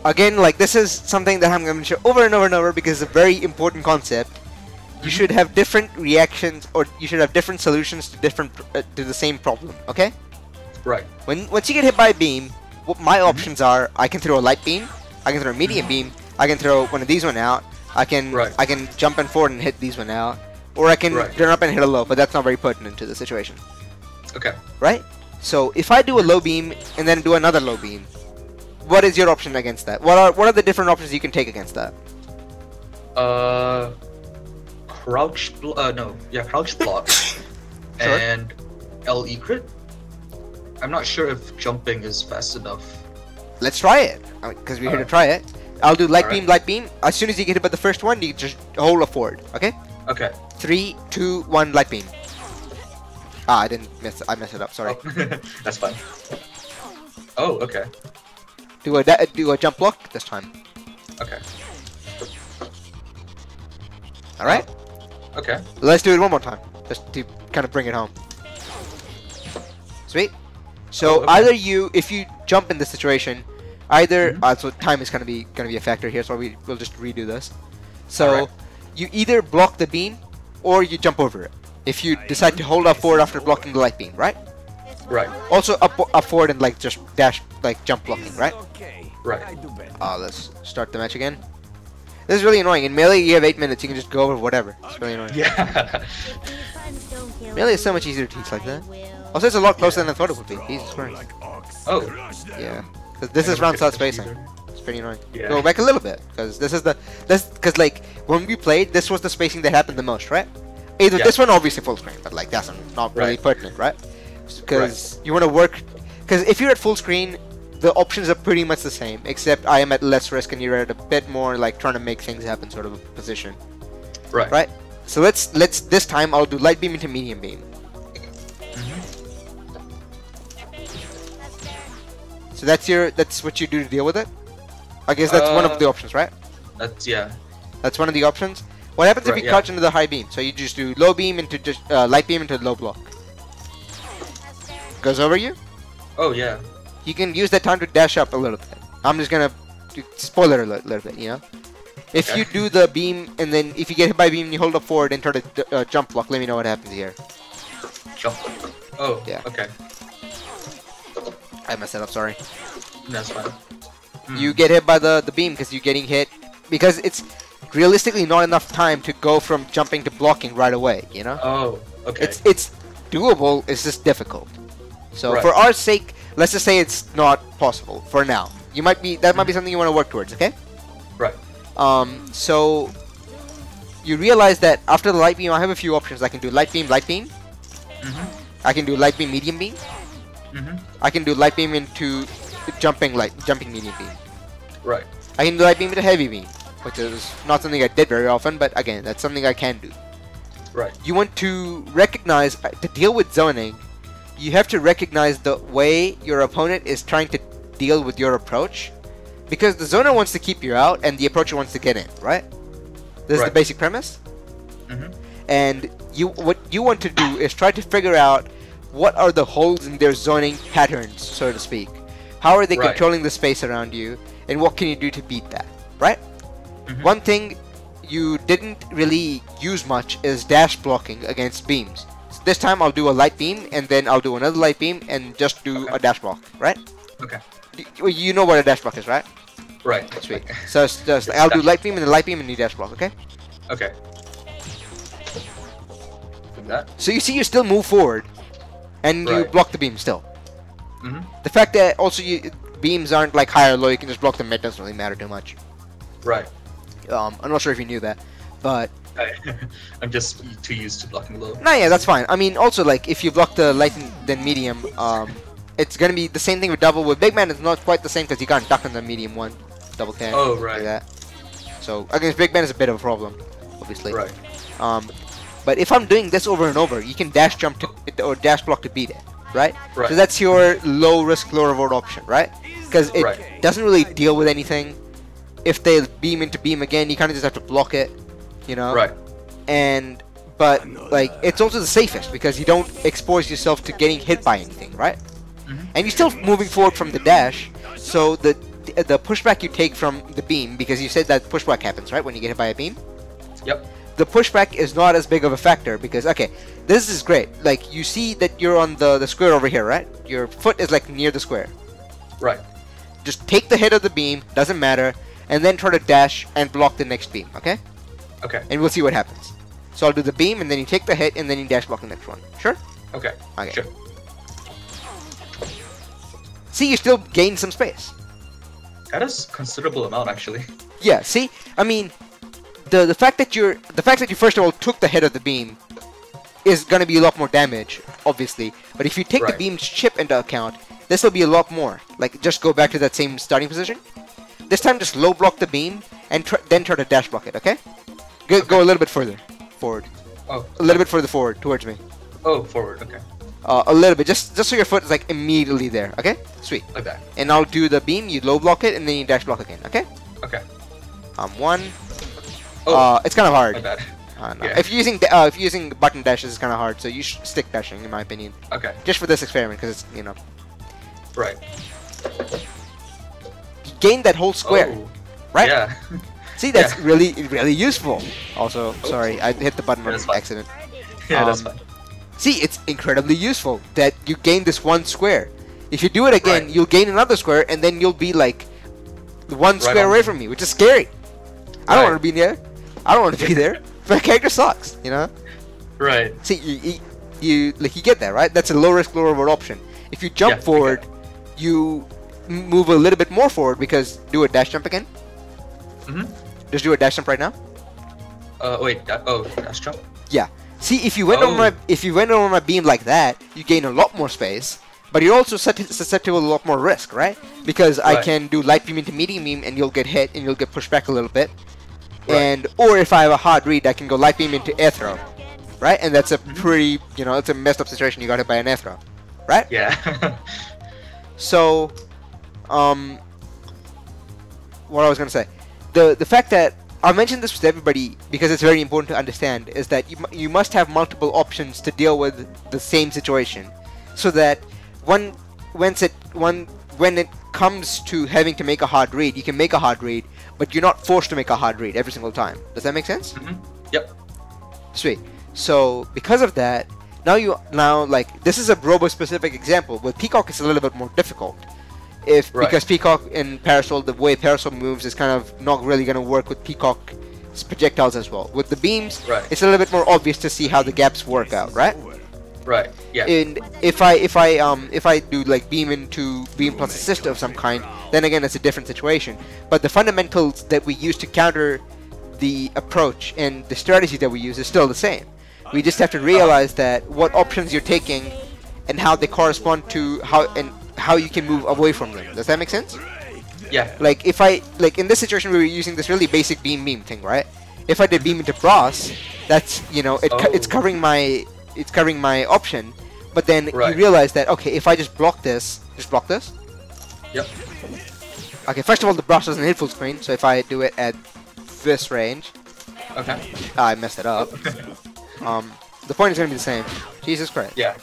again, like this is something that I'm going to show over and over and over because it's a very important concept. You should have different reactions, or you should have different solutions to to the same problem. Okay? Right. Once you get hit by a beam, what my options are: I can throw a light beam, I can throw a medium beam, I can throw one of these one out, I can jump and forward and hit these one out, or I can turn up and hit a low. But that's not very pertinent to the situation. Okay. Right? So if I do a low beam and then do another low beam, what is your option against that? What are the different options you can take against that? Crouch block and LE crit. I'm not sure if jumping is fast enough. Let's try it because we're here to try it. I'll do light beam. As soon as you get hit by the first one, you just hold a forward. Okay? Okay. 3, 2, 1, light beam. I didn't miss. I messed it up. Sorry. That's fine. Oh, okay. Do a jump block this time. Okay. All right. Okay. Let's do it one more time, just to kind of bring it home. Sweet. So either if you jump in this situation, either so time is gonna be a factor here, so we'll just redo this. So you either block the beam or you jump over it. If you decide to hold up forward after blocking the light beam, right? Right. Also up forward and like just dash like jump blocking, right? Right. Let's start the match again. This is really annoying. In Melee, you have 8 minutes. You can just go over whatever. It's really annoying. Yeah. Melee is so much easier to teach like that. Also, it's a lot closer than I thought it would be. Jesus Christ. Oh, Crush them. Yeah, because this I is never round start picked spacing. either. It's pretty annoying. Yeah. Go back a little bit, because this is because like when we played, this was the spacing that happened the most, right? Either Yeah. this one, obviously full screen, but like that's not really Right. pertinent, right? Because you want to work. Because if you're at full screen, the options are pretty much the same, except I am at less risk and you're at a bit more like trying to make things happen sort of a position, Right. right? So let's this time I'll do light beam into medium beam. So that's what you do to deal with it. I guess that's one of the options, right? That's yeah. That's one of the options. What happens if Right, you yeah. crouch into the high beam? So you just do low beam into just light beam into low block. Goes over you. Oh yeah. You can use that time to dash up a little bit. I'm just gonna spoiler a little bit, you know. If Okay. you do the beam and then if you get hit by beam, and you hold up forward and try to jump block. Let me know what happens here. Jump. Oh. Yeah. Okay. I messed that up. Sorry. That's fine. You get hit by the beam because you're getting hit because it's realistically not enough time to go from jumping to blocking right away. You know. Oh. Okay. It's doable. It's just difficult. So Right. for our sake, let's just say it's not possible for now. That might be something you want to work towards. Okay. Right. So you realize that after the light beam, I have a few options. I can do light beam. Mhm. I can do light beam, medium beam. Mhm. I can do light beam into jumping medium beam. Right. I can do light beam into heavy beam, which is not something I did very often, but again, that's something I can do. Right. You want to recognize, to deal with zoning, you have to recognize the way your opponent is trying to deal with your approach, because the zoner wants to keep you out and the approacher wants to get in, right? This is the Right. basic premise. Mhm. And what you want to do is try to figure out what are the holes in their zoning patterns, so to speak. How are they Right. controlling the space around you, and what can you do to beat that, right? Mhm. One thing you didn't really use much is dash blocking against beams. So this time I'll do a light beam, and then I'll do another light beam, and just do Okay. a dash block, right? Okay. You know what a dash block is, right? Right. Sweet. So it's just I'll do light beam and then light beam and you dash block, okay? Okay. Do that. So you see, you still move forward, and you Right. block the beam still. Mhm. The fact that also beams aren't like high or low, you can just block them. It doesn't really matter too much. Right. I'm not sure if you knew that, but I'm just too used to blocking low. no, yeah, that's fine. I mean, also like if you block the light and then medium, it's gonna be the same thing with double. With big man, it's not quite the same because you can't duck on the medium one, double can. Oh, like right. that. So against big man is a bit of a problem, obviously. Right. But if I'm doing this over and over, you can dash jump to or dash block to beat it, right? Right. So that's your low risk, low reward option, right? Because it Right. doesn't really deal with anything. If they beam into beam again, you kind of just have to block it, you know. Right. But like it's also the safest because you don't expose yourself to getting hit by anything, right? Mhm. And you're still moving forward from the dash, so the pushback you take from the beam, because you said that pushback happens, right, when you get hit by a beam. Yep. The pushback is not as big of a factor because okay, this is great. Like you see that you're on the square over here, right? Your foot is like near the square. Right. Just take the hit of the beam, doesn't matter, and then try to dash and block the next beam, okay? Okay. And we'll see what happens. So I'll do the beam, and then you take the hit, and then you dash block the next one. Sure? Okay. Okay. Sure. See, you still gain some space. That is considerable amount actually. Yeah. See, I mean, the fact that you first of all took the hit of the beam is gonna be a lot more damage, obviously. But if you take the Right. beam's chip into account, this will be a lot more. Like, just go back to that same starting position. This time, just low block the beam, and then try to dash block it. Okay? Go a little bit further forward. Oh. A little bit further forward towards me. Oh, forward. Okay. A little bit, just so your foot is like immediately there. Okay? Sweet. Like that. And I'll do the beam. You low block it, and then you dash block again. Okay? Okay. One. Oh. It's kind of hard. My bad. No. Yeah. If you're using button dashes, it's kind of hard. So you should stick dashing, in my opinion, Okay. just for this experiment, because it's Right. you gain that whole square, Oh. right? Yeah. See, that's Yeah. really useful. Also, sorry, I hit the button Yeah, on that's fine. accident. Yeah, that's Um, fine. See, it's incredibly useful that you gain this one square. If you do it again, Right. you'll gain another square, and then you'll be like one Right square on. away from me, which is scary. I don't Right. want to be there. I don't want to be there. My character sucks, you know. Right. See, you get that, right? That's a low risk, low reward option. If you jump Yeah, I get forward, you move a little bit more forward because do a dash jump again. Just do a dash jump right now. Wait. Dash jump. Yeah. See, if you went over my beam like that, you gain a lot more space, but you're also susceptible to a lot more risk, right? Because I can do light beam into medium beam, and you'll get hit, and you'll get pushed back a little bit. And or if I have a hard read, I can go light beam into air throw, right? And that's a pretty, it's a messed up situation. You got hit by an air throw, right? Yeah. So, what I was gonna say, the fact that I'll mention this with everybody because it's very important to understand is that you must have multiple options to deal with the same situation, so that when it comes to having to make a hard read, you can make a hard read, but you're not forced to make a hard read every single time. Does that make sense? Yep. Sweet. So because of that, now like this is a robo specific example. With Peacock, it's a little bit more difficult. Because Peacock in Parasol, the way Parasol moves is kind of not really going to work with Peacock's projectiles as well. With the beams, it's a little bit more obvious to see how the gaps work out, right? Right. Yeah. And if I do like beam into beam plus assist of some kind, then again it's a different situation. But the fundamentals that we use to counter the approach and the strategy that we use is still the same. We just have to realize that what options you're taking and how they correspond to how you can move away from them. Does that make sense? Yeah. Like in this situation we were using this really basic beam thing, right? If I did beam into brass, that's it's covering my option, but then you realize that okay, if I just block this. Yep. Okay, first of all, the brass doesn't hit full screen, so if I do it at this range, I messed it up. The point is gonna be the same. Jesus Christ. Yeah.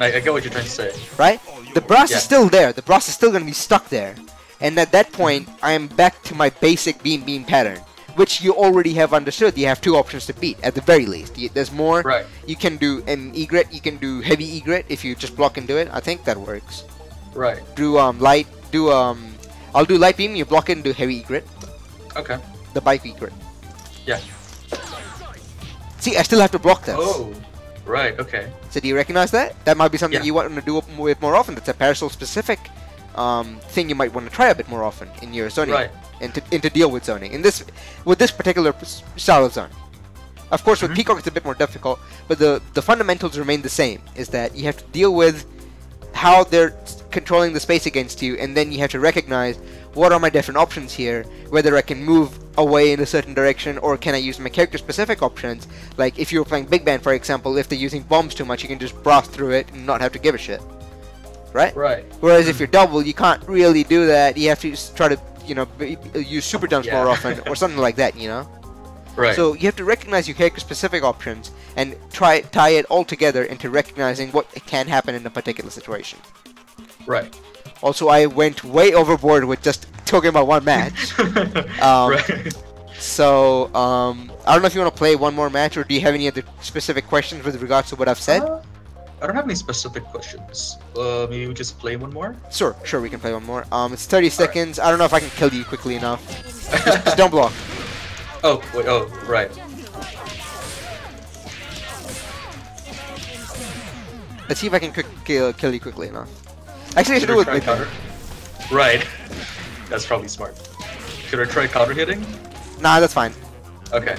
I get what you're trying to say. Right? The brass is still there. The brass is still going to be stuck there. And at that point, I am back to my basic beam pattern, which you already have understood. You have two options to beat, at the very least. There's more. Right. You can do an egret. You can do heavy egret if you just block into it. I think that works. Right. I'll do light beam. You block it and do heavy egret. Okay. The bike egret. Yeah. See, I still have to block this. Oh. Right, okay. So do you recognize that? That might be something you want to do with more often. That's a Parasol specific thing you might want to try a bit more often in your zoning. Right. And to deal with zoning. With this particular style of zoning. Of course with Peacock it's a bit more difficult, but the fundamentals remain the same. Is that you have to deal with how they're controlling the space against you, and then you have to recognize what are my different options here, whether I can move away in a certain direction or can I use my character specific options. Like if you're playing Big Band, for example, if they're using bombs too much, you can just blast through it and not have to give a shit, right? Whereas if you're double, you can't really do that. You have to try to use super jumps more often or something like that, Right. So you have to recognize your character specific options and tie it all together into recognizing what can happen in a particular situation. Right. Also, I went way overboard with just talking about one match. Right. So, I don't know if you want to play one more match, or do you have any other specific questions with regards to what I've said? I don't have any specific questions. Maybe we just play one more? Sure, we can play one more. It's 30 seconds. I don't know if I can kill you quickly enough. just don't block. Oh, wait, right. Let's see if I can kill you quickly enough. Actually, I should do it with counter. Right. That's probably smart. Should I try counter hitting? Nah, that's fine. Okay.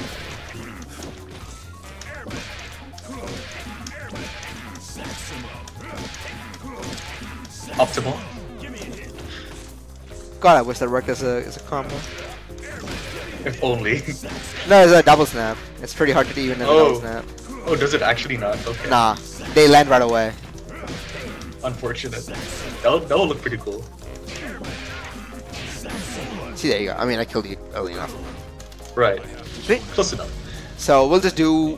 Optimal. God, I wish that worked as a combo. If only. No, it's a double snap. It's pretty hard to do even as a double snap. Oh, does it actually not? Okay. Nah, they land right away. Unfortunate. That'll look pretty cool. See, there you go. I mean, I killed you early enough. Right. Sweet. Close enough. So we'll just do.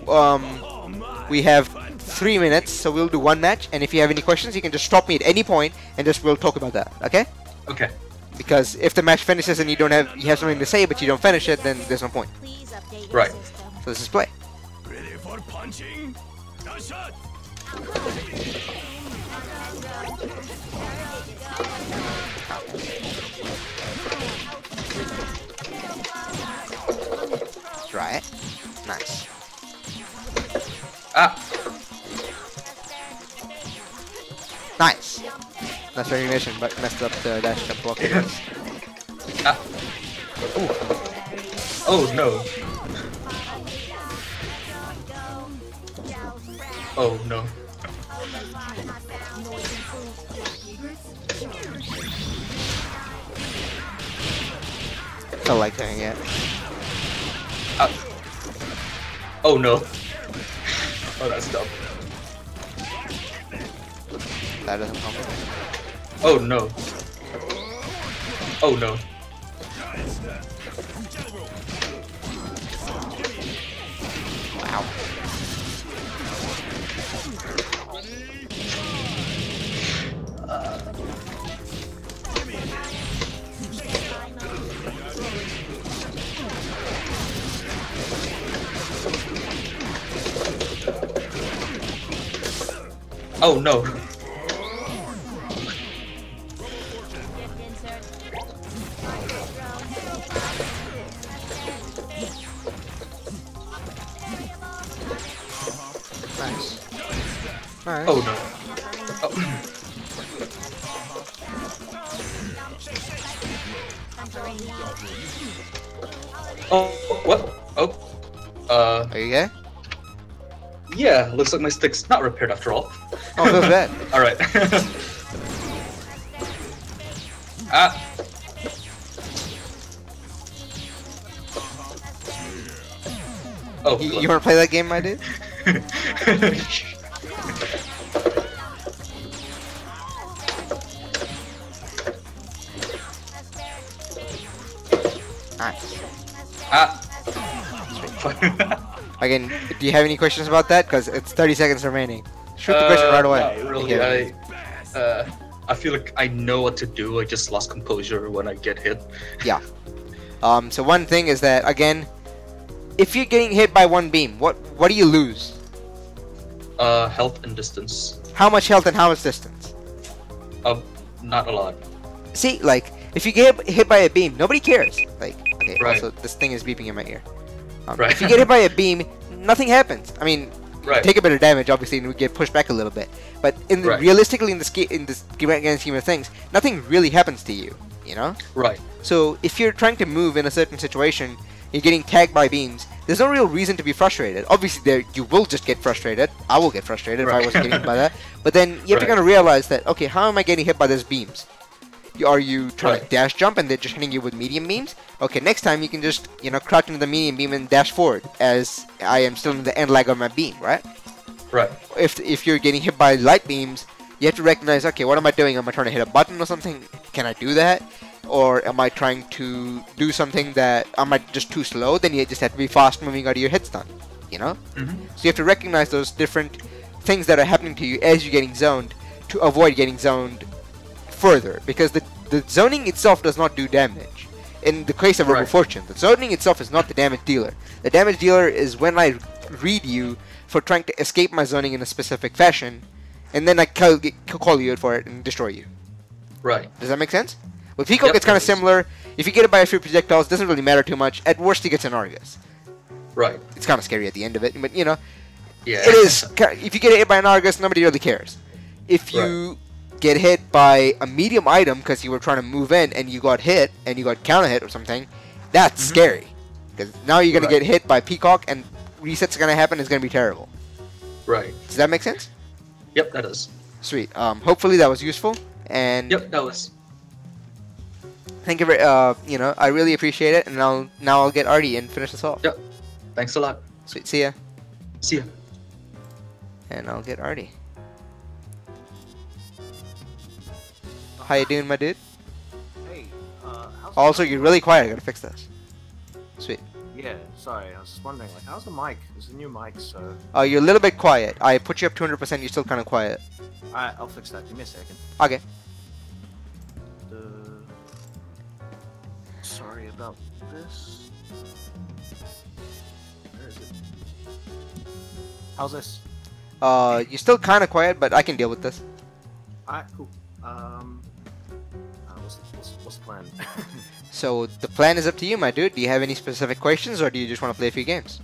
We have 3 minutes, so we'll do one match. And if you have any questions, you can just stop me at any point, and we'll talk about that. Okay? Okay. Because if the match finishes and you have something to say, but you don't finish it, then there's no point. Right. So let's just play. Ready for punching? No shot. Try it. Nice. Ah. Nice. That's recognition, but messed up the dash jump block. Ah. Oh no. Oh no. Felt like doing it. Oh no. Oh, that's dumb. That doesn't help me. Oh no. Oh no. Wow. Oh no. Nice. Nice. Oh no. Oh. Oh, what? Oh. Are you okay? Yeah, looks like my stick's not repaired after all. Oh, feels bad. Alright. Ah. Oh, You wanna play that game, my dude? Nice. Ah. Again, do you have any questions about that? Because it's 30 seconds remaining. Shoot the question right away. Not really. I feel like I know what to do. I just lost composure when I get hit. Yeah. So one thing is that, again, if you're getting hit by one beam, what do you lose? Health and distance. How much health and how much distance? Not a lot. See, like, if you get hit by a beam, nobody cares. Like, okay, Right. also, this thing is beeping in my ear. Right. If you get hit by a beam, nothing happens. I mean, Right. take a bit of damage, obviously, and we get pushed back a little bit. But Right. realistically, in this grand scheme of things, nothing really happens to you. You know. Right. So if you're trying to move in a certain situation, you're getting tagged by beams. There's no real reason to be frustrated. Obviously, you will just get frustrated. I will get frustrated if I wasn't getting hit by that. But then you have to Right. kind of realize that, okay, how am I getting hit by these beams? Are you trying to Right. dash jump and they're just hitting you with medium beams? Okay, next time you can just, crouch into the medium beam and dash forward, as I am still in the end lag of my beam, right? Right. If you're getting hit by light beams, you have to recognize, okay, what am I doing? Am I trying to hit a button or something? Can I do that? Or am I trying to do something that am I just too slow? Then you just have to be fast moving out of your hit stun, you know? Mhm. So you have to recognize those different things that are happening to you as you're getting zoned to avoid getting zoned further, because the zoning itself does not do damage. In the case of Robo Right. Fortune, the zoning itself is not the damage dealer. The damage dealer is when I read you for trying to escape my zoning in a specific fashion, and then I call you for it and destroy you. Right. Does that make sense? With Peacock, Yep, it's kind it of is. similar. If you get it by a few projectiles, it doesn't really matter too much. At worst, he gets an Argus. Right. It's kind of scary at the end of it, but Yeah. it is. If you get hit by an Argus, nobody really cares. If you get hit by a medium item because you were trying to move in and you got hit and you got counter hit or something, that's scary. Because now you're gonna Right. get hit by Peacock and resets gonna happen. It's gonna be terrible. Right. Does that make sense? Yep, that is. Sweet. Hopefully that was useful. And Yep, that was. thank you very. I really appreciate it. And now I'll get Artie and finish this off. Yep. Thanks a lot. Sweet. See ya. See ya. And I'll get Artie. How you doing, my dude? Hey, how's Also, you're really quiet. I gotta fix this. Sweet. Yeah, sorry, I was just wondering, like, how's the mic? It's a new mic, so... You're a little bit quiet. I put you up 200%. You're still kind of quiet. Alright, I'll fix that. Give me a second. Okay. Sorry about this. Where is it? How's this? You're still kind of quiet, but I can deal with this. Alright, cool. What's the plan? So the plan is up to you, my dude. Do you have any specific questions, or do you just want to play a few games?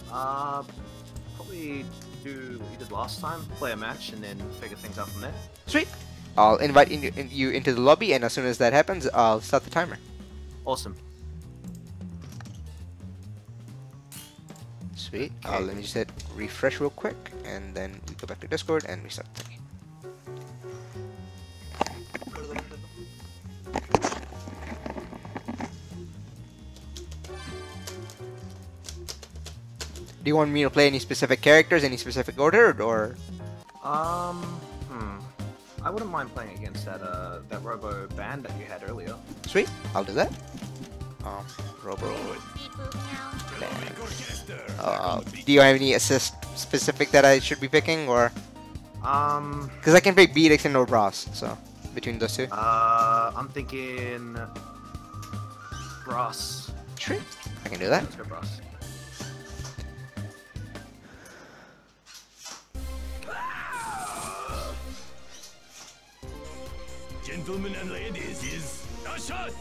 Probably do what you did last time, play a match, and then figure things out from there. Sweet. I'll invite you into the lobby, and as soon as that happens, I'll start the timer. Awesome. Sweet. Okay. Let me just hit refresh real quick, and then we go back to Discord and restart the thing. Do you want me to play any specific characters, any specific order, or? I wouldn't mind playing against that Robo band that you had earlier. Sweet. I'll do that. Robo. Do you have any assist specific that I should be picking, or? Because I can pick Beatix and no Brass, so between those two. I'm thinking Brass. Sure. I can do that. Let's go Brass. Gentlemen and ladies, is a shot!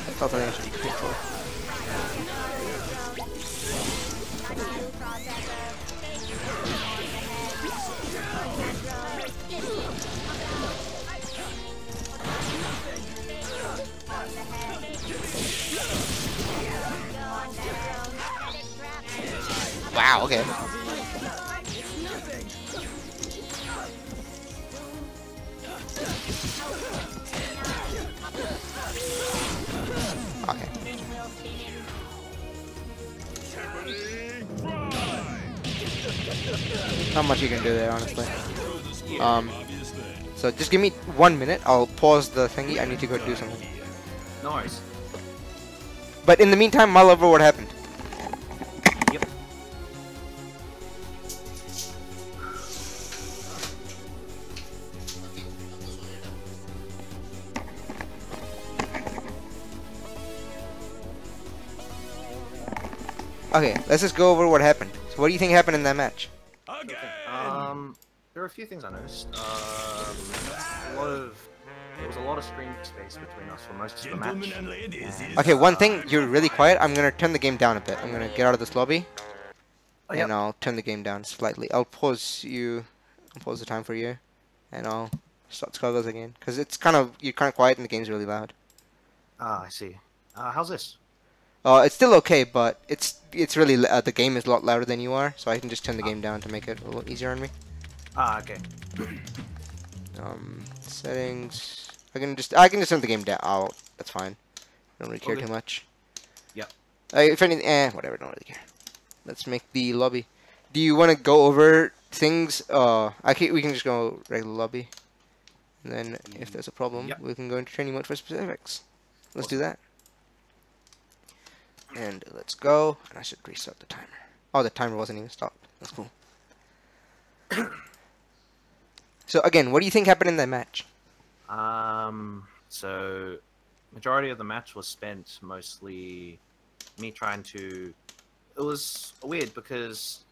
I thought that should be painful. Wow, okay. Okay. Not much you can do there, honestly. So just give me 1 minute. I'll pause the thingy. I need to go do something. No worries. But in the meantime, mull over what happened. Yep. Okay, let's just go over what happened. So what do you think happened in that match? Again! There are a few things I noticed. There was a lot of screen space between us for most of the Gentlemen match. and ladies, is Okay, one thing, you're really quiet. I'm gonna turn the game down a bit. I'm gonna get out of this lobby. Oh, yep. And I'll turn the game down slightly. I'll pause the time for you. And I'll start Skullgirls again. Because it's you're kind of quiet and the game's really loud. Ah, I see. How's this? It's still okay, but it's really, the game is a lot louder than you are. So I can just turn the game down to make it a little easier on me. Ah, okay. Settings. I can just turn the game down. Oh, that's fine. Don't really care Okay. too much. Yep. If anything, whatever. Don't really care. Let's make the lobby. Do you want to go over things? We can just go regular lobby. And then if there's a problem, Yep. we can go into training mode for specifics. Let's do that. And let's go. And I should restart the timer. Oh, the timer wasn't even stopped. That's cool. So again, what do you think happened in that match? So majority of the match was spent mostly me trying to. It was weird because,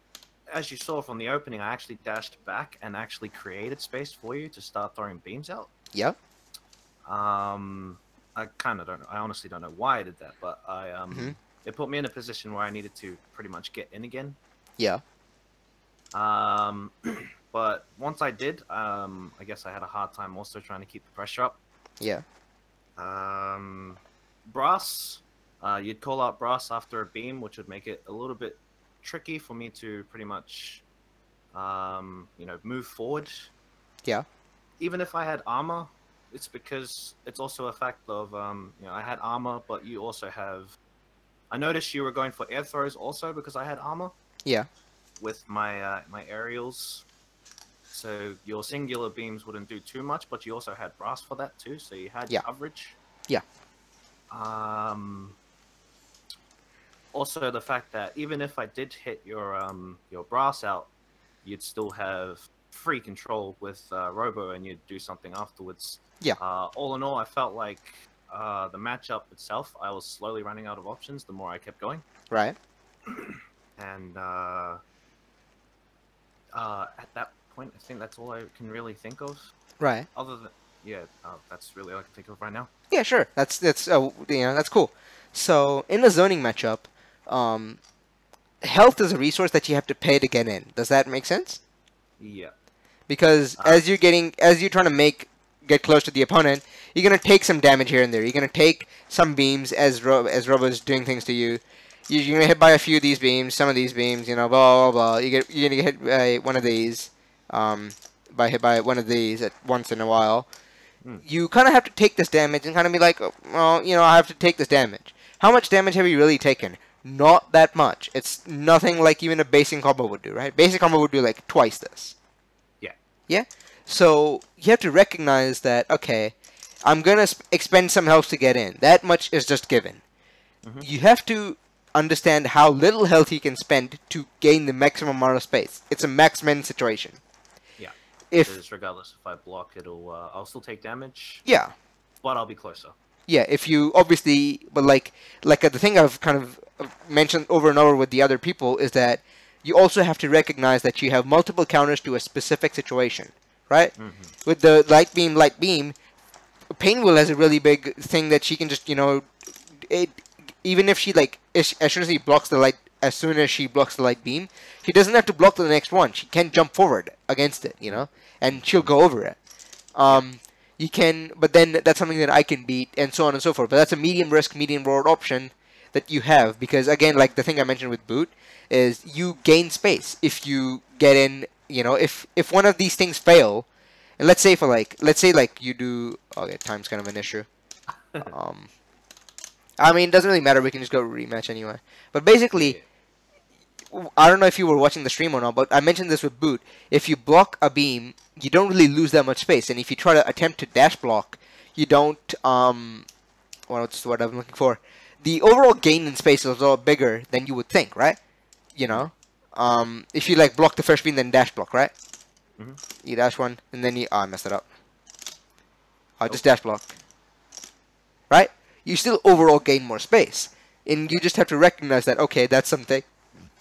as you saw from the opening, I actually dashed back and actually created space for you to start throwing beams out. Yep. I kind of don't know. I honestly don't know why I did that, but it put me in a position where I needed to pretty much get in again. Yeah. But once I did, I guess I had a hard time also trying to keep the pressure up. Yeah. Brass, you'd call out Brass after a beam, which would make it a little bit tricky for me to pretty much, move forward. Yeah. Even if I had armor, it's because it's also a fact of, I had armor, but you also have. I noticed you were going for air throws also because I had armor. Yeah. with my my aerials. So your singular beams wouldn't do too much, but you also had brass for that too, so you had coverage. Yeah. Also, the fact that even if I did hit your brass out, you'd still have free control with Robo, and you'd do something afterwards. Yeah. All in all, I felt like the matchup itself, I was slowly running out of options the more I kept going. Right. And at that point, I think that's all I can really think of. Right. Other than that's really all I can think of right now. Yeah, sure. That's that's cool. So in the zoning matchup, health is a resource that you have to pay to get in. Does that make sense? Yeah. Because as you're trying to get close to the opponent, you're gonna take some damage here and there. You're gonna take some beams as Robo's doing things to you. You're gonna hit by a few of these beams, some of these beams, blah blah blah. You're gonna get hit by one of these, by one of these at once in a while. You kind of have to take this damage and kind of be like, well, I have to take this damage. How much damage have you really taken? Not that much. It's nothing like even a basic combo would do, right? Basic combo would do like twice this. Yeah. Yeah? So you have to recognize that, okay, I'm going to expend some health to get in. That much is just given. You have to understand how little health you can spend to gain the maximum amount of space. It's a max-min situation. Because regardless if I block, I'll still take damage. Yeah. But I'll be closer. Yeah, if you obviously, but like the thing I've kind of mentioned over and over with the other people is that you also have to recognize that you have multiple counters to a specific situation, right? With the light beam, Painwheel has a really big thing that she can just, even if she as soon as she blocks the light beam, she doesn't have to block the next one. She can jump forward against it, and she'll go over it. You can, but then that's something that I can beat, and so on and so forth. But that's a medium risk, medium reward option that you have, because again, like the thing I mentioned with Boot, is you gain space if you get in. If one of these things fail, and let's say you do. Okay, time's kind of an issue. I mean, it doesn't really matter. We can just go rematch anyway. But basically, I don't know if you were watching the stream or not, but I mentioned this with Boot. If you block a beam, you don't really lose that much space, and if you try to attempt to dash block, you don't. What's the word I'm looking for? The overall gain in space is a lot bigger than you would think, right? If you block the first beam, then dash block, right? You dash one, and then I messed it up. Just dash block, right? You still overall gain more space, and you just have to recognize that, okay, that's something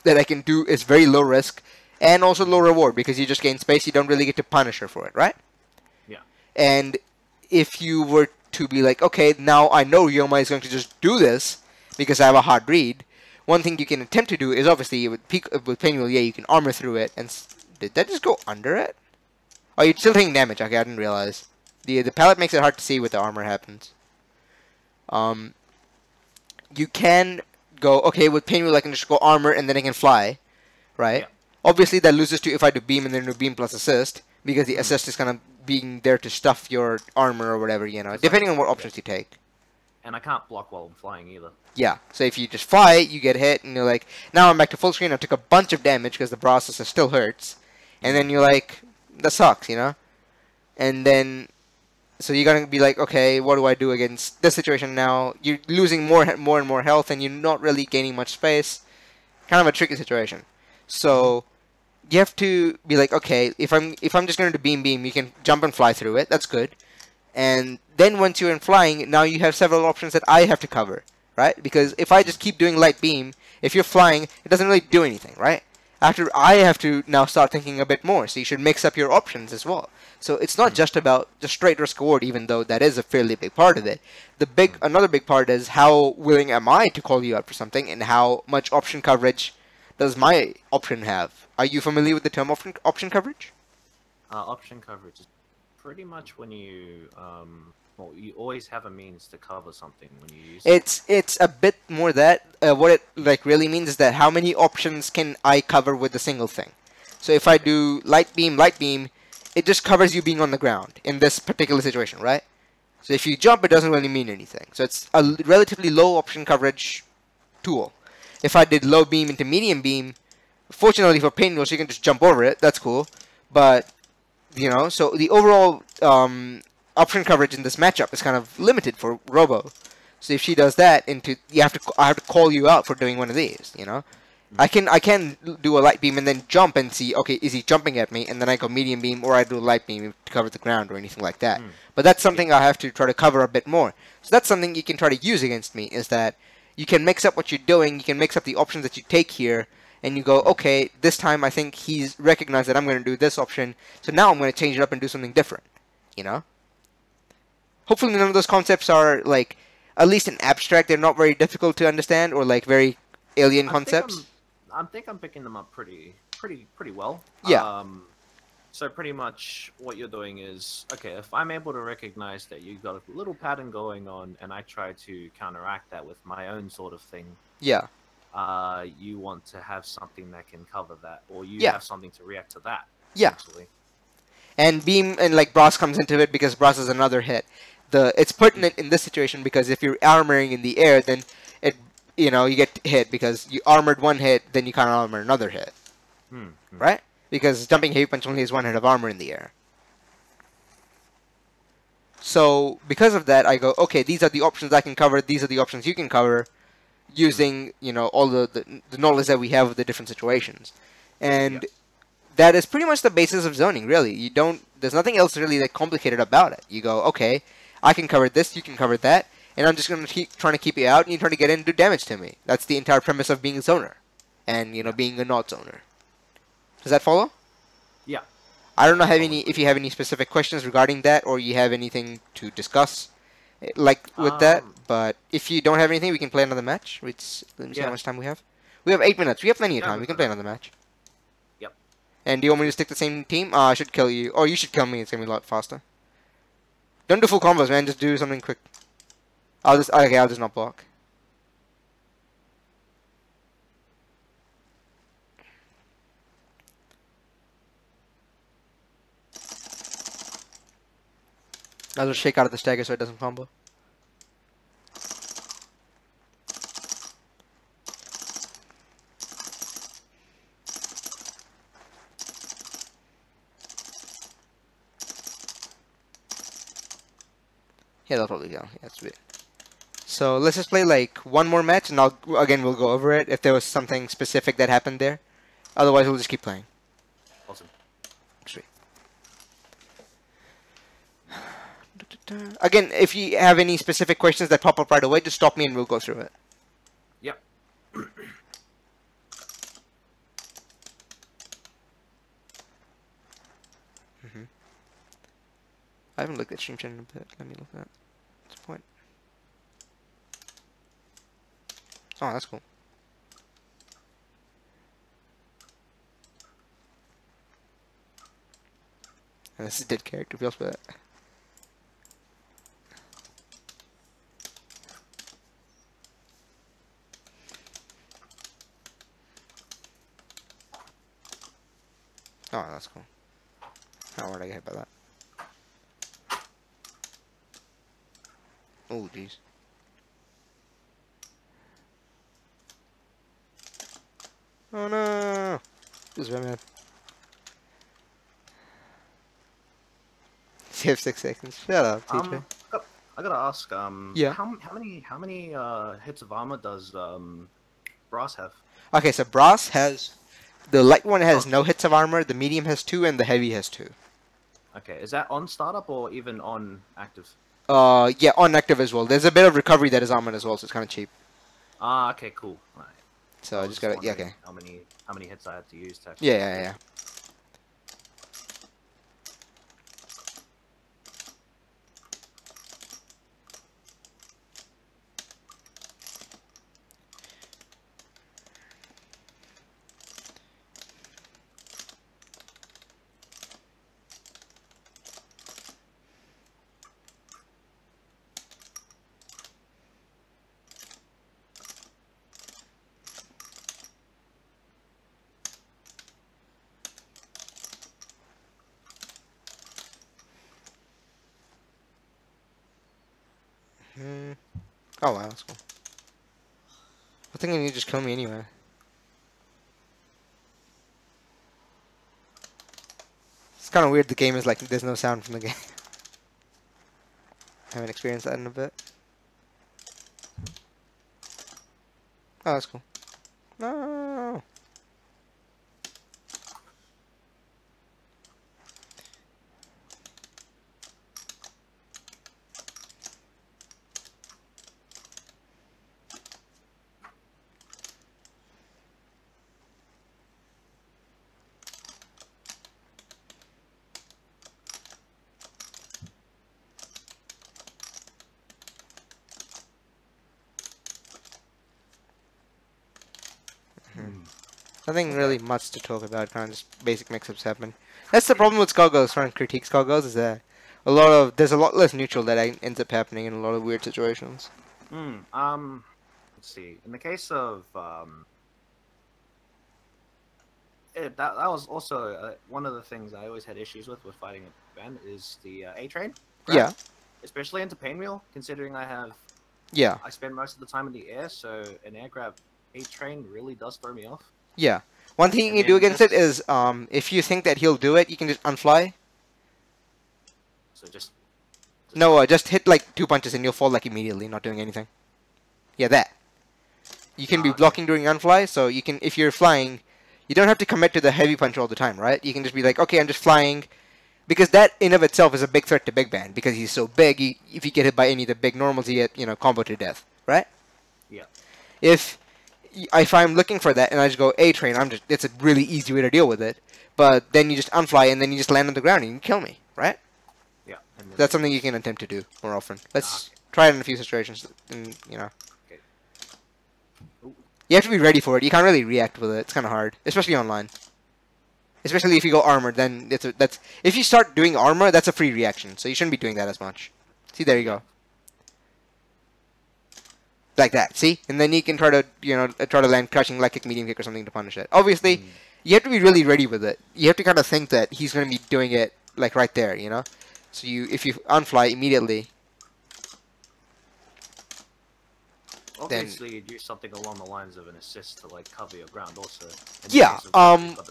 that I can do. Is very low risk and also low reward, because you just gain space. You don't really get to punish her for it, right? Yeah. And if you were to be like, okay, now I know Yoma is going to just do this because I have a hard read, one thing you can attempt to do is obviously with Painwheel, you can armor through it. And did that just go under it? Oh, you're still taking damage. Okay, I didn't realize. The palette makes it hard to see what the armor happens. You can go, okay, with Painwheel I can just go armor and then I can fly, right? Yeah. Obviously that loses to if I do beam and then do beam plus assist, because the assist is kind of being there to stuff your armor or whatever, depending on what options you take. And I can't block while I'm flying either. Yeah, so if you just fly, you get hit, and you're like, now I'm back to full screen, I took a bunch of damage because the processor still hurts, and then you're like, that sucks, And then, so you're gonna be like, okay, what do I do against this situation now? You're losing more and more health, and you're not really gaining much space. Kind of a tricky situation. So you have to be like, okay, if I'm just going to beam, you can jump and fly through it. That's good. And then once you're in flying, now you have several options that I have to cover, right? Because if I just keep doing light beam, if you're flying, it doesn't really do anything, right? After I have to now start thinking a bit more, so you should mix up your options as well. So it's not just about the straight risk reward, even though that is a fairly big part of it. Another big part is how willing am I to call you out for something, and how much option coverage does my option have? Are you familiar with the term option coverage? Option coverage is pretty much when you you always have a means to cover something when you use it. It's a bit more that what it really means is that how many options can I cover with a single thing. So if I do light beam, it just covers you being on the ground in this particular situation, right? So if you jump, it doesn't really mean anything. So it's a relatively low option coverage tool. If I did low beam into medium beam, Fortunately for Painwheel, she can just jump over it. That's cool. But, you know, so the overall option coverage in this matchup is kind of limited for Robo. So if she does that, I have to call you out for doing one of these, you know? I can do a light beam and then jump and see, okay, is he jumping at me? And then I go medium beam, or I do a light beam to cover the ground or anything like that. But that's something I have to try to cover a bit more. So that's something you can try to use against me, is that you can mix up what you're doing, you can mix up the options that you take here, and you go, okay, this time I think he's recognized that I'm going to do this option, so now I'm going to change it up and do something different, you know? Hopefully none of those concepts are, like, at least in abstract, they're not very difficult to understand, or, like, very alien concepts. I think I'm picking them up pretty well. Yeah. So pretty much what you're doing is, okay, if I'm able to recognize that you've got a little pattern going on, and I try to counteract that with my own sort of thing. Yeah. You want to have something that can cover that, or you have something to react to that. Yeah. And beam and like Brass comes into it because Brass is another hit. It's pertinent in this situation because if you're armoring in the air, then you get hit because you armored one hit, then you can't armor another hit, right? Because jumping heavy punch only has one hit of armor in the air. So because of that, I go, okay, these are the options I can cover. These are the options you can cover, using all the knowledge that we have of the different situations, and that is pretty much the basis of zoning. Really, there's nothing else really that complicated about it. You go, okay, I can cover this, you can cover that, and I'm just going to keep trying to keep you out, and you're trying to get in and do damage to me. That's the entire premise of being a zoner, and being a not zoner. Does that follow? Yeah. I don't know if you have any specific questions regarding that, or you have anything to discuss, like with that. But if you don't have anything, we can play another match. Let me see how much time we have. We have 8 minutes. We have plenty of time. We can play another match. Yep. And do you want me to stick the same team? I should kill you, or you should kill me. It's gonna be a lot faster. Don't do full combos, man. Just do something quick. I'll just not block. I'll just shake out of the stagger so it doesn't combo. Yeah, that'll probably go. Yeah, that's weird. So let's just play like one more match, and we'll go over it if there was something specific that happened there. Otherwise, we'll just keep playing. Awesome. Sweet. Again, if you have any specific questions that pop up right away, just stop me and we'll go through it. Yep. I haven't looked at stream chat in a bit. Let me look at that. What's the point? Oh, that's cool. And this is a dead character. Feels for that. Oh, that's cool. How hard I get hit by that? Oh, jeez. Oh no! This is very bad. You have 6 seconds. Shut up, TJ. I gotta ask. Yeah. How many hits of armor does Brass have? Okay, so Brass has the light one has no hits of armor, the medium has 2, and the heavy has 2. Okay, is that on startup or even on active? Yeah, on active as well. There's a bit of recovery that is armored as well, so it's kind of cheap. Ah, okay, cool. All right. So I just gotta, yeah, okay. How many hits I had to use to actually... Yeah. Oh wow, that's cool. I think you just kill me anyway. kind of weird. The game is like there's no sound from the game. I haven't experienced that in a bit. Oh, that's cool. No. Nothing really much to talk about, kind of just basic mix-ups happen. That's the problem with Skullgirls, trying to critique Skullgirls, is that there's a lot less neutral that ends up happening in a lot of weird situations. Let's see. In the case of that was also one of the things I always had issues with fighting a band is the A train. Yeah. Especially into Painwheel, considering I spend most of the time in the air, so an air grab A train really does throw me off. Yeah. One thing you can do against it is, if you think that he'll do it, you can just unfly. So just No, just hit like 2 punches and you'll fall like immediately, not doing anything. Yeah, that. You can be blocking during unfly, so you can, if you're flying, you don't have to commit to the heavy punch all the time, right? You can just be like, okay, I'm just flying, because that in of itself is a big threat to Big Band, because he's so big. If you get hit by any of the big normals, you get combo to death, right? Yeah. If I'm looking for that and I just go A train, it's a really easy way to deal with it. But then you just unfly and then you just land on the ground and you can kill me, right? Yeah. That's something you can attempt to do more often. Let's try it in a few situations, and Okay. you have to be ready for it. You can't really react with it. It's kind of hard, especially online. Especially if you go armored, then if you start doing armor, that's a free reaction, so you shouldn't be doing that as much. See, there you go. Like that, see? And then you can try to land crushing leg kick, medium kick, or something to punish it. Obviously, you have to be really ready with it. You have to kind of think that he's going to be doing it, like, right there, So if you unfly immediately, obviously you do something along the lines of an assist to, like, cover your ground also. Yeah,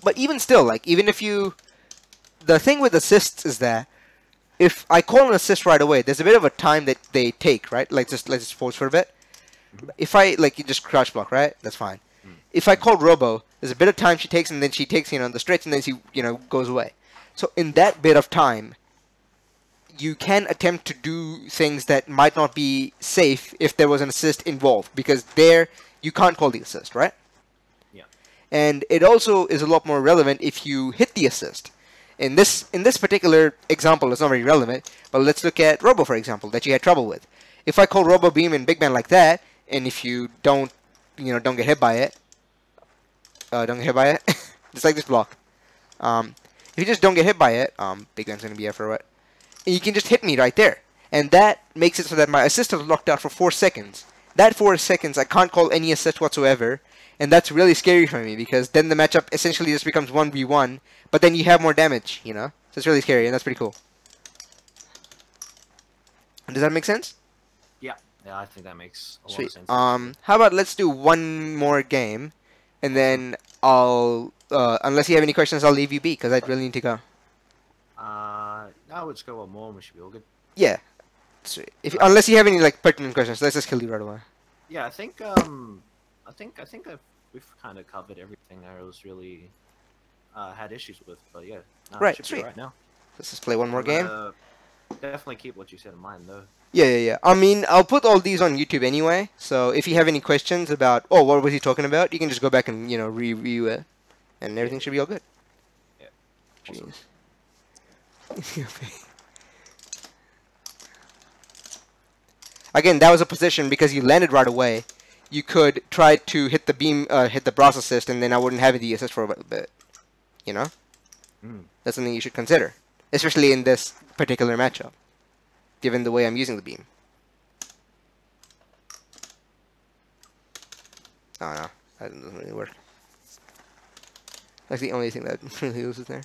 but even still, like, even if you... The thing with assists is that if I call an assist right away, there's a bit of a time that they take, right? Like, let's just pause for a bit. If I, like, you just crouch block, right? That's fine. If I call Robo, there's a bit of time she takes, and then she takes, the stretch, and then she, goes away. So in that bit of time, you can attempt to do things that might not be safe if there was an assist involved, because there, you can't call the assist, right? Yeah. And it also is a lot more relevant if you hit the assist. In this particular example, it's not very relevant, but let's look at Robo, for example, that you had trouble with. If I call Robo Beam in Big Band like that, and if you don't get hit by it, just like this block. If you just don't get hit by it, Big Band's gonna be here for what? And you can just hit me right there, and that makes it so that my assist is locked out for 4 seconds. That 4 seconds, I can't call any assist whatsoever, and that's really scary for me, because then the matchup essentially just becomes 1v1, but then you have more damage, So it's really scary, and that's pretty cool. Does that make sense? Yeah, I think that makes a lot Sweet. of sense. How about let's do one more game, and then I'll, unless you have any questions, I'll leave you be, because I really need to go. Now let's go one more and we should be all good. Yeah. Sweet. Unless you have any, like, pertinent questions, let's just kill you right away. Yeah, I think we've kind of covered everything I was really had issues with, but yeah. Right, should sweet. be right now. Let's just play one more game. Definitely keep what you said in mind, though. Yeah. I mean, I'll put all these on YouTube anyway, so if you have any questions about, what was he talking about, you can just go back and, review it, and everything should be all good. Yeah. Jeez. Again, that was a position, because you landed right away. You could try to hit the beam, hit the brass assist, and then I wouldn't have the assist for a bit. That's something you should consider, especially in this particular matchup, given the way I'm using the beam. Oh no, that doesn't really work. That's the only thing that really loses there.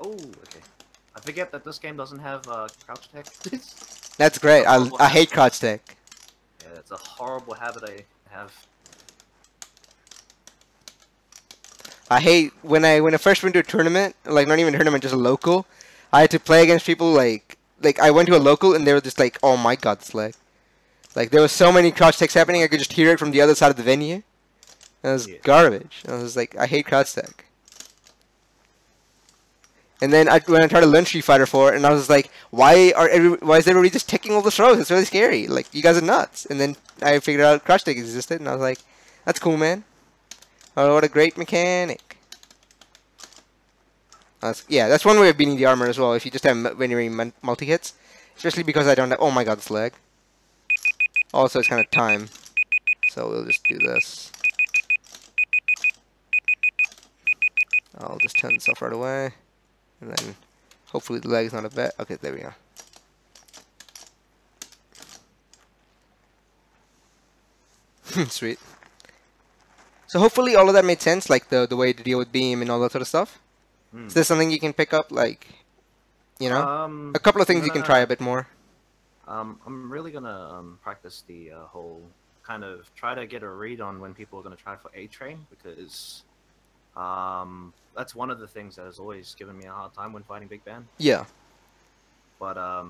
Oh, okay. I forget that this game doesn't have crouch tech. That's great. Horrible I hate habit. crouch tech. Yeah, it's a horrible habit I have. I hate when I first went to a tournament, like not even a tournament, just a local. I had to play against people like I went to a local and they were just like, oh my god, this lag. Like there was so many crouch techs happening, I could just hear it from the other side of the venue. It was garbage. I was like, I hate crouch tech. And then when I tried to learn Street Fighter 4, and I was like, why is everybody just taking all the throws? It's really scary. Like you guys are nuts. And then I figured out crouch tech existed, and I was like, that's cool, man. Oh, what a great mechanic. Yeah, that's one way of beating the armor as well, if you just have very multi-hits. Especially because I don't have... Oh my god, this lag. Also, it's kind of time. So we'll just do this. I'll just turn this off right away. And then, hopefully the lag is not a bad... Okay, there we go. Sweet. So hopefully all of that made sense, like the way to deal with beam and all that sort of stuff. Is there something you can pick up, like, you know? A couple of things you can try a bit more. I'm really gonna practice the whole kind of try to get a read on when people are gonna try for A-Train, because that's one of the things that has always given me a hard time when fighting Big Band. Yeah. But I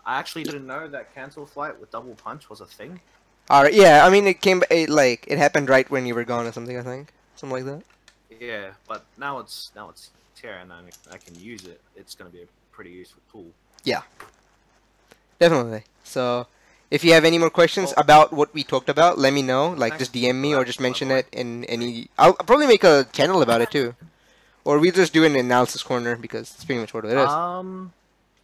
actually didn't know that cancel flight with double punch was a thing. Alright, yeah, I mean it happened right when you were gone or something, I think. Something like that. Yeah, but now it's here and I can use it. It's gonna be a pretty useful tool. Yeah. Definitely. So if you have any more questions about what we talked about, let me know. Like just DM me or just mention it in any... I'll probably make a channel about it too. Or we'll just do an analysis corner because it's pretty much what it is.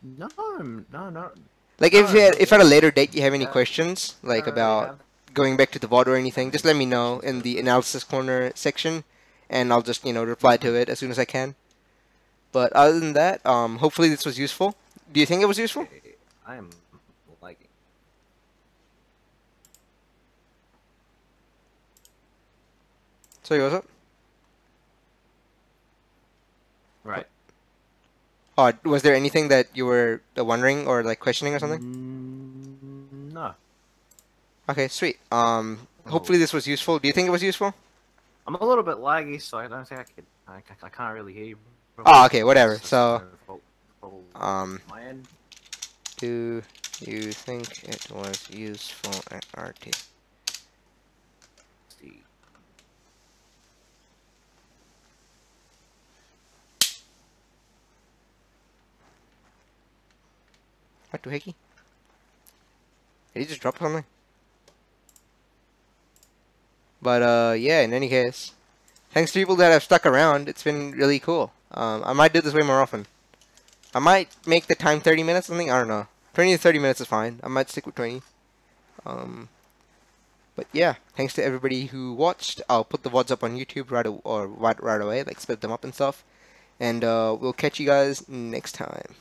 No. Like if at a later date you have any questions, like about going back to the VOD or anything, just let me know in the analysis corner section, and I'll just reply to it as soon as I can. But other than that, hopefully this was useful. Do you think it was useful? I am liking. Sorry, what's up? Right. Oh, was there anything that you were wondering or like questioning or something? No. Okay, sweet. Hopefully this was useful. Do you think it was useful? I'm a little bit laggy, so I don't think I could. I can't really hear you. Oh, okay, whatever. So, my end. do you think it was useful at RT? What the hecky? Did he just drop something? But yeah, in any case, thanks to people that have stuck around. It's been really cool. I might do this way more often. I might make the time 30 minutes or something. I don't know. 20 to 30 minutes is fine. I might stick with 20. But yeah, thanks to everybody who watched. I'll put the VODs up on YouTube right away, like split them up and stuff. And we'll catch you guys next time.